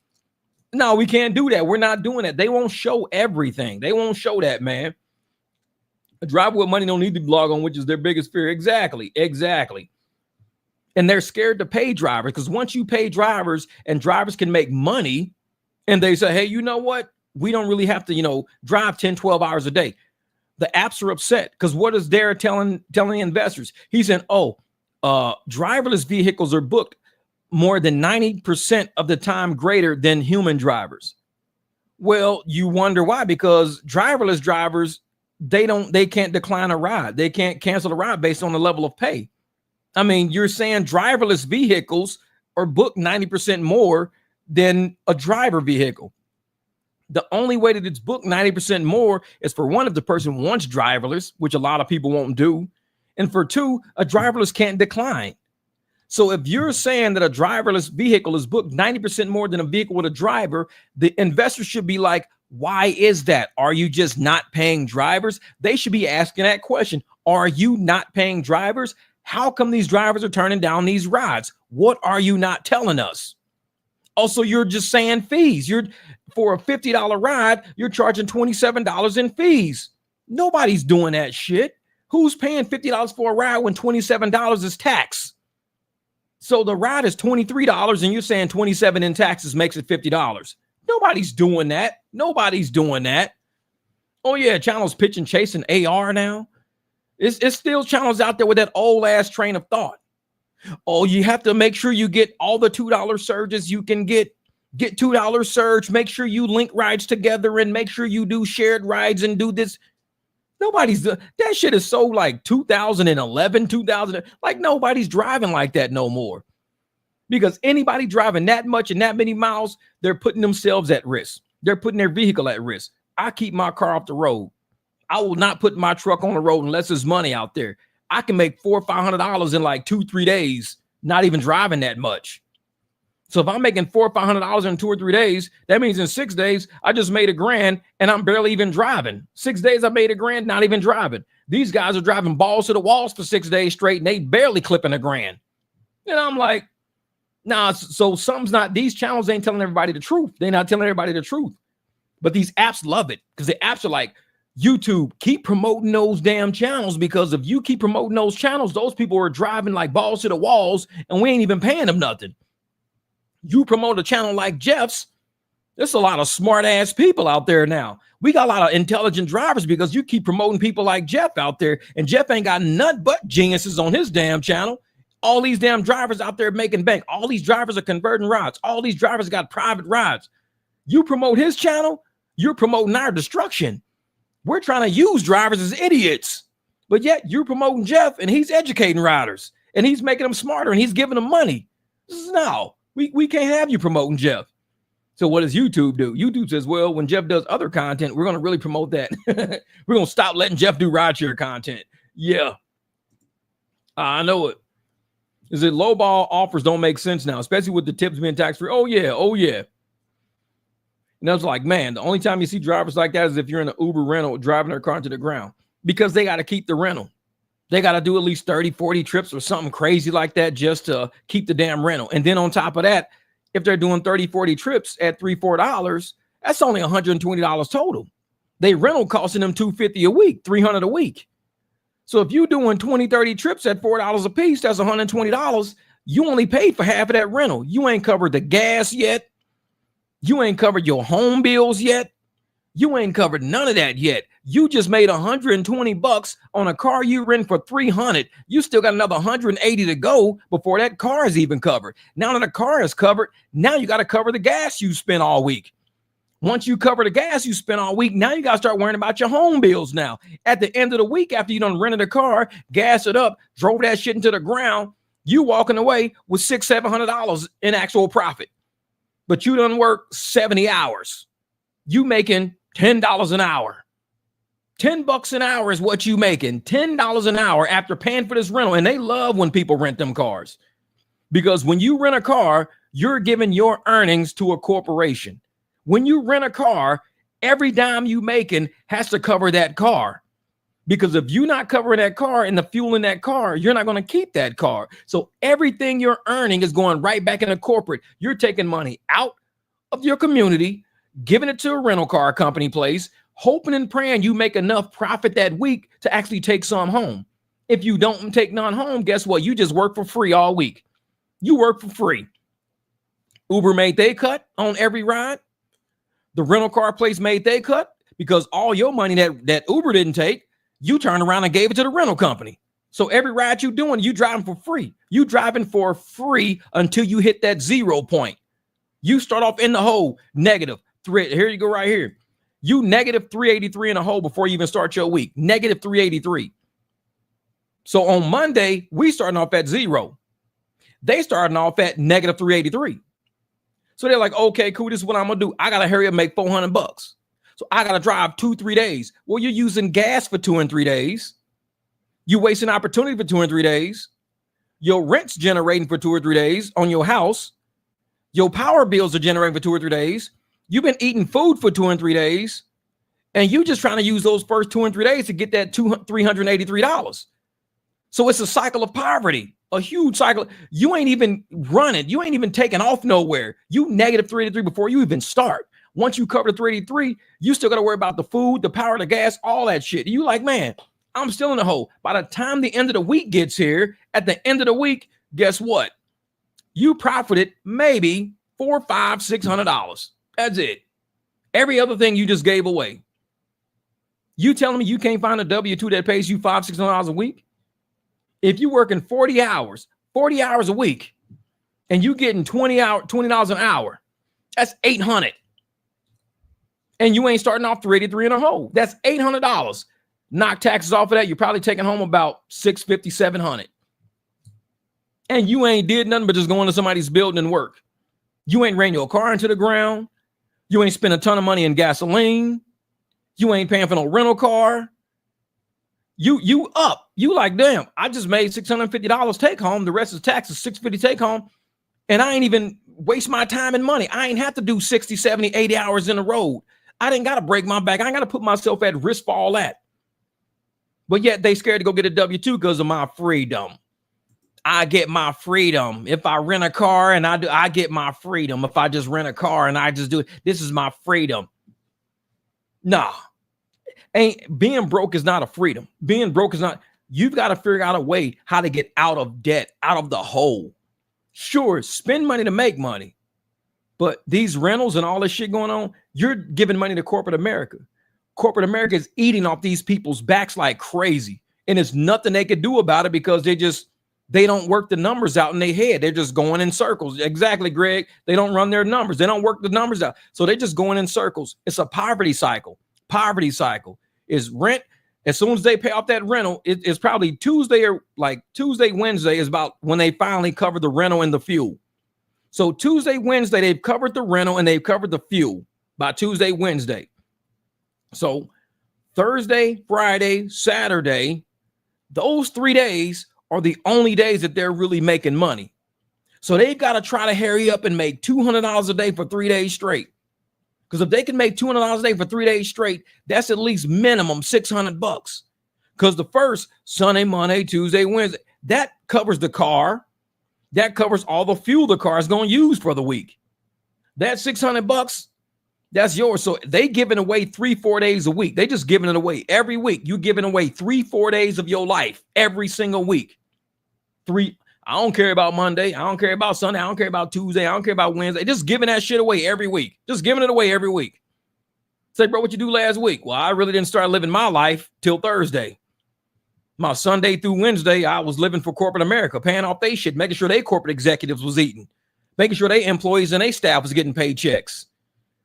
No, we can't do that. We're not doing that. They won't show everything. They won't show that, man. A driver with money don't need to blog on, which is their biggest fear. Exactly. And they're scared to pay drivers because once you pay drivers and drivers can make money and they say, hey, you know what? We don't really have to, drive 10, 12 hours a day. The apps are upset because what is Derek telling investors? He's saying, driverless vehicles are booked more than 90% of the time greater than human drivers. Well, you wonder why, because driverless drivers, they can't decline a ride. They can't cancel a ride based on the level of pay. I mean, you're saying driverless vehicles are booked 90% more than a driver vehicle. The only way that it's booked 90% more is for one, if the person wants driverless, which a lot of people won't do. And for two, a driverless can't decline. So if you're saying that a driverless vehicle is booked 90% more than a vehicle with a driver, the investor should be like, why is that? Are you just not paying drivers? They should be asking that question. Are you not paying drivers? How come these drivers are turning down these rides? What are you not telling us? Also, you're just saying fees. For a $50 ride, you're charging $27 in fees. Nobody's doing that shit. Who's paying $50 for a ride when $27 is tax? So the ride is $23 and you're saying $27 in taxes makes it $50. Nobody's doing that. Nobody's doing that. Oh yeah, channels pitching, chasing AR now. It's still channels out there with that old ass train of thought. Oh, you have to make sure you get all the $2 surges you can get $2 surge. Make sure you link rides together and make sure you do shared rides and do this. That shit is so like 2011, 2000. Like nobody's driving like that no more. Because anybody driving that much and that many miles, they're putting themselves at risk. They're putting their vehicle at risk. I keep my car off the road. I will not put my truck on the road unless there's money out there. I can make $400 or $500 in like 2-3 days, not even driving that much. So if I'm making $400 or $500 in 2 or 3 days, that means in 6 days, I just made $1,000 and I'm barely even driving. 6 days, I made $1,000, not even driving. These guys are driving balls to the walls for 6 days straight and they barely clipping $1,000. And I'm like, nah, so something's not, these channels ain't telling everybody the truth. They're not telling everybody the truth. But these apps love it because the apps are like, YouTube, keep promoting those damn channels because if you keep promoting those channels, those people are driving like balls to the walls and we ain't even paying them nothing. You promote a channel like Jeff's, there's a lot of smart ass people out there now. We got a lot of intelligent drivers because you keep promoting people like Jeff out there and Jeff ain't got none but geniuses on his damn channel. All these damn drivers out there making bank. All these drivers are converting rides. All these drivers got private rides. You promote his channel, you're promoting our destruction. We're trying to use drivers as idiots, but yet you're promoting Jeff and he's educating riders and he's making them smarter and he's giving them money. No, we can't have you promoting Jeff. So what does YouTube do? YouTube says, well, when Jeff does other content, we're going to really promote that. We're going to stop letting Jeff do rideshare content. Yeah, I know it. Is it lowball offers don't make sense now, especially with the tips being tax-free? Oh, yeah. And I was like, man, the only time you see drivers like that is if you're in an Uber rental driving their car into the ground because they got to keep the rental. They got to do at least 30, 40 trips or something crazy like that just to keep the damn rental. And then on top of that, if they're doing 30, 40 trips at $3, $4, that's only $120 total. They rental costing them $250 a week, $300 a week. So if you're doing 20, 30 trips at $4 a piece, that's $120. You only paid for half of that rental. You ain't covered the gas yet. You ain't covered your home bills yet. You ain't covered none of that yet. You just made $120 on a car you rent for $300. You still got another $180 to go before that car is even covered. Now that the car is covered, now you got to cover the gas you spent all week. Once you cover the gas you spent all week, now you got to start worrying about your home bills now. At the end of the week, after you done rented a car, gas it up, drove that shit into the ground, you walking away with $600, $700 in actual profit. But you done work 70 hours. You making $10 an hour. $10 an hour is what you making. $10 an hour after paying for this rental. And they love when people rent them cars. Because when you rent a car, you're giving your earnings to a corporation. When you rent a car, every dime you making has to cover that car. Because if you're not covering that car and the fuel in that car, you're not going to keep that car. So everything you're earning is going right back into corporate. You're taking money out of your community, giving it to a rental car company place, hoping and praying you make enough profit that week to actually take some home. If you don't take none home, guess what? You just work for free all week. You work for free. Uber made they cut on every ride. The rental car place made they cut because all your money that Uber didn't take, you turned around and gave it to the rental company. So every ride you're doing, you driving for free. You driving for free until you hit that 0 point. You start off in the hole, negative three. Here you go right here. You negative 383 in a hole before you even start your week. Negative 383. So on Monday, we starting off at 0. They starting off at negative 383. So they're like, okay, cool. This is what I'm going to do. I got to hurry up and make $400. So I got to drive 2-3 days. Well, you're using gas for 2 and 3 days. You wasting opportunity for 2 and 3 days. Your rent's generating for 2 or 3 days on your house. Your power bills are generating for 2 or 3 days. You've been eating food for 2 and 3 days. And you just trying to use those first 2 and 3 days to get that $383. So it's a cycle of poverty, a huge cycle. You ain't even running. You ain't even taking off nowhere. You negative 383 before you even start. Once you cover the 383, you still got to worry about the food, the power, the gas, all that shit. You like, man, I'm still in the hole. By the time the end of the week gets here, at the end of the week, guess what? You profited maybe $400, $500, $600. That's it. Every other thing you just gave away. You telling me you can't find a W-2 that pays you $500, $600 a week? If you're working 40 hours a week, and you getting $20 an hour, that's $800. And you ain't starting off 383 in a hole. That's $800. Knock taxes off of that, you're probably taking home about $650, $700. And you ain't did nothing but just going to somebody's building and work. You ain't ran your car into the ground. You ain't spent a ton of money in gasoline. You ain't paying for no rental car. You up. You like, damn, I just made $650 take home. The rest is taxes, $650 take home. And I ain't even waste my time and money. I ain't have to do 60, 70, 80 hours in the road. I didn't got to break my back. I ain't got to put myself at risk for all that. But yet they scared to go get a W-2 because of my freedom. I get my freedom. If I rent a car and I get my freedom. If I just rent a car and I just do it, this is my freedom. Nah. Being broke is not a freedom. Being broke is not. You've got to figure out a way how to get out of debt, out of the hole. Sure, spend money to make money. But these rentals and all this shit going on, you're giving money to corporate America. Corporate America is eating off these people's backs like crazy. And there's nothing they could do about it because they don't work the numbers out in their head. They're just going in circles. Exactly, Greg. They don't run their numbers. They don't work the numbers out. So they're just going in circles. It's a poverty cycle. Poverty cycle is rent. As soon as they pay off that rental, it's probably Tuesday or like Tuesday, Wednesday is about when they finally cover the rental and the fuel. So Tuesday, Wednesday, they've covered the rental and they've covered the fuel by Tuesday, Wednesday. So Thursday, Friday, Saturday, those 3 days are the only days that they're really making money. So they've got to try to hurry up and make $200 a day for 3 days straight. Because if they can make $200 a day for 3 days straight, that's at least minimum $600. Because the first Sunday, Monday, Tuesday, Wednesday, that covers the car. That covers all the fuel the car is going to use for the week. That $600, that's yours. So they giving away 3-4 days a week. They just giving it away every week. You giving away 3-4 days of your life every single week. I don't care about Monday. I don't care about Sunday. I don't care about Tuesday. I don't care about Wednesday. Just giving that shit away every week. Just giving it away every week. Say, bro, what you do last week? Well, I really didn't start living my life till Thursday. My Sunday through Wednesday, I was living for corporate America, paying off they shit, making sure they corporate executives was eating, making sure they employees and they staff was getting paid checks,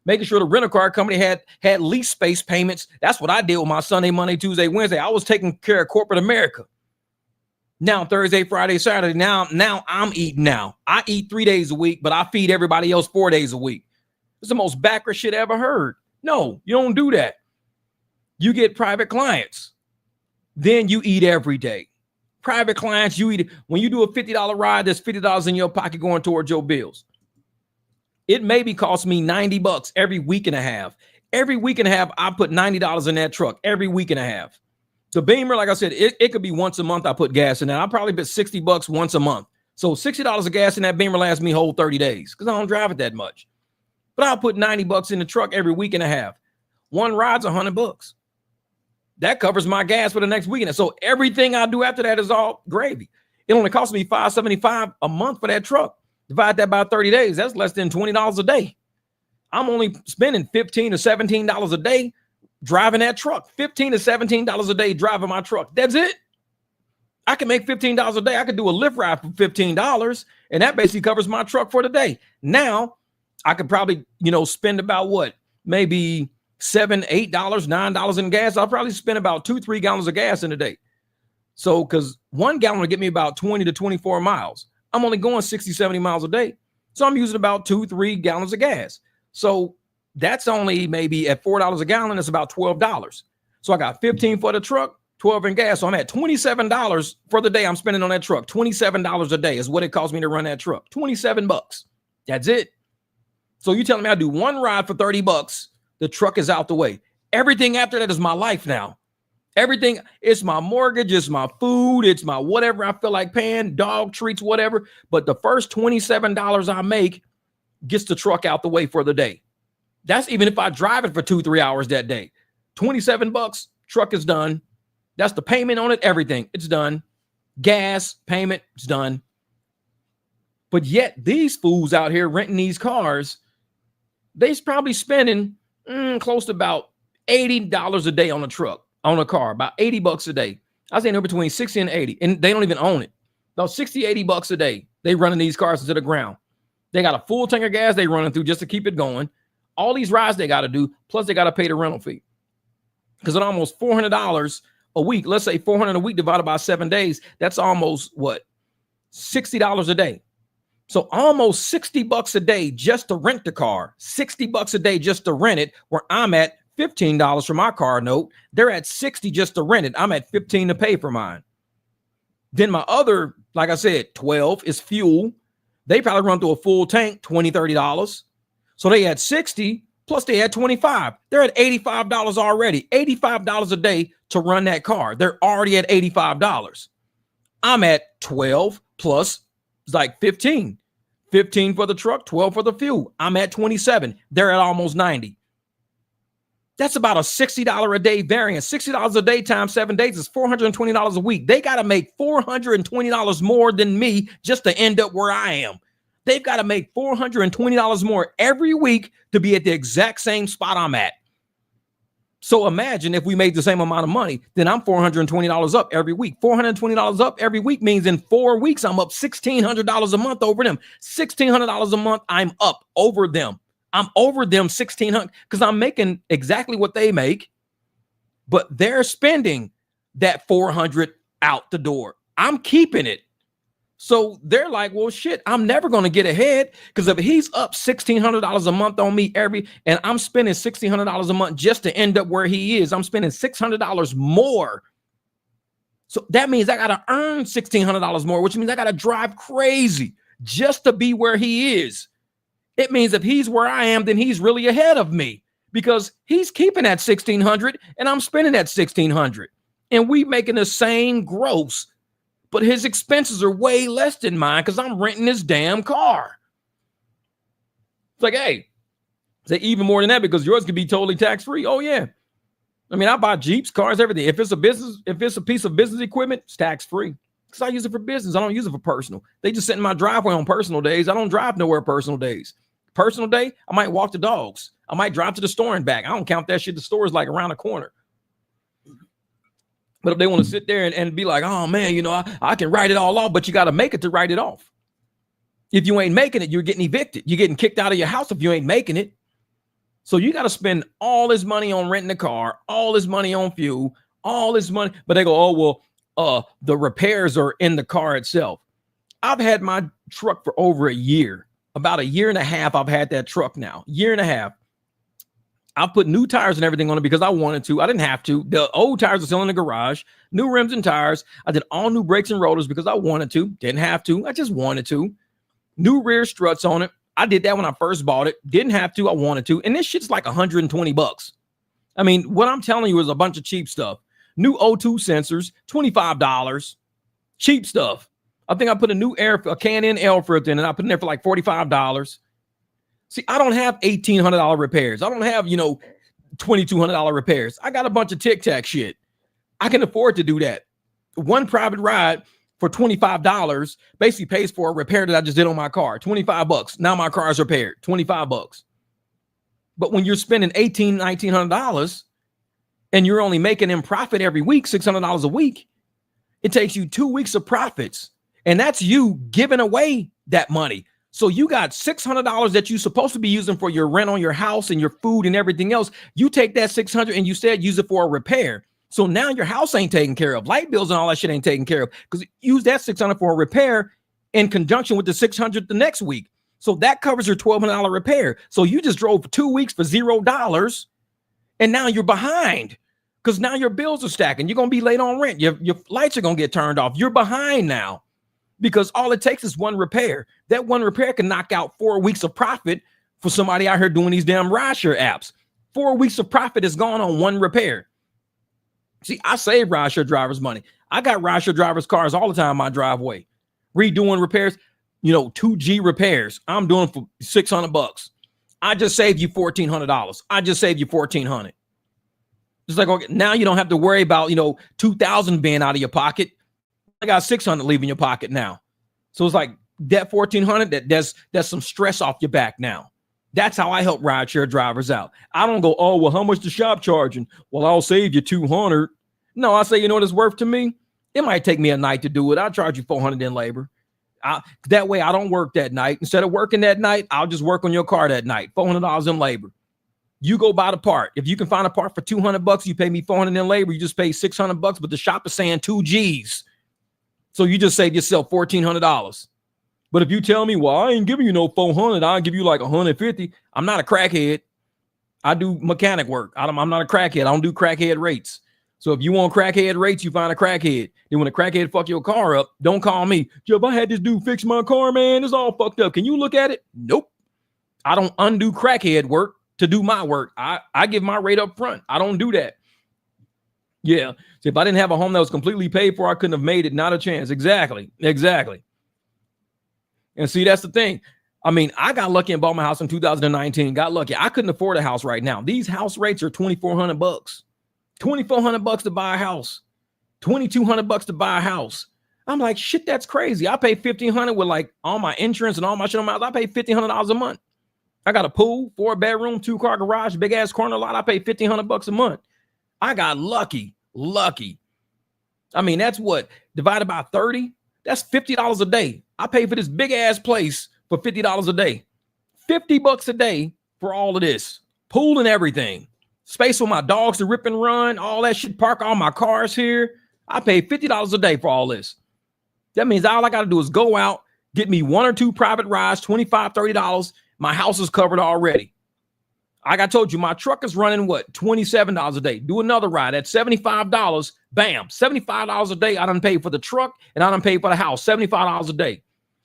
making sure the rental car company had lease space payments. That's what I did with my Sunday, Monday, Tuesday, Wednesday. I was taking care of corporate America. Now Thursday, Friday, Saturday. Now I'm eating now. I eat 3 days a week, but I feed everybody else 4 days a week. It's the most backward shit I ever heard. No, you don't do that. You get private clients. Then you eat every day. Private clients, you eat. When you do a $50 ride, there's $50 in your pocket going towards your bills. It maybe cost me $90 every week and a half. Every week and a half, I put $90 in that truck every week and a half. The Beamer, like I said, it could be once a month I put gas in that. I'll probably put $60 once a month. So $60 of gas in that Beamer lasts me whole 30 days because I don't drive it that much. But I'll put $90 in the truck every week and a half. One ride's $100. That covers my gas for the next weekend. So everything I do after that is all gravy. It only costs me $575 a month for that truck. Divide that by 30 days. That's less than $20 a day. I'm only spending $15 to $17 a day driving that truck. $15 to $17 a day driving my truck. That's it. I can make $15 a day. I could do a Lyft ride for $15, and that basically covers my truck for the day. Now, I could probably, spend about what? Maybe $7, $8, $9 in gas. I'll probably spend about 2-3 gallons of gas in a day. So, because 1 gallon will get me about 20 to 24 miles. I'm only going 60, 70 miles a day. So I'm using about 2-3 gallons of gas. So that's only maybe at $4 a gallon. It's about $12. So I got 15 for the truck, 12 in gas. So I'm at $27 for the day I'm spending on that truck. $27 a day is what it costs me to run that truck. $27. That's it. So you telling me I do one ride for $30, the truck is out the way. Everything after that is my life now. Everything, it's my mortgage, it's my food, it's my whatever I feel like paying, dog treats, whatever. But the first $27 I make gets the truck out the way for the day. That's even if I drive it for 2-3 hours that day. $27, truck is done. That's the payment on it, everything. It's done. Gas, payment, it's done. But yet these fools out here renting these cars, they's probably spending close to about $80 a day on a truck. On a car, about $80 a day. I was saying they're between 60 and 80, and they don't even own it. About 60, $80 a day. They running these cars into the ground. They got a full tank of gas they running through just to keep it going. All these rides they got to do, plus they got to pay the rental fee. Because at almost $400 a week, let's say $400 a week divided by 7 days, that's almost what? $60 a day. So almost $60 a day just to rent the car. $60 a day just to rent it, where I'm at $15 for my car note. They're at $60 just to rent it. I'm at $15 to pay for mine. Then my other, like I said, $12 is fuel. They probably run through a full tank, $20, $30. So they had $60 plus they had $25. They're at $85 already. $85 a day to run that car. They're already at $85. I'm at 12 plus like 15. 15 for the truck, 12 for the fuel. I'm at 27. They're at almost 90. That's about a $60 a day variance. $60 a day times 7 days is $420 a week. They got to make $420 more than me just to end up where I am. They've got to make $420 more every week to be at the exact same spot I'm at. So imagine if we made the same amount of money, then I'm $420 up every week. $420 up every week means in 4 weeks, I'm up $1,600 a month over them. $1,600 a month, I'm up over them. I'm over them $1,600 because I'm making exactly what they make, but they're spending that $400 out the door. I'm keeping it. So they're like, well, shit, I'm never going to get ahead because if he's up $1,600 a month on me and I'm spending $1,600 a month just to end up where he is, I'm spending $600 more. So that means I got to earn $1,600 more, which means I got to drive crazy just to be where he is. It means if he's where I am, then he's really ahead of me because he's keeping that $1,600 and I'm spending that $1,600 and we making the same gross, but his expenses are way less than mine because I'm renting this damn car. It's like, hey, say even more than that because yours could be totally tax-free. Oh yeah. I mean, I buy Jeeps, cars, everything. If it's a piece of business equipment, it's tax-free. Because I use it for business. I don't use it for personal. They just sit in my driveway on personal days. I don't drive nowhere personal days. Personal day, I might walk the dogs. I might drive to the store and back. I don't count that shit. The store is like around the corner. But if they want to sit there and be like, oh man, I can write it all off, but you got to make it to write it off. If you ain't making it, you're getting evicted. You're getting kicked out of your house if you ain't making it. So you got to spend all this money on renting a car, all this money on fuel, all this money. But they go, oh, well, the repairs are in the car itself. I've had my truck for over a year. About a year and a half, I've had that truck now. Year and a half. I put new tires and everything on it because I wanted to. I didn't have to. The old tires are still in the garage. New rims and tires. I did all new brakes and rotors because I wanted to. Didn't have to. I just wanted to. New rear struts on it. I did that when I first bought it. Didn't have to. I wanted to. And this shit's like $120. I mean, what I'm telling you is a bunch of cheap stuff. New O2 sensors, $25. Cheap stuff. I think I put a Can-In air filter in, and I put in there for like $45. See, I don't have $1,800 repairs. I don't have, $2,200 repairs. I got a bunch of tic-tac shit. I can afford to do that. One private ride for $25 basically pays for a repair that I just did on my car. $25. Now my car is repaired. $25. But when you're spending $1,900 and you're only making in profit every week, $600 a week, it takes you 2 weeks of profits. And that's you giving away that money. So you got $600 that you're supposed to be using for your rent on your house and your food and everything else. You take that $600 and you said use it for a repair. So now your house ain't taken care of. Light bills and all that shit ain't taken care of because use that $600 for a repair in conjunction with the $600 the next week. So that covers your $1,200 repair. So you just drove for 2 weeks for $0 and now you're behind because now your bills are stacking. You're going to be late on rent. Your lights are going to get turned off. You're behind now. Because all it takes is one repair. That one repair can knock out 4 weeks of profit for somebody out here doing these damn rideshare apps. 4 weeks of profit is gone on one repair. See, I save rideshare drivers money. I got rideshare drivers' cars all the time in my driveway. Redoing repairs, 2G repairs. I'm doing for $600. I just saved you $1,400. I just saved you $1,400. It's like, okay, now you don't have to worry about, $2,000 being out of your pocket. I got $600 leaving your pocket now. So it's like that $1,400, that's some stress off your back now. That's how I help rideshare drivers out. I don't go, oh, well, how much the shop charging? Well, I'll save you $200. No, I say, you know what it's worth to me? It might take me a night to do it. I'll charge you $400 in labor. That way I don't work that night. Instead of working that night, I'll just work on your car that night. $400 in labor. You go buy the part. If you can find a part for $200, you pay me $400 in labor. You just pay $600, but the shop is saying 2 G's. So you just save yourself $1,400. But if you tell me, well, I ain't giving you no $400, I'll give you like $150. I'm not a crackhead. I do mechanic work. I'm not a crackhead. I don't do crackhead rates. So if you want crackhead rates, you find a crackhead. Then when a crackhead fuck your car up, don't call me. Jeff, I had this dude fix my car, man. It's all fucked up. Can you look at it? Nope. I don't undo crackhead work to do my work. I give my rate up front. I don't do that. Yeah. So if I didn't have a home that was completely paid for, I couldn't have made it. Not a chance. Exactly. And see, that's the thing. I mean, I got lucky and bought my house in 2019. Got lucky. I couldn't afford a house right now. These house rates are $2,400. $2,400 to buy a house. $2,200 to buy a house. I'm like, shit, that's crazy. I pay $1,500 with like all my insurance and all my shit on my house. I pay $1,500 a month. I got a pool, 4-bedroom, 2-car garage, big ass corner lot. I pay $1,500 a month. I got lucky. I mean, that's what divided by 30. That's $50 a day. I pay for this big ass place for $50 a day. $50 a day for all of this pool and everything. Space for my dogs to rip and run, all that shit. Park all my cars here. I pay $50 a day for all this. That means all I got to do is go out, get me 1 or 2 private rides, $25, $30. My house is covered already. Like I told you, my truck is running $27 a day. Do another ride at $75. Bam, $75 a day. I done paid for the truck and I done paid for the house. $75 a day.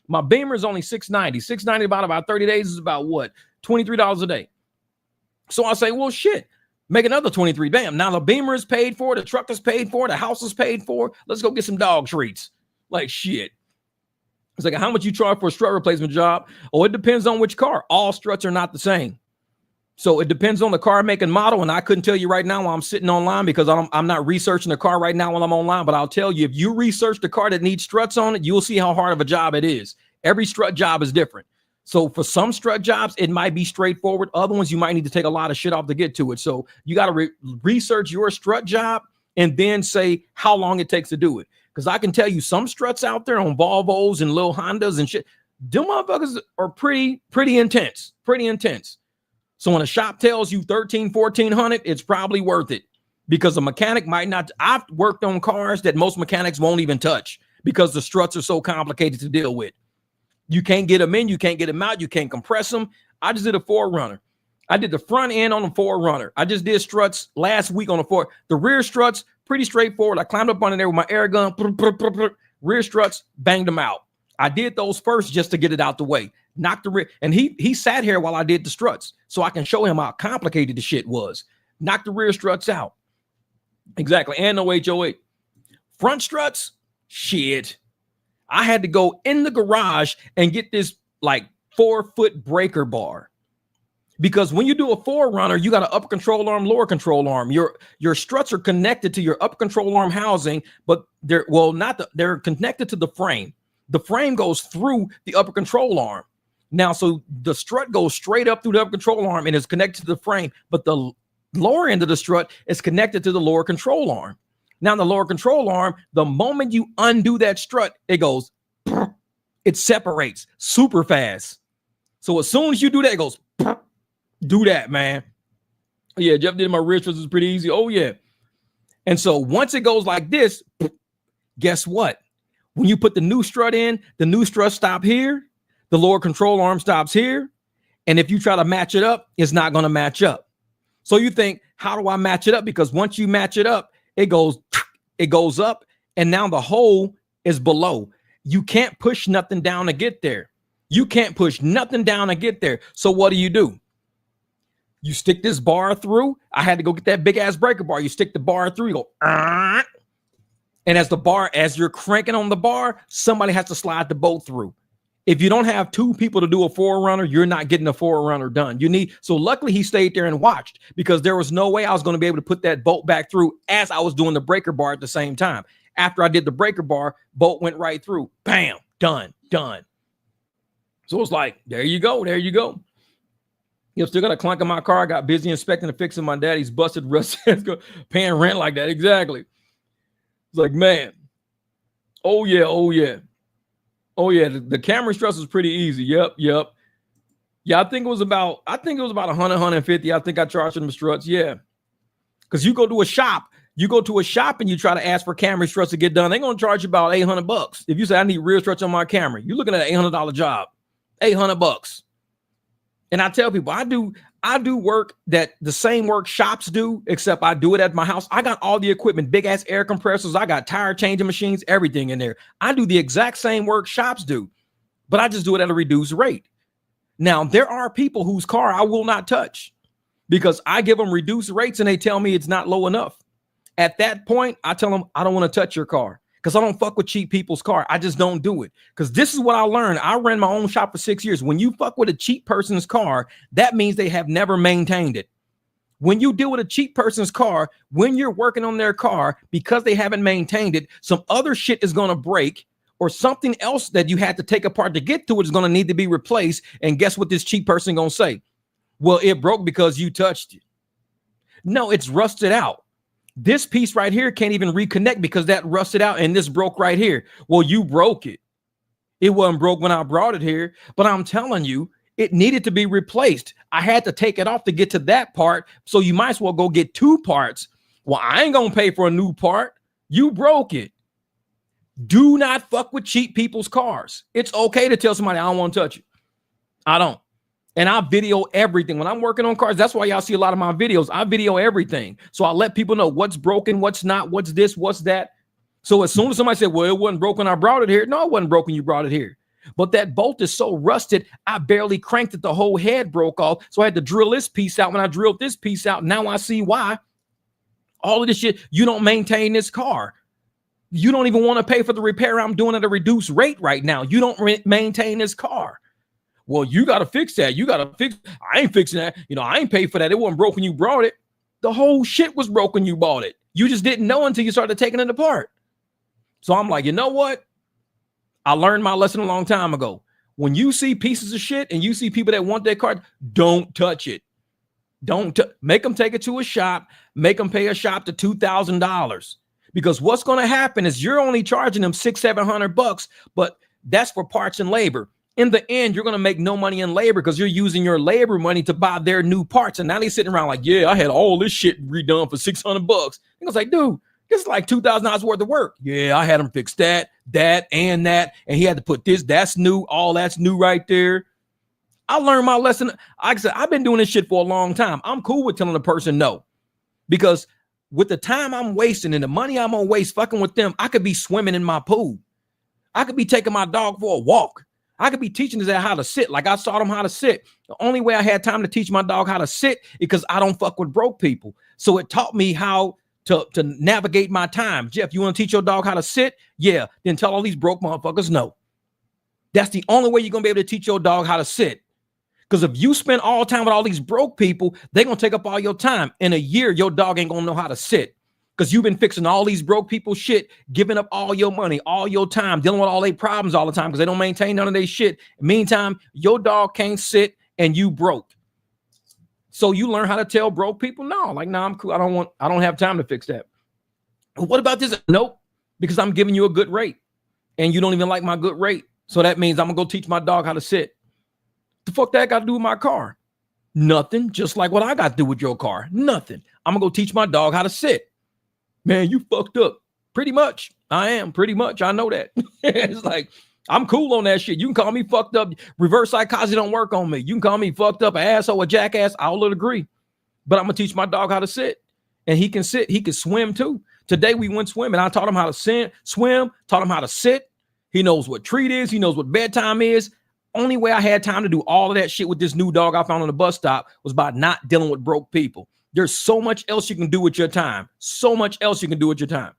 My Beamer is only $690. $690 about 30 days is about what? $23 a day. So I say, well, shit, make another 23. Bam. Now the Beamer is paid for, the truck is paid for, the house is paid for. Let's go get some dog treats. Like shit. It's like, how much you charge for a strut replacement job? Oh, it depends on which car. All struts are not the same. So it depends on the car make and model. And I couldn't tell you right now while I'm sitting online because I'm not researching the car right now while I'm online. But I'll tell you, if you research the car that needs struts on it, you'll see how hard of a job it is. Every strut job is different. So for some strut jobs, it might be straightforward. Other ones, you might need to take a lot of shit off to get to it. So you got to research your strut job and then say how long it takes to do it. Because I can tell you some struts out there on Volvos and little Hondas and shit, them motherfuckers are pretty intense. So when a shop tells you $1,300, $1,400, it's probably worth it because a mechanic might not. I've worked on cars that most mechanics won't even touch because the struts are so complicated to deal with. You can't get them in, you can't get them out, you can't compress them. I just did a 4Runner. I did the front end on a 4Runner. I just did struts last week on a 4. The rear struts, pretty straightforward. I climbed up under there with my air gun. Rear struts, banged them out. I did those first just to get it out the way. Knocked the rear, and he sat here while I did the struts so I can show him how complicated the shit was. Knocked the rear struts out. Exactly. And no HOA. Front struts, shit. I had to go in the garage and get this like 4-foot breaker bar. Because when you do a forerunner, you got an upper control arm, lower control arm. Your struts are connected to your upper control arm housing, but they're connected to the frame. The frame goes through the upper control arm. Now, so the strut goes straight up through the upper control arm and is connected to the frame, but the lower end of the strut is connected to the lower control arm. Now, the lower control arm, the moment you undo that strut, it goes, it separates super fast. So as soon as you do that, it goes, do that, man. Yeah, Jeff did my rear struts is pretty easy. Oh, yeah. And so once it goes like this, guess what? When you put the new strut in, the new strut stop here, the lower control arm stops here. And if you try to match it up, it's not going to match up. So you think, how do I match it up? Because once you match it up, it goes up, and now the hole is below. You can't push nothing down to get there. You can't push nothing down to get there. So what do? You stick this bar through. I had to go get that big ass breaker bar. You stick the bar through, you go, and as you're cranking on the bar, somebody has to slide the bolt through. If you don't have two people to do a forerunner, you're not getting a forerunner done. So luckily he stayed there and watched, because there was no way I was going to be able to put that bolt back through as I was doing the breaker bar at the same time. After I did the breaker bar, bolt went right through. Bam, done. So it's like, there you go. You still got a clunk in my car. I got busy inspecting and fixing my daddy's busted rust, paying rent like that. Exactly. It's like, man. Oh yeah. The camera struts was pretty easy. Yep. Yeah, I think it was about 100, 150. I think I charged them the struts. Yeah. Because you go to a shop and you try to ask for camera struts to get done, they're gonna charge you about $800. If you say I need rear struts on my camera, you're looking at an $800 job. $800. And I tell people, I do work that the same work shops do, except I do it at my house. I got all the equipment, big ass air compressors. I got tire changing machines, everything in there. I do the exact same work shops do, but I just do it at a reduced rate. Now, there are people whose car I will not touch because I give them reduced rates and they tell me it's not low enough. At that point, I tell them I don't want to touch your car because I don't fuck with cheap people's car. I just don't do it, because this is what I learned. I ran my own shop for 6 years. When you fuck with a cheap person's car, that means they have never maintained it. When you deal with a cheap person's car, when you're working on their car, because they haven't maintained it, some other shit is going to break, or something else that you had to take apart to get to it is going to need to be replaced. And guess what this cheap person going to say? Well, it broke because you touched it. No, it's rusted out. This piece right here can't even reconnect because that rusted out, and this broke right here. Well, you broke it. It wasn't broke when I brought it here, but I'm telling you, it needed to be replaced. I had to take it off to get to that part. So you might as well go get two parts. Well, I ain't going to pay for a new part. You broke it. Do not fuck with cheap people's cars. It's okay to tell somebody I don't want to touch it. I don't. And I video everything. When I'm working on cars, that's why y'all see a lot of my videos. I video everything. So I let people know what's broken, what's not, what's this, what's that. So as soon as somebody said, well, it wasn't broken, I brought it here. No, it wasn't broken, you brought it here. But that bolt is so rusted, I barely cranked it. The whole head broke off. So I had to drill this piece out. When I drilled this piece out, now I see why. All of this shit, you don't maintain this car. You don't even want to pay for the repair I'm doing at a reduced rate right now. You don't maintain this car. Well, you got to fix that. You got to fix. I ain't fixing that. I ain't paid for that. It wasn't broken. You brought it. The whole shit was broken. You bought it. You just didn't know until you started taking it apart. So I'm like, you know what? I learned my lesson a long time ago. When you see pieces of shit and you see people that want that car, don't touch it. Don't make them take it to a shop. Make them pay a shop to $2,000. Because what's going to happen is you're only charging them $600-700, but that's for parts and labor. In the end, you're going to make no money in labor because you're using your labor money to buy their new parts. And now they're sitting around like, yeah, I had all this shit redone for $600. I was like, dude, this is like $2,000 worth of work. Yeah, I had him fix that, and that. And he had to put this, that's new. All that's new right there. I learned my lesson. Like I said, I've been doing this shit for a long time. I'm cool with telling a person no, because with the time I'm wasting and the money I'm going to waste fucking with them, I could be swimming in my pool. I could be taking my dog for a walk. I could be teaching his ass how to sit. Like I taught him how to sit. The only way I had time to teach my dog how to sit is because I don't fuck with broke people. So it taught me how to navigate my time. Jeff, you want to teach your dog how to sit? Yeah. Then tell all these broke motherfuckers no. That's the only way you're going to be able to teach your dog how to sit. Because if you spend all time with all these broke people, they're going to take up all your time. In a year, your dog ain't going to know how to sit. Because you've been fixing all these broke people shit, giving up all your money, all your time, dealing with all their problems all the time because they don't maintain none of their shit. Meantime, your dog can't sit and you broke. So you learn how to tell broke people, no, like, nah, I'm cool. I don't have time to fix that. What about this? Nope, because I'm giving you a good rate and you don't even like my good rate. So that means I'm going to go teach my dog how to sit. The fuck that got to do with my car? Nothing. Just like what I got to do with your car. Nothing. I'm going to go teach my dog how to sit. Man, you fucked up. Pretty much. I am. Pretty much. I know that. It's like, I'm cool on that shit. You can call me fucked up. Reverse psychology don't work on me. You can call me fucked up, an asshole, a jackass. I'll agree. But I'm going to teach my dog how to sit. And he can sit. He can swim too. Today we went swimming. I taught him how to swim, taught him how to sit. He knows what treat is. He knows what bedtime is. Only way I had time to do all of that shit with this new dog I found on the bus stop was by not dealing with broke people. There's so much else you can do with your time. So much else you can do with your time.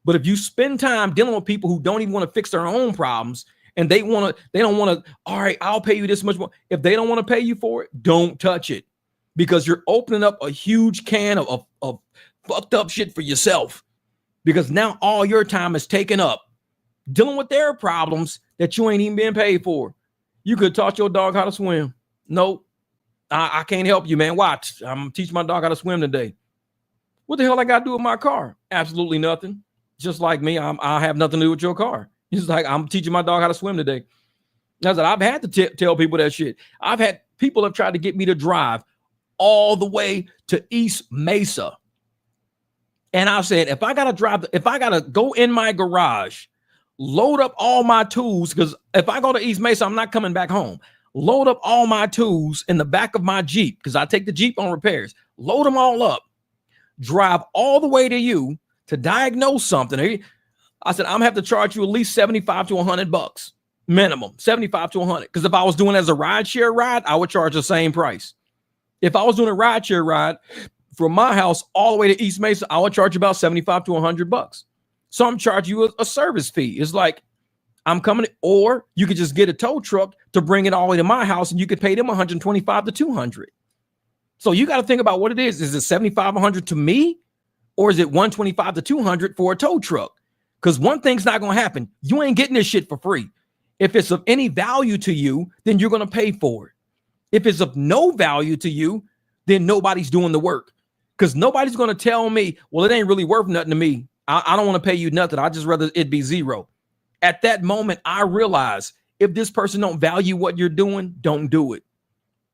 But if you spend time dealing with people who don't even want to fix their own problems and they don't want to, all right, I'll pay you this much more. If they don't want to pay you for it, don't touch it because you're opening up a huge can of fucked up shit for yourself because now all your time is taken up dealing with their problems that you ain't even being paid for. You could taught your dog how to swim. Nope. I can't help you, man. Watch. I'm going to teach my dog how to swim today. What the hell I got to do with my car? Absolutely nothing. Just like me, I have nothing to do with your car. It's like I'm teaching my dog how to swim today. That's what I've had to tell people that shit. I've had people have tried to get me to drive all the way to East Mesa. And I said, if I got to go in my garage, load up all my tools, because if I go to East Mesa, I'm not coming back home. Load up all my tools in the back of my Jeep, because I take the Jeep on repairs. Load them all up. Drive all the way to you to diagnose something. I said, I'm going to have to charge you at least $75 to $100 minimum, 75 to 100. Because if I was doing it as a rideshare ride, I would charge the same price. If I was doing a rideshare ride from my house all the way to East Mesa, I would charge about 75 to $100. So I'm charging you a service fee. It's like I'm coming, or you could just get a tow truck to bring it all the way to my house and you could pay them 125 to 200. So you got to think about what it is. Is it 75, 100 to me? Or is it 125 to 200 for a tow truck? Because one thing's not going to happen. You ain't getting this shit for free. If it's of any value to you, then you're going to pay for it. If it's of no value to you, then nobody's doing the work. Because nobody's going to tell me, well, it ain't really worth nothing to me. I don't want to pay you nothing. I just rather it be zero. At that moment, I realize if this person don't value what you're doing, don't do it.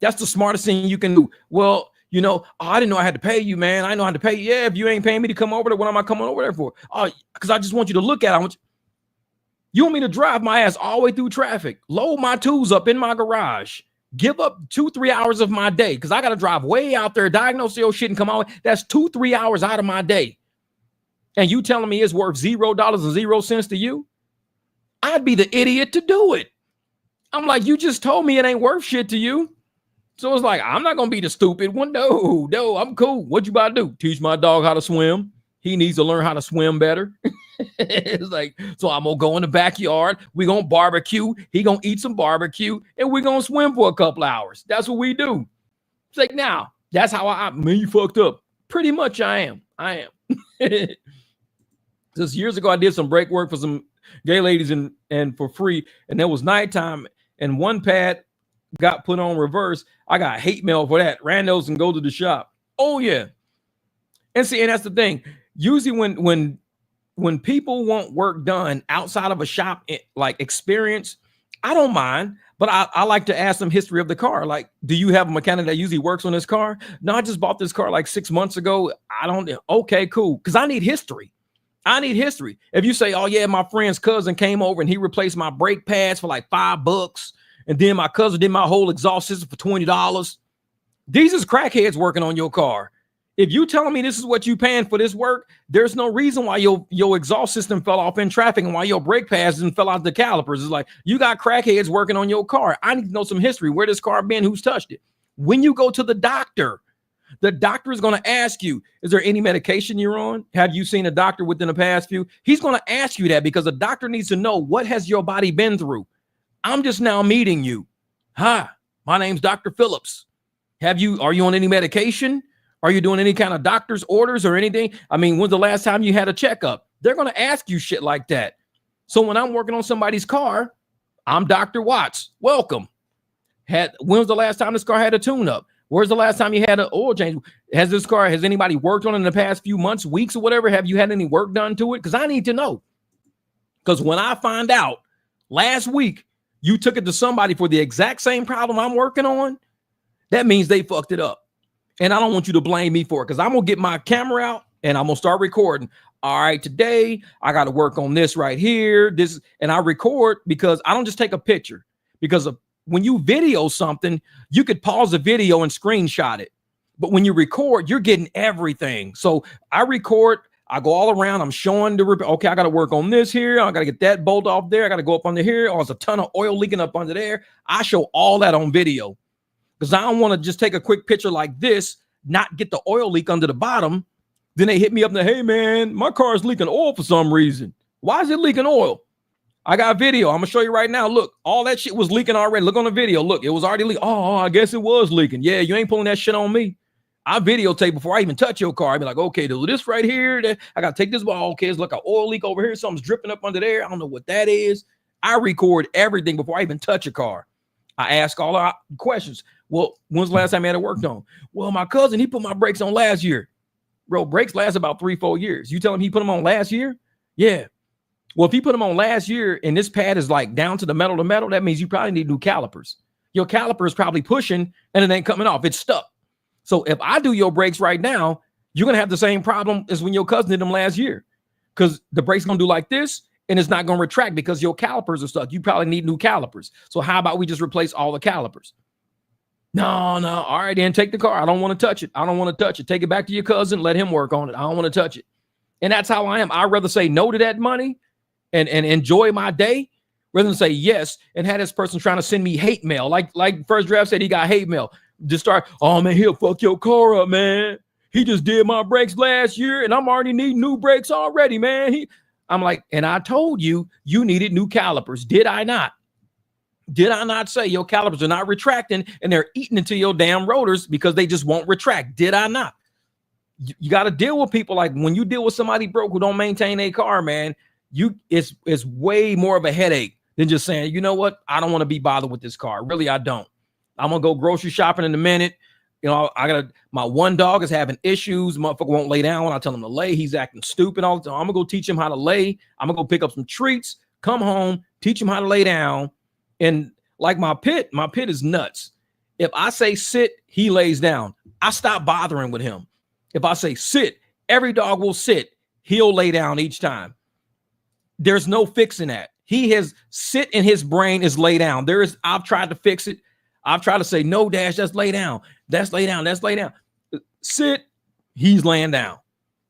That's the smartest thing you can do. Well, you know, I didn't know I had to pay you, man. I know I had to pay you. Yeah, if you ain't paying me to come over there, what am I coming over there for? Because I just want you to look at it. You want me to drive my ass all the way through traffic, load my tools up in my garage, give up 2-3 hours of my day because I got to drive way out there, diagnose your shit and come out. That's 2-3 hours out of my day. And you telling me it's worth $0.00 to you? I'd be the idiot to do it. I'm like, you just told me it ain't worth shit to you. So it's like, I'm not going to be the stupid one. No, I'm cool. What you about to do? Teach my dog how to swim. He needs to learn how to swim better. It's like, so I'm going to go in the backyard. We're going to barbecue. He going to eat some barbecue and we're going to swim for a couple hours. That's what we do. It's like, now, that's how you fucked up. Pretty much I am. Just years ago, I did some break work for some gay ladies and for free. And there was nighttime and one pad got put on reverse. I got hate mail for that. Randos and go to the shop. Oh yeah. And see, and that's the thing. Usually when people want work done outside of a shop, like experience, I don't mind, but I like to ask them history of the car. Like, do you have a mechanic that usually works on this car? No, I just bought this car like 6 months ago. Okay, cool. Cause I need history. If you say, oh yeah, my friend's cousin came over and he replaced my brake pads for like $5. And then my cousin did my whole exhaust system for $20. These is crackheads working on your car. If you telling me this is what you paying for this work, there's no reason why your exhaust system fell off in traffic and why your brake pads didn't fell out the calipers. It's like, you got crackheads working on your car. I need to know some history. Where this car been? Who's touched it? When you go to the doctor, The doctor is going to ask you, is there any medication you're on? Have you seen a doctor within the past few? He's going to ask you that because the doctor needs to know what has your body been through. I'm just now meeting you. Hi, my name's Dr. Phillips. Are you on any medication? Are you doing any kind of doctor's orders or anything? I mean, when's the last time you had a checkup? They're going to ask you shit like that. So when I'm working on somebody's car, I'm Dr. Watts. Welcome. When was the last time this car had a tune-up? Where's the last time you had an oil change? Has anybody worked on it in the past few months, weeks, or whatever? Have you had any work done to it? Because I need to know. Because when I find out last week you took it to somebody for the exact same problem I'm working on, that means they fucked it up. And I don't want you to blame me for it, because I'm going to get my camera out and I'm going to start recording. All right, today I got to work on this right here. And I record because I don't just take a picture, because when you video something, you could pause the video and screenshot it. But when you record, you're getting everything. So I record, I go all around, I'm showing okay, I got to work on this here. I got to get that bolt off there. I got to go up under here. Oh, there's a ton of oil leaking up under there. I show all that on video because I don't want to just take a quick picture like this, not get the oil leak under the bottom. Then they hit me up and say, hey man, my car is leaking oil for some reason. Why is it leaking oil? I got a video. I'm gonna show you right now. Look, all that shit was leaking already. Look on the video. Look, it was already leaking. Oh, I guess it was leaking. Yeah, you ain't pulling that shit on me. I videotape before I even touch your car. I'd be like, okay, do this right here. I gotta take this ball. Okay, it's like an oil leak over here. Something's dripping up under there. I don't know what that is. I record everything before I even touch a car. I ask all the questions. Well, when's the last time I had it worked on? Well, my cousin, he put my brakes on last year. Bro, brakes last about 3-4 years. You tell him he put them on last year? Yeah. Well, if he put them on last year and this pad is like down to the metal, that means you probably need new calipers. Your caliper is probably pushing and it ain't coming off. It's stuck. So if I do your brakes right now, you're going to have the same problem as when your cousin did them last year, because the brakes going to do like this and it's not going to retract because your calipers are stuck. You probably need new calipers. So how about we just replace all the calipers? No. All right, then take the car. I don't want to touch it. Take it back to your cousin. Let him work on it. I don't want to touch it. And that's how I am. I'd rather say no to that money and enjoy my day rather than say yes and have this person trying to send me hate mail. Like First Draft said, he got hate mail. Just start, oh man, he'll fuck your car up, man. He just did my brakes last year and I'm already needing new brakes already, man. I'm like, and I told you needed new calipers. Did I not? Did I not say your calipers are not retracting and they're eating into your damn rotors because they just won't retract? Did I not? You got to deal with people. Like when you deal with somebody broke who don't maintain a car, man, it's way more of a headache than just saying, you know what? I don't want to be bothered with this car. Really, I don't. I'm going to go grocery shopping in a minute. You know, my one dog is having issues. Motherfucker won't lay down when I tell him to lay. He's acting stupid all the time. I'm going to go teach him how to lay. I'm going to go pick up some treats, come home, teach him how to lay down. And like my pit is nuts. If I say sit, he lays down. I stop bothering with him. If I say sit, every dog will sit. He'll lay down each time. There's no fixing that. He has sit in his brain is lay down. I've tried to fix it. I've tried to say, no, Dash, that's lay down. That's lay down. That's lay down. Sit, he's laying down.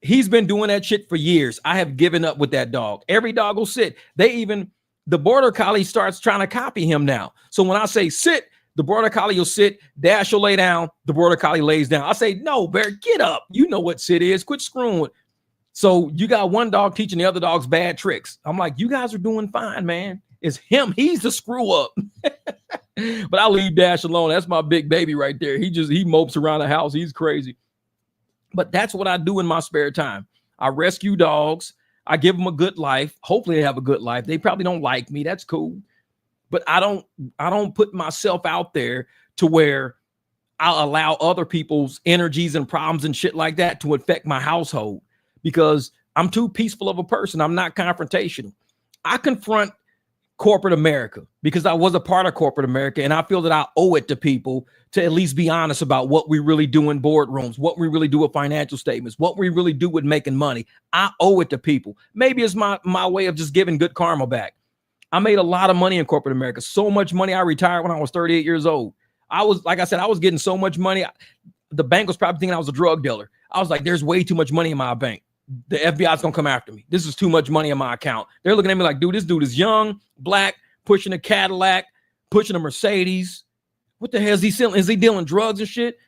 He's been doing that shit for years. I have given up with that dog. Every dog will sit. The border collie starts trying to copy him now. So when I say sit, the border collie will sit, Dash will lay down, the border collie lays down. I say, no, Bear, get up. You know what sit is. Quit screwing with. So you got one dog teaching the other dogs bad tricks. I'm like, you guys are doing fine, man. It's him. He's the screw up. But I leave Dash alone. That's my big baby right there. He mopes around the house. He's crazy. But that's what I do in my spare time. I rescue dogs. I give them a good life. Hopefully they have a good life. They probably don't like me. That's cool. But I don't put myself out there to where I'll allow other people's energies and problems and shit like that to affect my household, because I'm too peaceful of a person. I'm not confrontational. I confront corporate America because I was a part of corporate America, and I feel that I owe it to people to at least be honest about what we really do in boardrooms, what we really do with financial statements, what we really do with making money. I owe it to people. Maybe it's my way of just giving good karma back. I made a lot of money in corporate America, so much money. I retired when I was 38 years old. I was getting so much money. The bank was probably thinking I was a drug dealer. I was like, there's way too much money in my bank. The FBI's gonna come after me. This is too much money in my account. They're looking at me like, dude, this dude is young, black, pushing a Cadillac, pushing a Mercedes. What the hell is he selling? Is he dealing drugs and shit?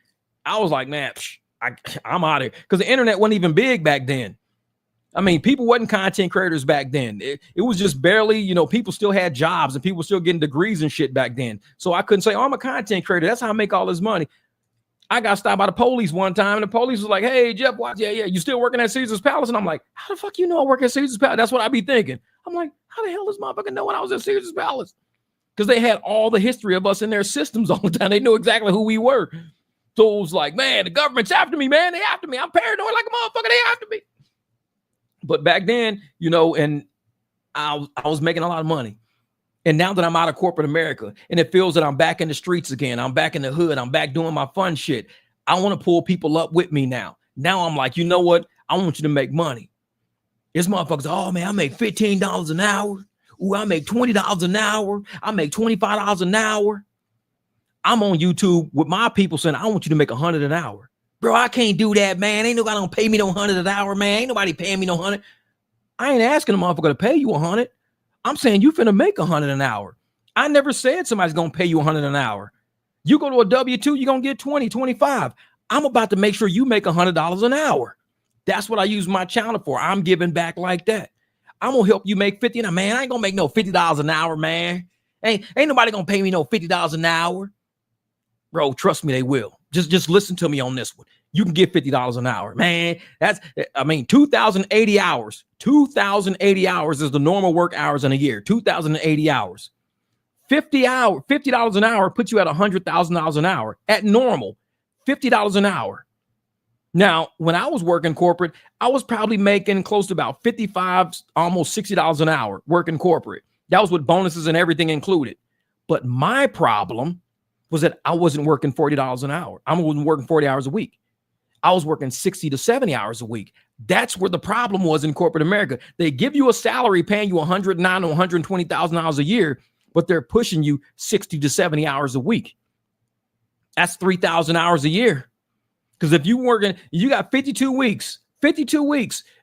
I was like, man, I'm out of here. Because the internet wasn't even big back then. I mean, people wasn't content creators back then. It was just barely, you know, people still had jobs and people still getting degrees and shit back then. So I couldn't say, oh, I'm a content creator. That's how I make all this money. I got stopped by the police one time, and the police was like, hey, Jeff, watch, yeah, you still working at Caesar's Palace? And I'm like, how the fuck you know I work at Caesar's Palace? That's what I be thinking. I'm like, how the hell does motherfucker know when I was at Caesar's Palace? Because they had all the history of us in their systems all the time. They knew exactly who we were. So it was like, man, the government's after me, man. They after me. I'm paranoid like a motherfucker. They after me. But back then, you know, and I was making a lot of money. And now that I'm out of corporate America and it feels that I'm back in the streets again, I'm back in the hood, I'm back doing my fun shit. I want to pull people up with me now. Now I'm like, you know what? I want you to make money. This motherfuckers, oh man, I make $15 an hour. Ooh, I make $20 an hour. I make $25 an hour. I'm on YouTube with my people saying, I want you to make $100 an hour. Bro, I can't do that, man. Ain't nobody gonna pay me no $100 an hour, man. Ain't nobody paying me no 100. I ain't asking a motherfucker to pay you 100. I'm saying you finna make 100 an hour. I never said somebody's gonna pay you 100 an hour. You go to a W-2, you're gonna get 20, 25. I'm about to make sure you make $100 an hour. That's what I use my channel for. I'm giving back like that. I'm gonna help you make 50. Now, man, I ain't gonna make no $50 an hour, man. Ain't nobody gonna pay me no $50 an hour. Bro, trust me, they will. Just listen to me on this one. You can get $50 an hour, man. That's, I mean, 2,080 hours. 2,080 hours is the normal work hours in a year. 2,080 hours. $50 an hour puts you at $100,000 an hour at normal. $50 an hour. Now, when I was working corporate, I was probably making close to about $55, almost $60 an hour working corporate. That was with bonuses and everything included. But my problem was that I wasn't working $40 an hour. I wasn't working 40 hours a week. I was working 60 to 70 hours a week. That's where the problem was in corporate America. They give you a salary paying you $109,000 to $120,000 a year, but they're pushing you 60 to 70 hours a week. That's 3,000 hours a year. Because if you got 52 weeks,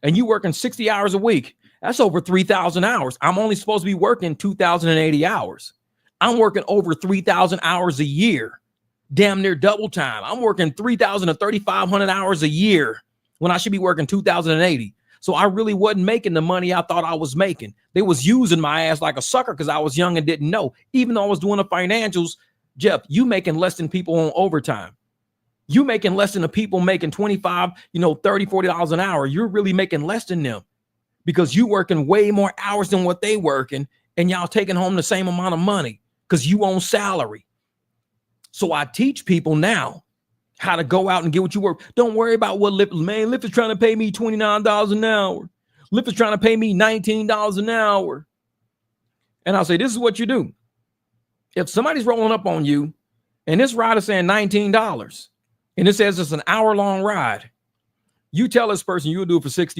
and you working 60 hours a week, that's over 3,000 hours. I'm only supposed to be working 2,080 hours. I'm working over 3,000 hours a year, damn near double time. I'm working 3,000 to 3,500 hours a year when I should be working 2,080. So I really wasn't making the money I thought I was making. They was using my ass like a sucker because I was young and didn't know. Even though I was doing the financials, Jeff, you making less than people on overtime. You making less than the people making 25, $30, $40 an hour. You're really making less than them because you working way more hours than what they working, and y'all taking home the same amount of money because you own salary. So I teach people now how to go out and get what you work. Don't worry about what Lyft is trying to pay me $29 an hour. Lyft is trying to pay me $19 an hour. And I'll say, this is what you do. If somebody's rolling up on you and this ride is saying $19 and it says it's an hour-long ride, you tell this person you'll do it for $60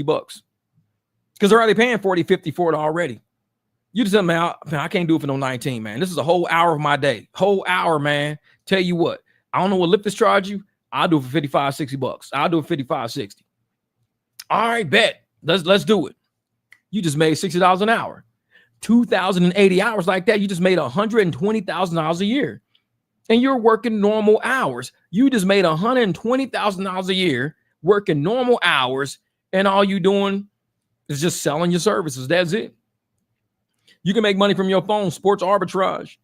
because they're already paying $40, $50 for it already. You just tell them, man, I can't do it for no 19, man. This is a whole hour of my day. Whole hour, man. Tell you what, I don't know what Lyft is charge you. I'll do it for $55, $60. I'll do it $55, $60. All right, bet. Let's do it. You just made $60 an hour. 2,080 hours like that. You just made $120,000 a year. And you're working normal hours. You just made $120,000 a year working normal hours. And all you doing is just selling your services. That's it. You can make money from your phone, sports arbitrage.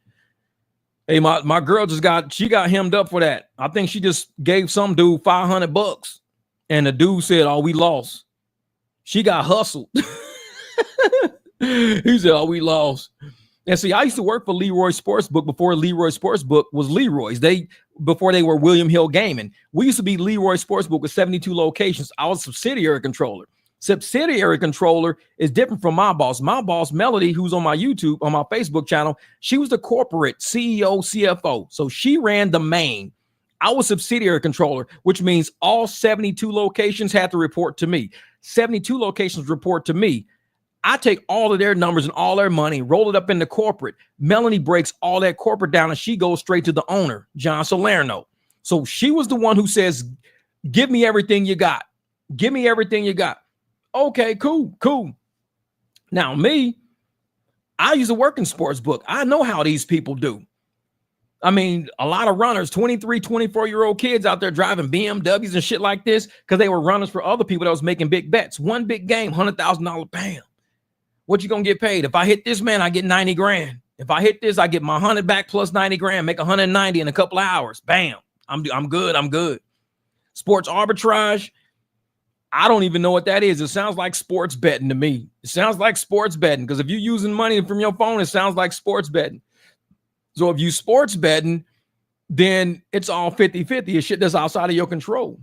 Hey, my girl she got hemmed up for that. I think she just gave some dude $500 and the dude said, oh, we lost. She got hustled. He said, oh, we lost. And see, I used to work for Leroy Sportsbook before Leroy Sportsbook was Leroy's. Before they were William Hill Gaming. We used to be Leroy Sportsbook with 72 locations. I was a subsidiary controller. Subsidiary controller is different from my boss. My boss, Melody, who's on my YouTube, on my Facebook channel, she was the corporate CEO, CFO. So she ran the main. I was subsidiary controller, which means all 72 locations had to report to me. 72 locations report to me. I take all of their numbers and all their money, roll it up into corporate. Melanie breaks all that corporate down and she goes straight to the owner, John Salerno. So she was the one who says, give me everything you got. Give me everything you got. Okay, cool. Now me, I used to work in sports book. I know how these people do. I mean, a lot of runners, 23, 24-year-old kids out there driving BMWs and shit like this because they were runners for other people that was making big bets. One big game, $100,000. Bam. What you going to get paid? If I hit this, man, I get 90 grand. If I hit this, I get my 100 back plus 90 grand, make 190 in a couple of hours. Bam. I'm good. I'm good. Sports arbitrage. I don't even know what that is. It sounds like sports betting to me. It sounds like sports betting because if you're using money from your phone, it sounds like sports betting. So if you sports betting, then it's all 50-50. It's shit that's outside of your control.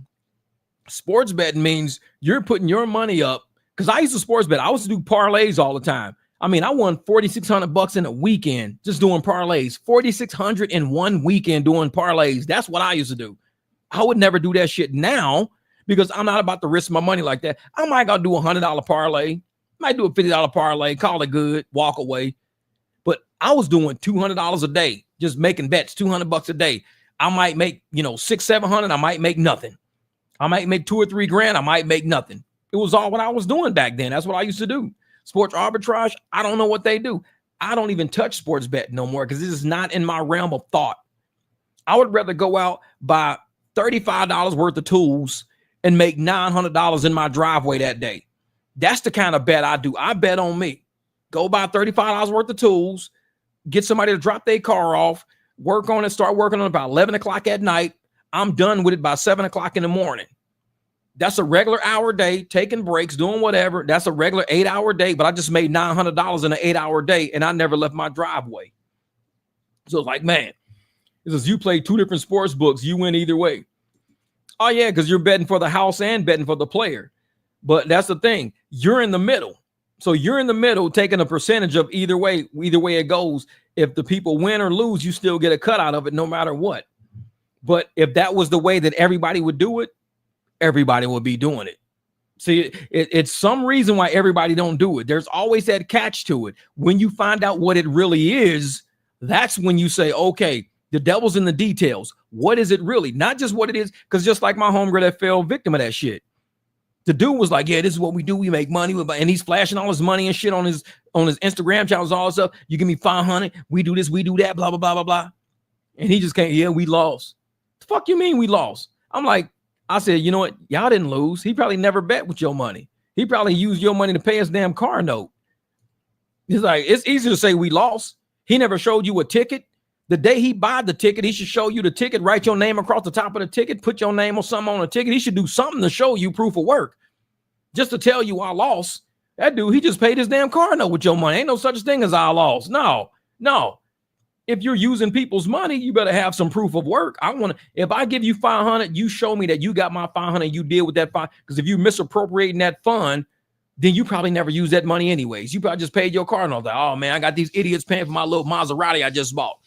Sports betting means you're putting your money up. Because I used to sports bet. I used to do parlays all the time. I mean, I won $4,600 in a weekend just doing parlays. $4,600 in one weekend doing parlays. That's what I used to do. I would never do that shit now because I'm not about to risk my money like that. I might go do a $100 parlay. Might do a $50 parlay, call it good, walk away. But I was doing $200 a day, just making bets, $200 a day. I might make, $600-700. I might make nothing. I might make $2 or $3 grand. I might make nothing. It was all what I was doing back then. That's what I used to do. Sports arbitrage, I don't know what they do. I don't even touch sports bet no more because this is not in my realm of thought. I would rather go out, buy $35 worth of tools and make $900 in my driveway that day. That's the kind of bet I do. I bet on me. Go buy $35 worth of tools, get somebody to drop their car off, work on it, start working on it about 11 o'clock at night. I'm done with it by 7 o'clock in the morning. That's a regular hour day, taking breaks, doing whatever. That's a regular 8-hour day, but I just made $900 in an 8-hour day, and I never left my driveway. So it's like, man, this is you play two different sports books. You win either way. Oh, yeah, because you're betting for the house and betting for the player. But that's the thing. You're in the middle. So you're in the middle taking a percentage of either way it goes. If the people win or lose, you still get a cut out of it no matter what. But if that was the way that everybody would do it, everybody would be doing it. See, it's some reason why everybody don't do it. There's always that catch to it. When you find out what it really is, that's when you say, okay, the devil's in the details. What is it really? Not just what it is, because just like my homegirl that fell victim of that shit. The dude was like, yeah, this is what we do. We make money. And he's flashing all his money and shit on his Instagram channels, all this stuff. You give me 500. We do this, we do that, blah, blah, blah, blah, blah. And he just can't, yeah, we lost. The fuck you mean we lost? I'm like, I said, you know what? Y'all didn't lose. He probably never bet with your money. He probably used your money to pay his damn car note. He's like, it's easy to say we lost. He never showed you a ticket. The day he bought the ticket, he should show you the ticket, write your name across the top of the ticket, put your name or something on the ticket. He should do something to show you proof of work. Just to tell you I lost. That dude, he just paid his damn car note with your money. Ain't no such thing as I lost. No. If you're using people's money, you better have some proof of work. If I give you 500, you show me that you got my 500, you deal with that 500. Because if you misappropriating that fund, then you probably never use that money anyways. You probably just paid your car note. Like, oh man, I got these idiots paying for my little Maserati I just bought.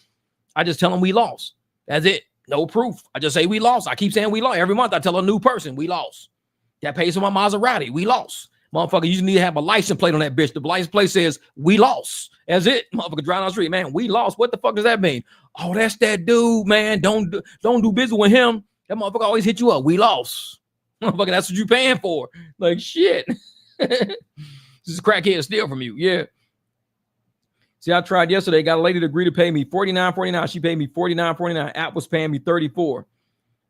I just tell them we lost. That's it. No proof. I just say we lost. I keep saying we lost. Every month I tell a new person we lost. That pays for my Maserati. We lost. Motherfucker, you just need to have a license plate on that bitch. The license plate says we lost. That's it. Motherfucker driving down the street, man, we lost. What the fuck does that mean? Oh, that's that dude, man. Don't do business with him. That motherfucker always hit you up. We lost. Motherfucker, that's what you paying for. Like, shit. This is crackhead steal from you. Yeah. See, I tried yesterday. Got a lady to agree to pay me $49.49. She paid me $49.49. App was paying me $34.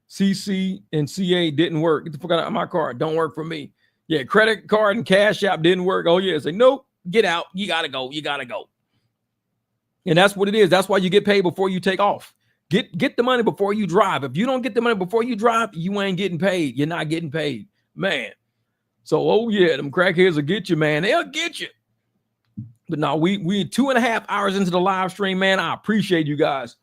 CC and CA didn't work. Get the fuck out of my card. Don't work for me. Yeah, credit card and cash app didn't work. Oh, yeah. Say, nope, get out. You got to go. You got to go. And that's what it is. That's why you get paid before you take off. Get the money before you drive. If you don't get the money before you drive, you ain't getting paid. You're not getting paid, man. So, oh, yeah, them crackheads will get you, man. They'll get you. But no, we 2.5 hours into the live stream, man. I appreciate you guys.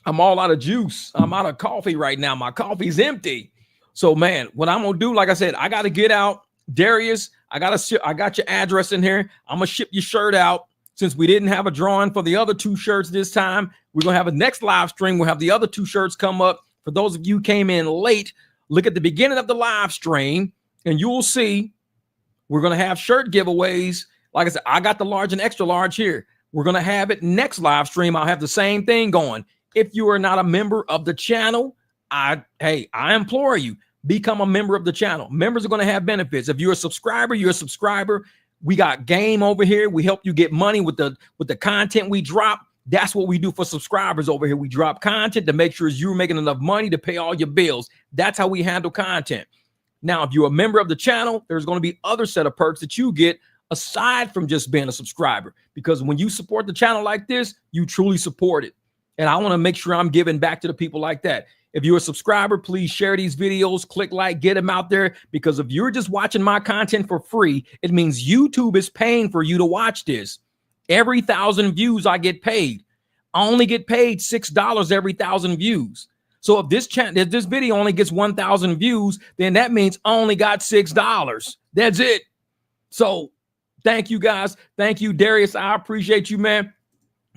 I'm all out of juice. I'm out of coffee right now. My coffee's empty. So, man, what I'm going to do, like I said, I got to get out. Darius, I got your address in here. I'm going to ship your shirt out. Since we didn't have a drawing for the other 2 shirts this time, we're going to have a next live stream. We'll have the other 2 shirts come up. For those of you who came in late, look at the beginning of the live stream, and you'll see we're going to have shirt giveaways. Like I said, I got the large and extra large here. We're going to have it next live stream. I'll have the same thing going. If you are not a member of the channel, I implore you, become a member of the channel. Members are going to have benefits. If you're a subscriber, you're a subscriber. We got game over here. We help you get money with the content we drop. That's what we do for subscribers over here. We drop content to make sure you're making enough money to pay all your bills. That's how we handle content. Now, if you're a member of the channel, there's going to be other set of perks that you get aside from just being a subscriber, because when you support the channel like this, you truly support it. And I want to make sure I'm giving back to the people like that. If you're a subscriber, please share these videos, click like, get them out there, because if you're just watching my content for free, it means YouTube is paying for you to watch this. Every 1,000 views, I get paid. I only get paid $6 every 1,000 views. So if this video only gets 1,000 views, then that means I only got $6. That's it. So thank you guys. Thank you, Darius. I appreciate you, man.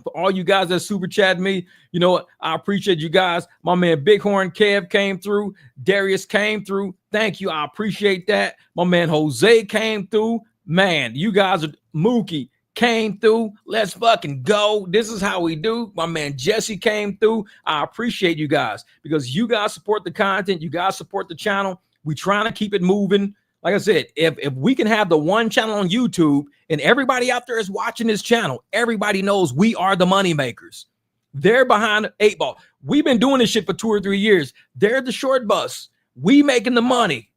For all you guys that super chat me, you know what? I appreciate you guys. My man Bighorn Kev came through. Darius came through. Thank you. I appreciate that. My man Jose came through. Man, you guys are Mookie came through. Let's fucking go. This is how we do. My man Jesse came through. I appreciate you guys, because you guys support the content. You guys support the channel. We trying to keep it moving. Like I said, if we can have the one channel on YouTube and everybody out there is watching this channel, everybody knows we are the money makers. They're behind the 8 ball. We've been doing this shit for 2 or 3 years. They're the short bus. We making the money.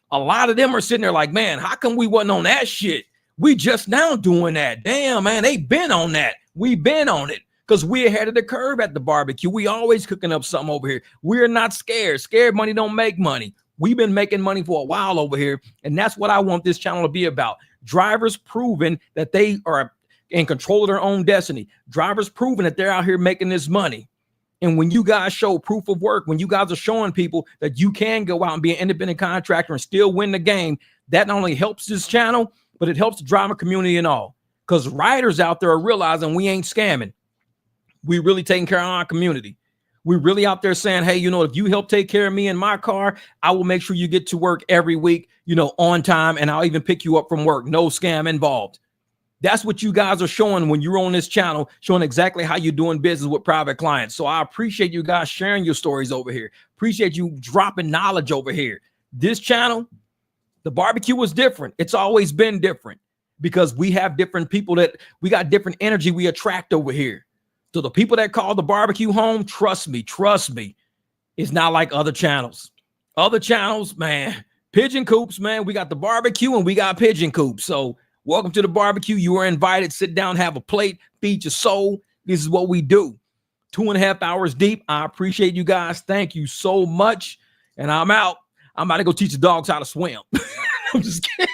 A lot of them are sitting there like, man, how come we wasn't on that shit? We just now doing that. Damn, man, they been on that. We been on it because we ahead of the curve at the barbecue. We always cooking up something over here. We're not scared. Scared money don't make money. We've been making money for a while over here, and that's what I want this channel to be about. Drivers proving that they are in control of their own destiny. Drivers proving that they're out here making this money. And when you guys show proof of work, when you guys are showing people that you can go out and be an independent contractor and still win the game, that not only helps this channel, but it helps the driver community and all. Because riders out there are realizing we ain't scamming. We really taking care of our community. We're really out there saying, hey, you know, if you help take care of me in my car, I will make sure you get to work every week, you know, on time, and I'll even pick you up from work. No scam involved. That's what you guys are showing when you're on this channel, showing exactly how you're doing business with private clients. So I appreciate you guys sharing your stories over here. Appreciate you dropping knowledge over here. This channel, the barbecue was different. It's always been different because we have different people that we got different energy we attract over here. So the people that call the barbecue home, trust me, it's not like other channels. Other channels, man, pigeon coops, man. We got the barbecue and we got pigeon coops. So welcome to the barbecue. You are invited. Sit down, have a plate, feed your soul. This is what we do. 2.5 hours deep. I appreciate you guys. Thank you so much. And I'm out. I'm about to go teach the dogs how to swim. I'm just kidding.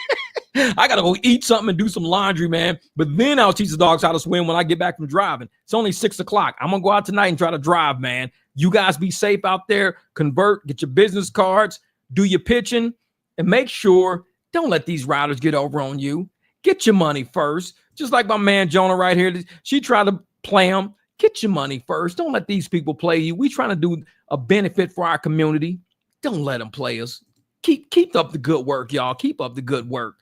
I got to go eat something and do some laundry, man. But then I'll teach the dogs how to swim when I get back from driving. It's only 6 o'clock. I'm going to go out tonight and try to drive, man. You guys be safe out there. Convert, get your business cards, do your pitching, and make sure don't let these riders get over on you. Get your money first. Just like my man Jonah right here. She tried to play him. Get your money first. Don't let these people play you. We trying to do a benefit for our community. Don't let them play us. Keep up the good work, y'all. Keep up the good work.